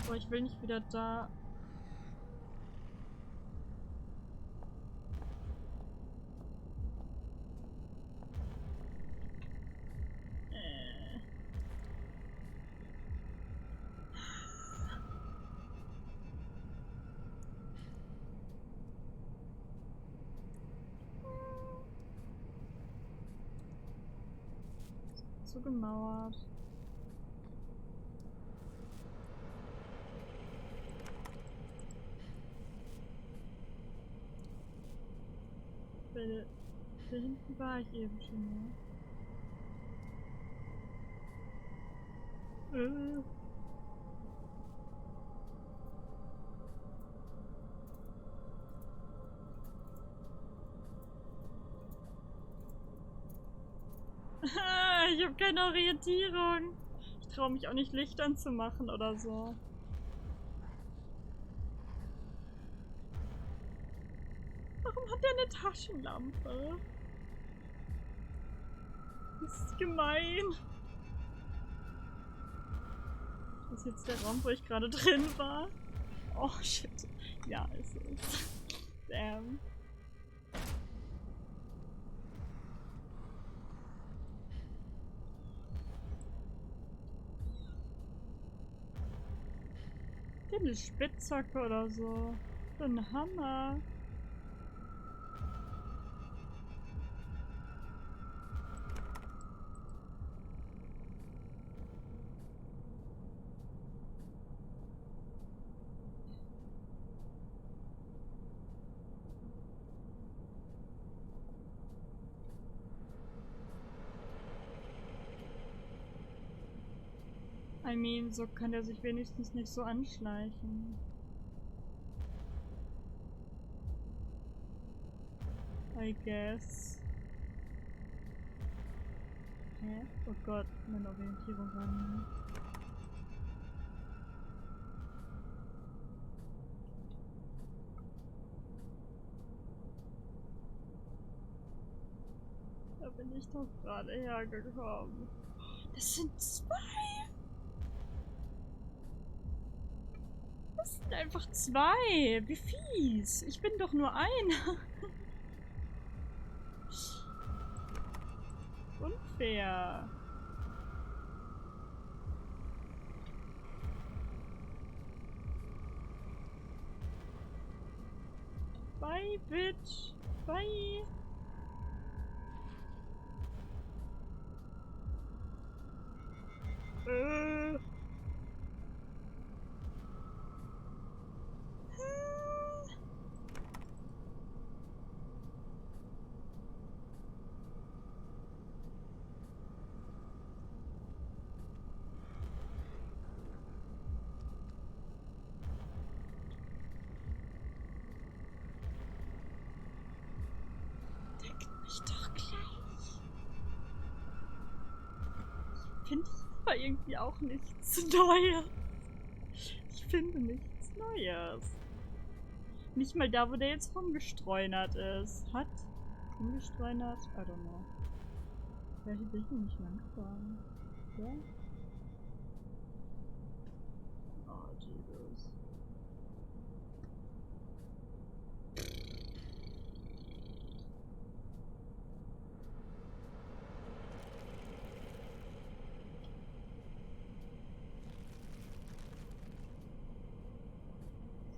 Aber ich will nicht wieder da. Zugemauert. Da hinten war ich eben schon mal. Ich habe keine Orientierung. Ich traue mich auch nicht, Licht anzumachen oder so. Warum hat der eine Taschenlampe? Das ist gemein. Das ist jetzt der Raum, wo ich gerade drin war. Oh shit. Ja, ist es. Damn. Eine Spitzhacke oder so. Ein Hammer. I mean, so kann er sich wenigstens nicht so anschleichen. I guess. Hä? Oh Gott, meine Orientierung war nicht. Da bin ich doch gerade hergekommen. Das sind 2! Das sind einfach 2! Wie fies! Ich bin doch nur einer! Unfair! Bye, bitch! Bye! Ich doch gleich. Ich finde aber irgendwie auch nichts Neues. Ich finde nichts Neues. Nicht mal da, wo der jetzt rumgestreunert ist. Hat? Rumgestreunert? I don't know. Ja, hier will ich nicht langfahren. Ja? Oh, Jesus.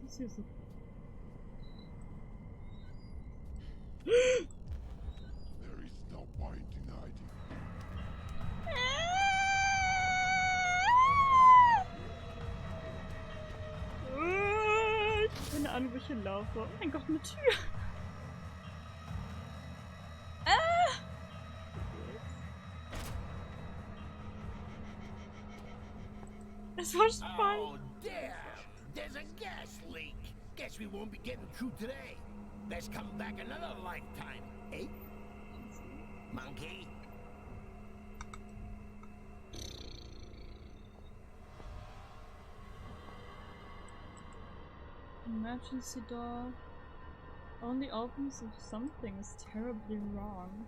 Was ist hier so? There is no point in hiding. Ich keine Ahnung, wo ich hinlaufe. Oh mein Gott, eine Tür. Es war spannend. Oh, damn! There's a gas leak. Guess we won't be getting through today. Let's come back another lifetime, eh? Monkey? Emergency door only opens if something is terribly wrong.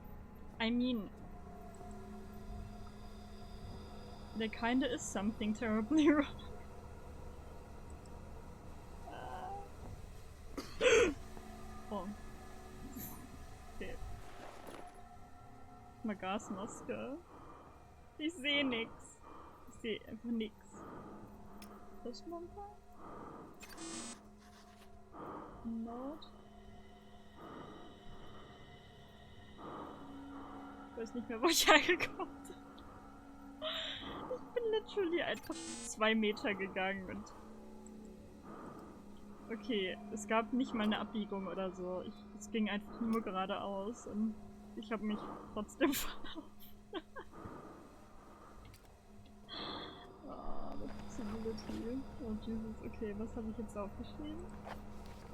I mean, there kinda is something terribly wrong. Oh. Okay. Mal Gasmaske. Ich sehe nix. Ich sehe einfach nix. Taschenlampe? Not. Ich weiß nicht mehr, wo ich hergekommen bin. Ich bin literally einfach 2 Meter gegangen und... Okay, es gab nicht mal eine Abbiegung oder so. Es ging einfach nur geradeaus und Ich habe mich trotzdem verlaufen. The possibility. Oh Jesus, okay, was habe ich jetzt aufgeschrieben?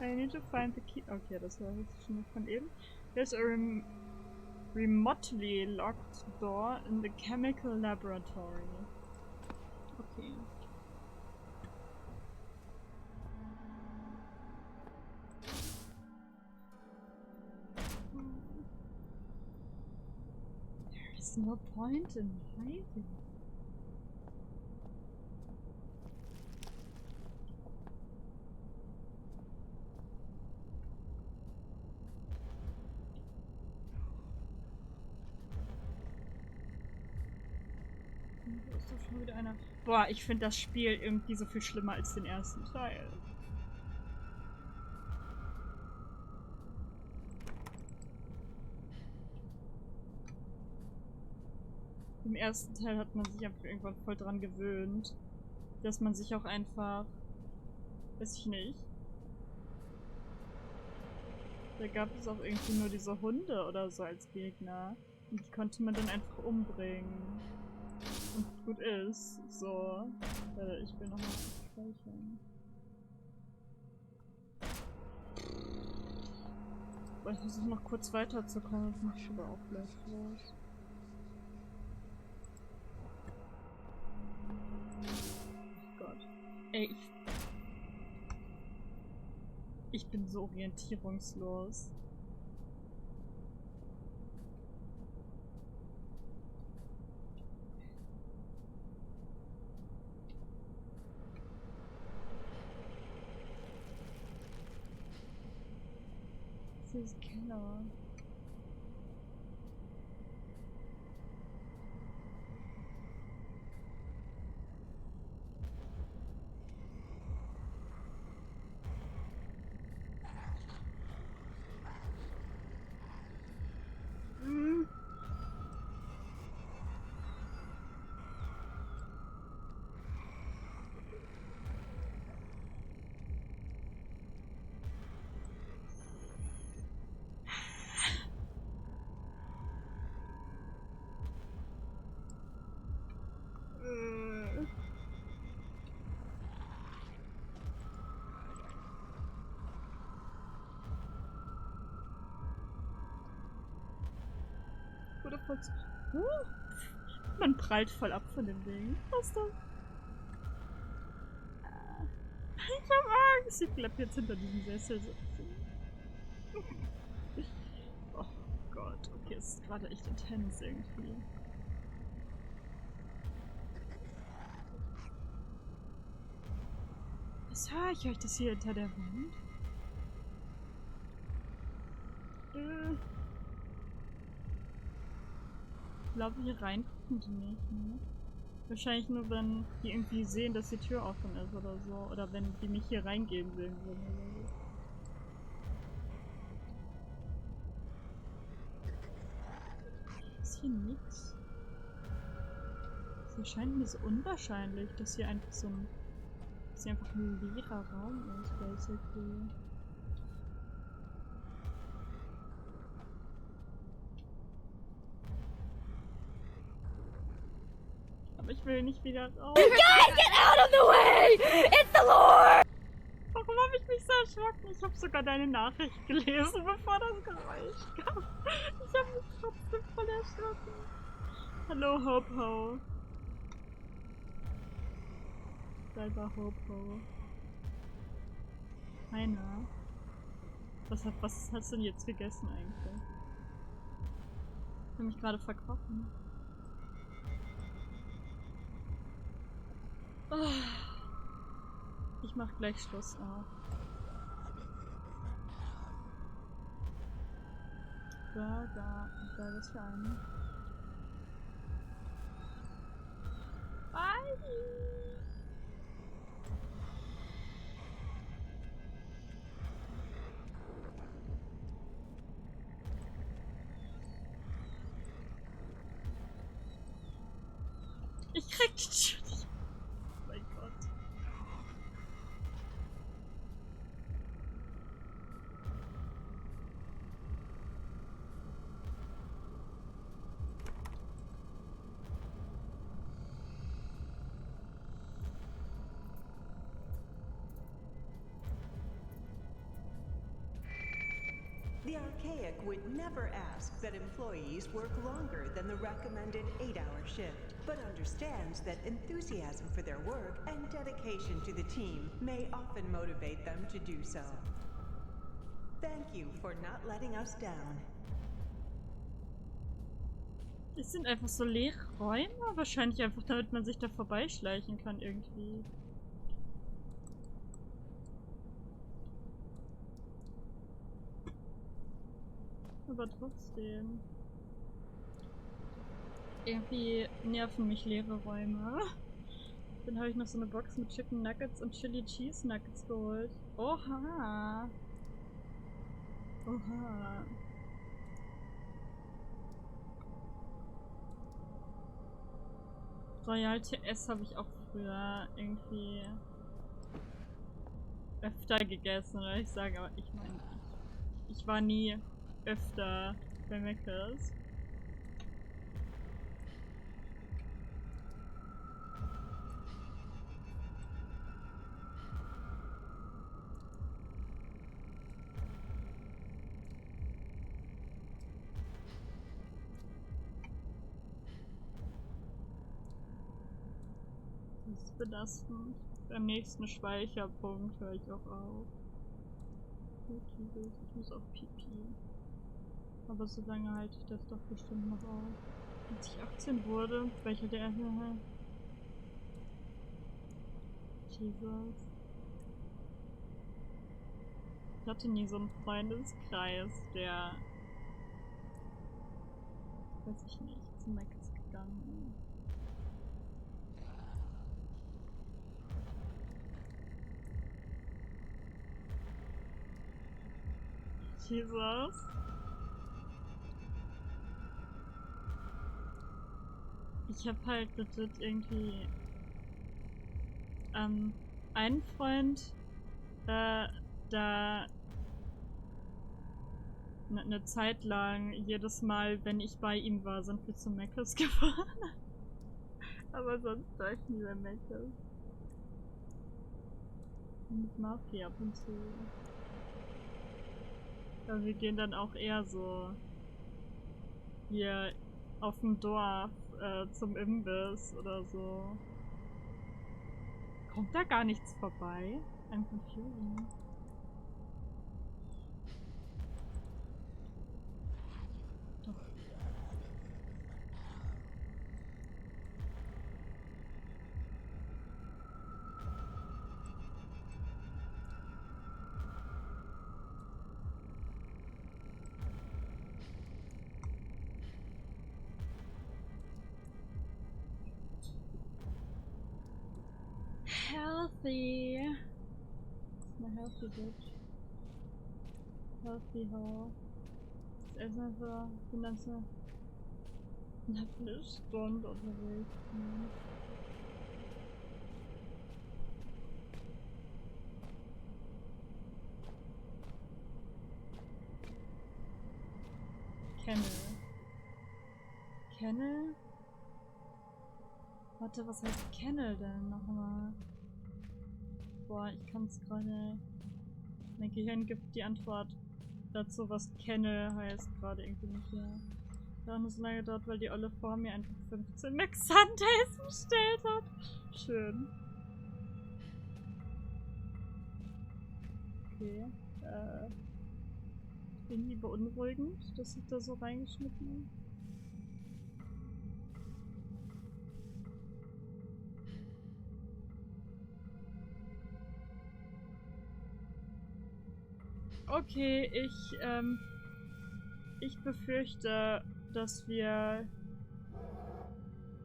I need to find the key. Okay, das war jetzt schon von eben. There's a remotely locked door in the chemical laboratory. Okay. There's no point in hiding. Da ist doch schon wieder einer. Boah, ich finde das Spiel irgendwie so viel schlimmer als den ersten Teil. Im ersten Teil hat man sich einfach irgendwann voll dran gewöhnt, dass man sich auch einfach, weiß ich nicht, da gab es auch irgendwie nur diese Hunde oder so als Gegner und die konnte man dann einfach umbringen und gut ist, so. Ich will nochmal speichern. Ich versuche noch kurz weiterzukommen, das mache ich aber auch gleich los. Gott. Ey, ich bin so orientierungslos. Das ist Keller. Oder voll man prallt voll ab von dem Ding. Was ist das? Ich hab Angst. Ich bleib jetzt hinter diesem Sessel sitzen. Oh Gott. Okay, es ist gerade echt intens irgendwie. Was höre ich euch das hier hinter der Wand? Ich glaube, hier rein gucken die nicht, ne? Wahrscheinlich nur, wenn die irgendwie sehen, dass die Tür offen ist oder so. Oder wenn die mich hier reingehen sehen würden oder so. Ist hier nix? Es erscheint mir so unwahrscheinlich, dass hier einfach so ein... dass hier einfach ein leerer Raum ist, basically. Aber ich will nicht wieder raus. You guys get out of the way! It's the Lord! Warum habe ich mich so erschrocken? Ich habe sogar deine Nachricht gelesen, bevor das Geräusch kam. Ich habe mich trotzdem voll erschrocken. Hallo, Hope-Ho. Da war Hope-Ho. Heiner. Was hast du denn jetzt gegessen eigentlich? Ich habe mich gerade verkrochen. Oh. Ich mach gleich Schluss auch. Da ist für einen. Bye! Ich krieg die Tür nicht. Oh mein Gott. The Archaic would never ask that employees work longer than the recommended 8-hour shift, but understands that enthusiasm for their work and dedication to the team may often motivate them to do so. Thank you for not letting us down. Es sind einfach so leere Räume, wahrscheinlich einfach, damit man sich da vorbeischleichen kann irgendwie. Aber trotzdem. Irgendwie nerven mich leere Räume. Dann habe ich noch so eine Box mit Chicken Nuggets und Chili Cheese Nuggets geholt. Oha! Oha! Royal TS habe ich auch früher irgendwie öfter gegessen, oder ich sage, aber ich meine, ich war nie öfter bei Mc's. Das ist belastend. Beim nächsten Speicherpunkt höre ich auch auf. Ich muss auf Pipi. Aber so lange halte ich das doch bestimmt noch auf. Als ich 18 wurde, welcher der Jesus. Ich hatte nie so einen Freundeskreis, der, weiß ich nicht, zu Macs gegangen ist. Jesus. Ich hab halt legit irgendwie einen Freund, da eine Zeit lang, jedes Mal, wenn ich bei ihm war, sind wir zu Mc's gefahren. Aber sonst war ich nie bei Mc's. Mit Mafia ab und zu. Aber wir gehen dann auch eher so hier auf dem Dorf zum Imbiss oder so. Kommt da gar nichts vorbei? I'm confused. Doch. Healthy. It's a healthy bitch. Healthy hoe. Das Essen einfach, ich bin dann so eine Viertelstunde unterwegs. Kennel? Warte, was heißt Kennel denn nochmal? Boah, ich kann es gerade. Mein Gehirn gibt die Antwort dazu, was Kennel heißt, gerade irgendwie nicht mehr. Da haben es lange gedauert, weil die Olle vor mir einfach 15 Max Sundays bestellt hat. Schön. Okay. Irgendwie beunruhigend, dass ich da so reingeschnitten habe. Okay, ich befürchte, dass wir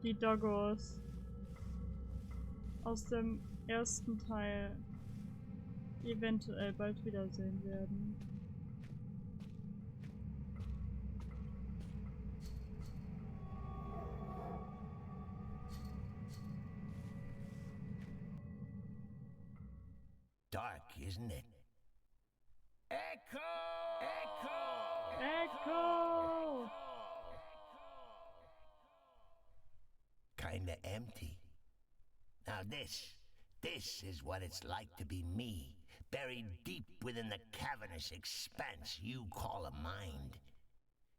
die Doggos aus dem ersten Teil eventuell bald wiedersehen werden. Dark, isn't it? Echo! Echo! Echo! Kinda empty. Now this This is what it's like to be me, buried deep within the cavernous expanse you call a mind.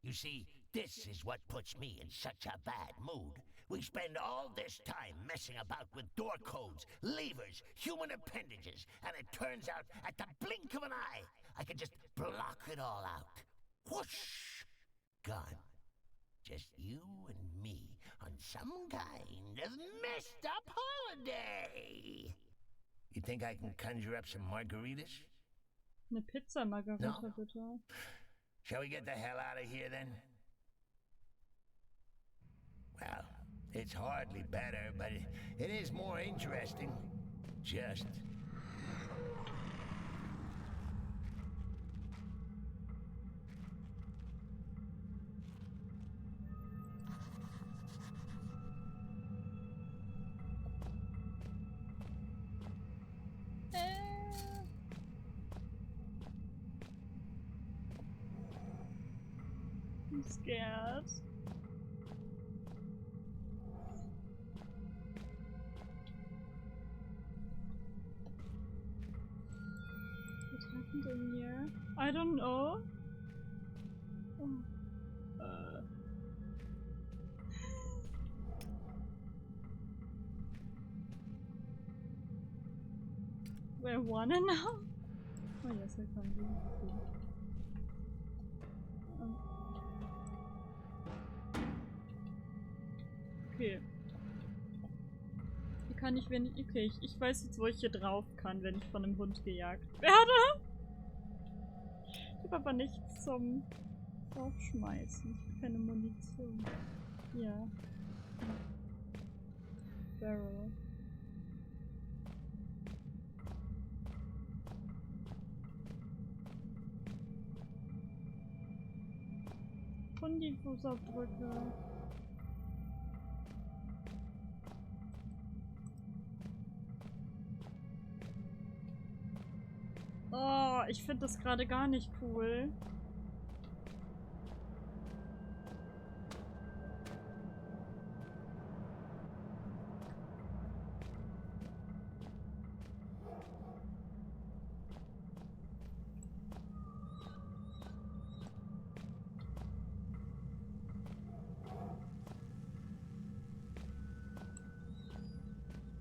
You see, this is what puts me in such a bad mood. We spend all this time messing about with door codes, levers, human appendages, and it turns out at the blink of an eye, I can just block it all out. Whoosh! Gone. Just you and me on some kind of messed up holiday. You think I can conjure up some margaritas? Eine Pizza Margarita, No? bitte. Shall we get the hell out of here then? Well, it's hardly better, but it is more interesting. Just. I'm scared. What happened in here? I don't know. Oh. We're one now? Oh yes, I can do it. Okay. Hier kann ich, wenn ich... Okay, ich weiß jetzt, wo ich hier drauf kann, wenn ich von einem Hund gejagt werde. Ich habe aber nichts zum Draufschmeißen. Ich habe keine Munition. Ja. Barrel. Fußabdrücke. Oh, ich finde das gerade gar nicht cool.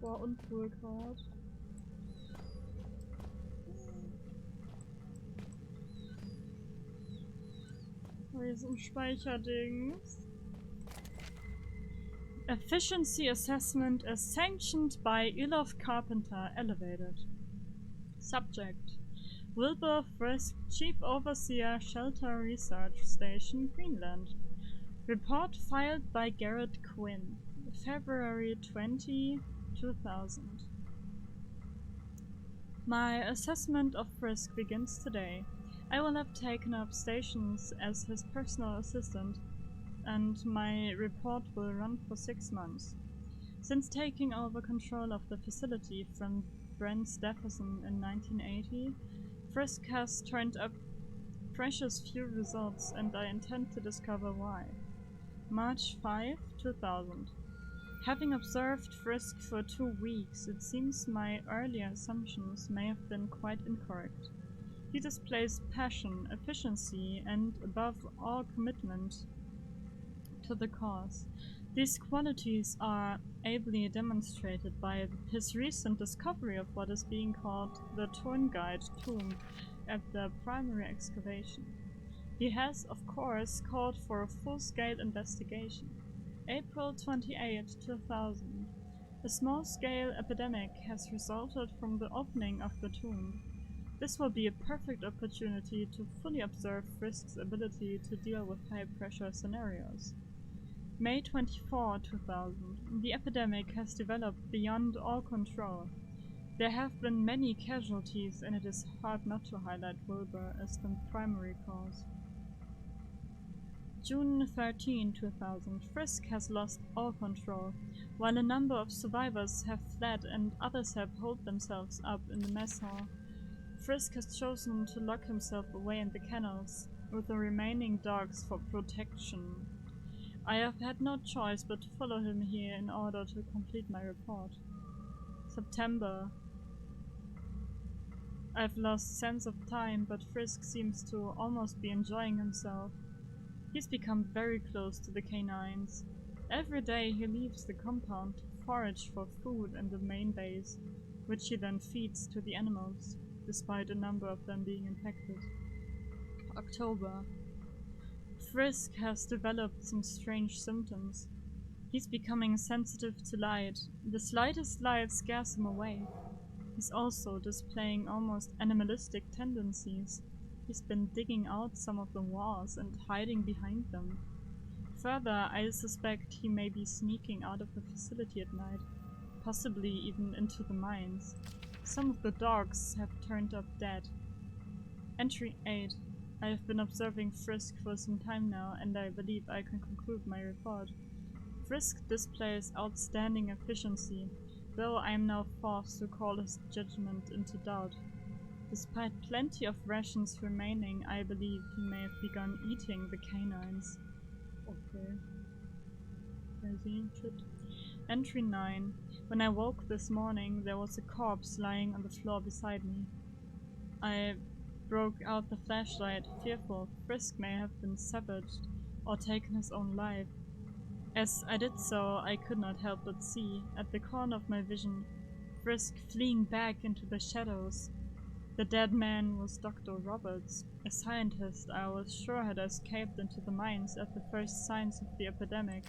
Boah, uncool gerade. Oh, hier ist ein Speicherdings. Efficiency assessment as sanctioned by Ilov Carpenter elevated. Subject: Wilbur Frisk, Chief Overseer, Shelter Research Station, Greenland. Report filed by Garrett Quinn, February 20, 2000. My assessment of Frisk begins today. I will have taken up stations as his personal assistant, and my report will run for 6 months. Since taking over control of the facility from Brent Stephenson in 1980, Frisk has turned up precious few results, and I intend to discover why. March 5, 2000. Having observed Frisk for 2 weeks, it seems my earlier assumptions may have been quite incorrect. He displays passion, efficiency, and above all commitment to the cause. These qualities are ably demonstrated by his recent discovery of what is being called the Turnguide tomb at the primary excavation. He has, of course, called for a full-scale investigation. April 28, 2000. A small-scale epidemic has resulted from the opening of the tomb. This will be a perfect opportunity to fully observe Frisk's ability to deal with high-pressure scenarios. May 24, 2000. The epidemic has developed beyond all control. There have been many casualties, and it is hard not to highlight Wilbur as the primary cause. June 13, 2000. Frisk has lost all control. While a number of survivors have fled and others have holed themselves up in the mess hall, Frisk has chosen to lock himself away in the kennels with the remaining dogs for protection. I have had no choice but to follow him here in order to complete my report. September. I've lost sense of time, but Frisk seems to almost be enjoying himself. He's become very close to the canines. Every day he leaves the compound to forage for food in the main base, which he then feeds to the animals, despite a number of them being infected. October. Frisk has developed some strange symptoms. He's becoming sensitive to light. The slightest light scares him away. He's also displaying almost animalistic tendencies. He's been digging out some of the walls and hiding behind them. Further, I suspect he may be sneaking out of the facility at night, possibly even into the mines. Some of the dogs have turned up dead. Entry 8. I have been observing Frisk for some time now, and I believe I can conclude my report. Frisk displays outstanding efficiency, though I am now forced to call his judgment into doubt. Despite plenty of rations remaining, I believe he may have begun eating the canines. Okay. Crazy shit. Entry 9. When I woke this morning, there was a corpse lying on the floor beside me. I broke out the flashlight, fearful Frisk may have been savaged or taken his own life. As I did so, I could not help but see, at the corner of my vision, Frisk fleeing back into the shadows. The dead man was Dr. Roberts, a scientist I was sure had escaped into the mines at the first signs of the epidemic.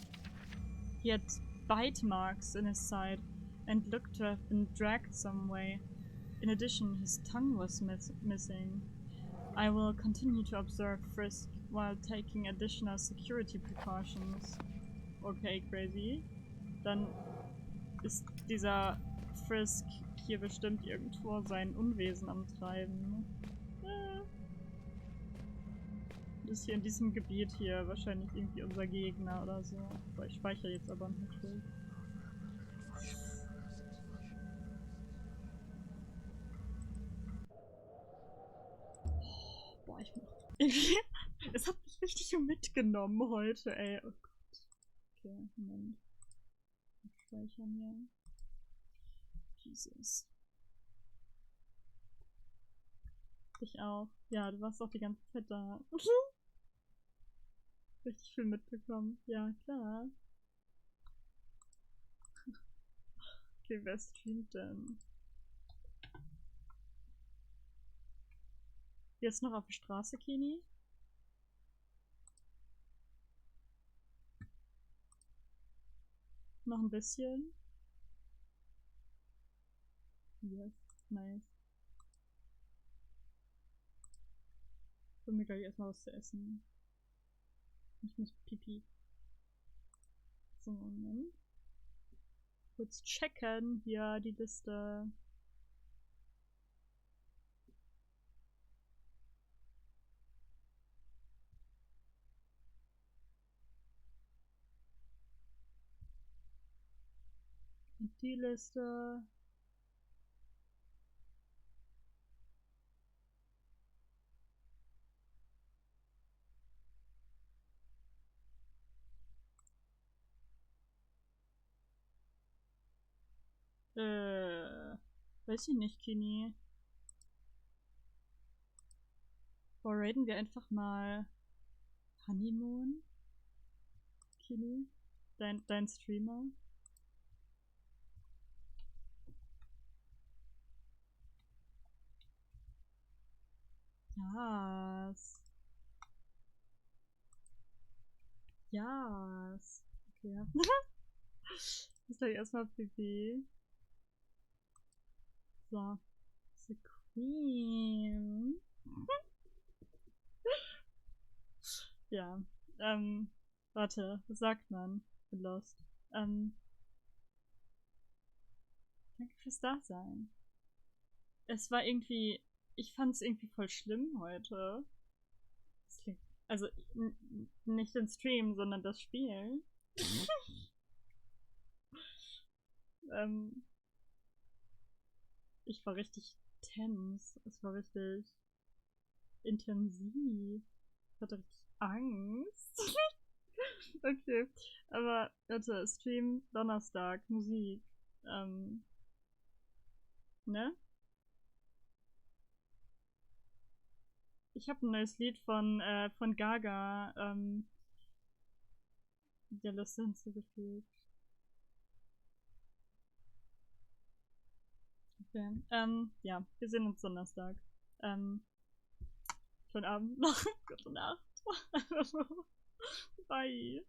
He had bite marks in his side and looked to have been dragged some way. In addition, his tongue was missing. I will continue to observe Frisk while taking additional security precautions. Okay, crazy. Dann ist dieser Frisk hier bestimmt irgendwo sein Unwesen am Treiben. Ist hier in diesem Gebiet hier wahrscheinlich irgendwie unser Gegner oder so. So, ich speichere jetzt aber natürlich. Boah, ich mach irgendwie. Es hat mich richtig mitgenommen heute, ey. Oh Gott. Okay, Moment. Speichern hier. Jesus. Ich auch. Ja, du warst auch die ganze Zeit da. Richtig viel mitbekommen. Ja, klar. Okay, wer streamt denn? Jetzt noch auf der Straße, Kini? Noch ein bisschen. Yes, nice. Ich hol mir gleich erstmal was zu essen. Ich muss pipi. So, Moment. Kurz checken. Hier die Liste. Und die Liste. Weiß ich nicht, Kini. Boah, raiden wir einfach mal Honeymoon? Kini? Dein Streamer? Yes. Yes. Okay. Ich muss gleich erstmal pipi. So. The Queen. Ja. Warte, was sagt man? Bin lost. Danke fürs Dasein. Es war irgendwie. Ich fand es irgendwie voll schlimm heute. Also nicht den Stream, sondern das Spiel. Ich war richtig tense. Es war richtig intensiv. Ich hatte richtig Angst. Okay, aber Leute, Stream Donnerstag, Musik. Ne? Ich habe ein neues Lied von Gaga, der Liste hinzugefügt. Okay, ja, wir sehen uns Donnerstag. Schönen Abend noch, gute Nacht. Bye.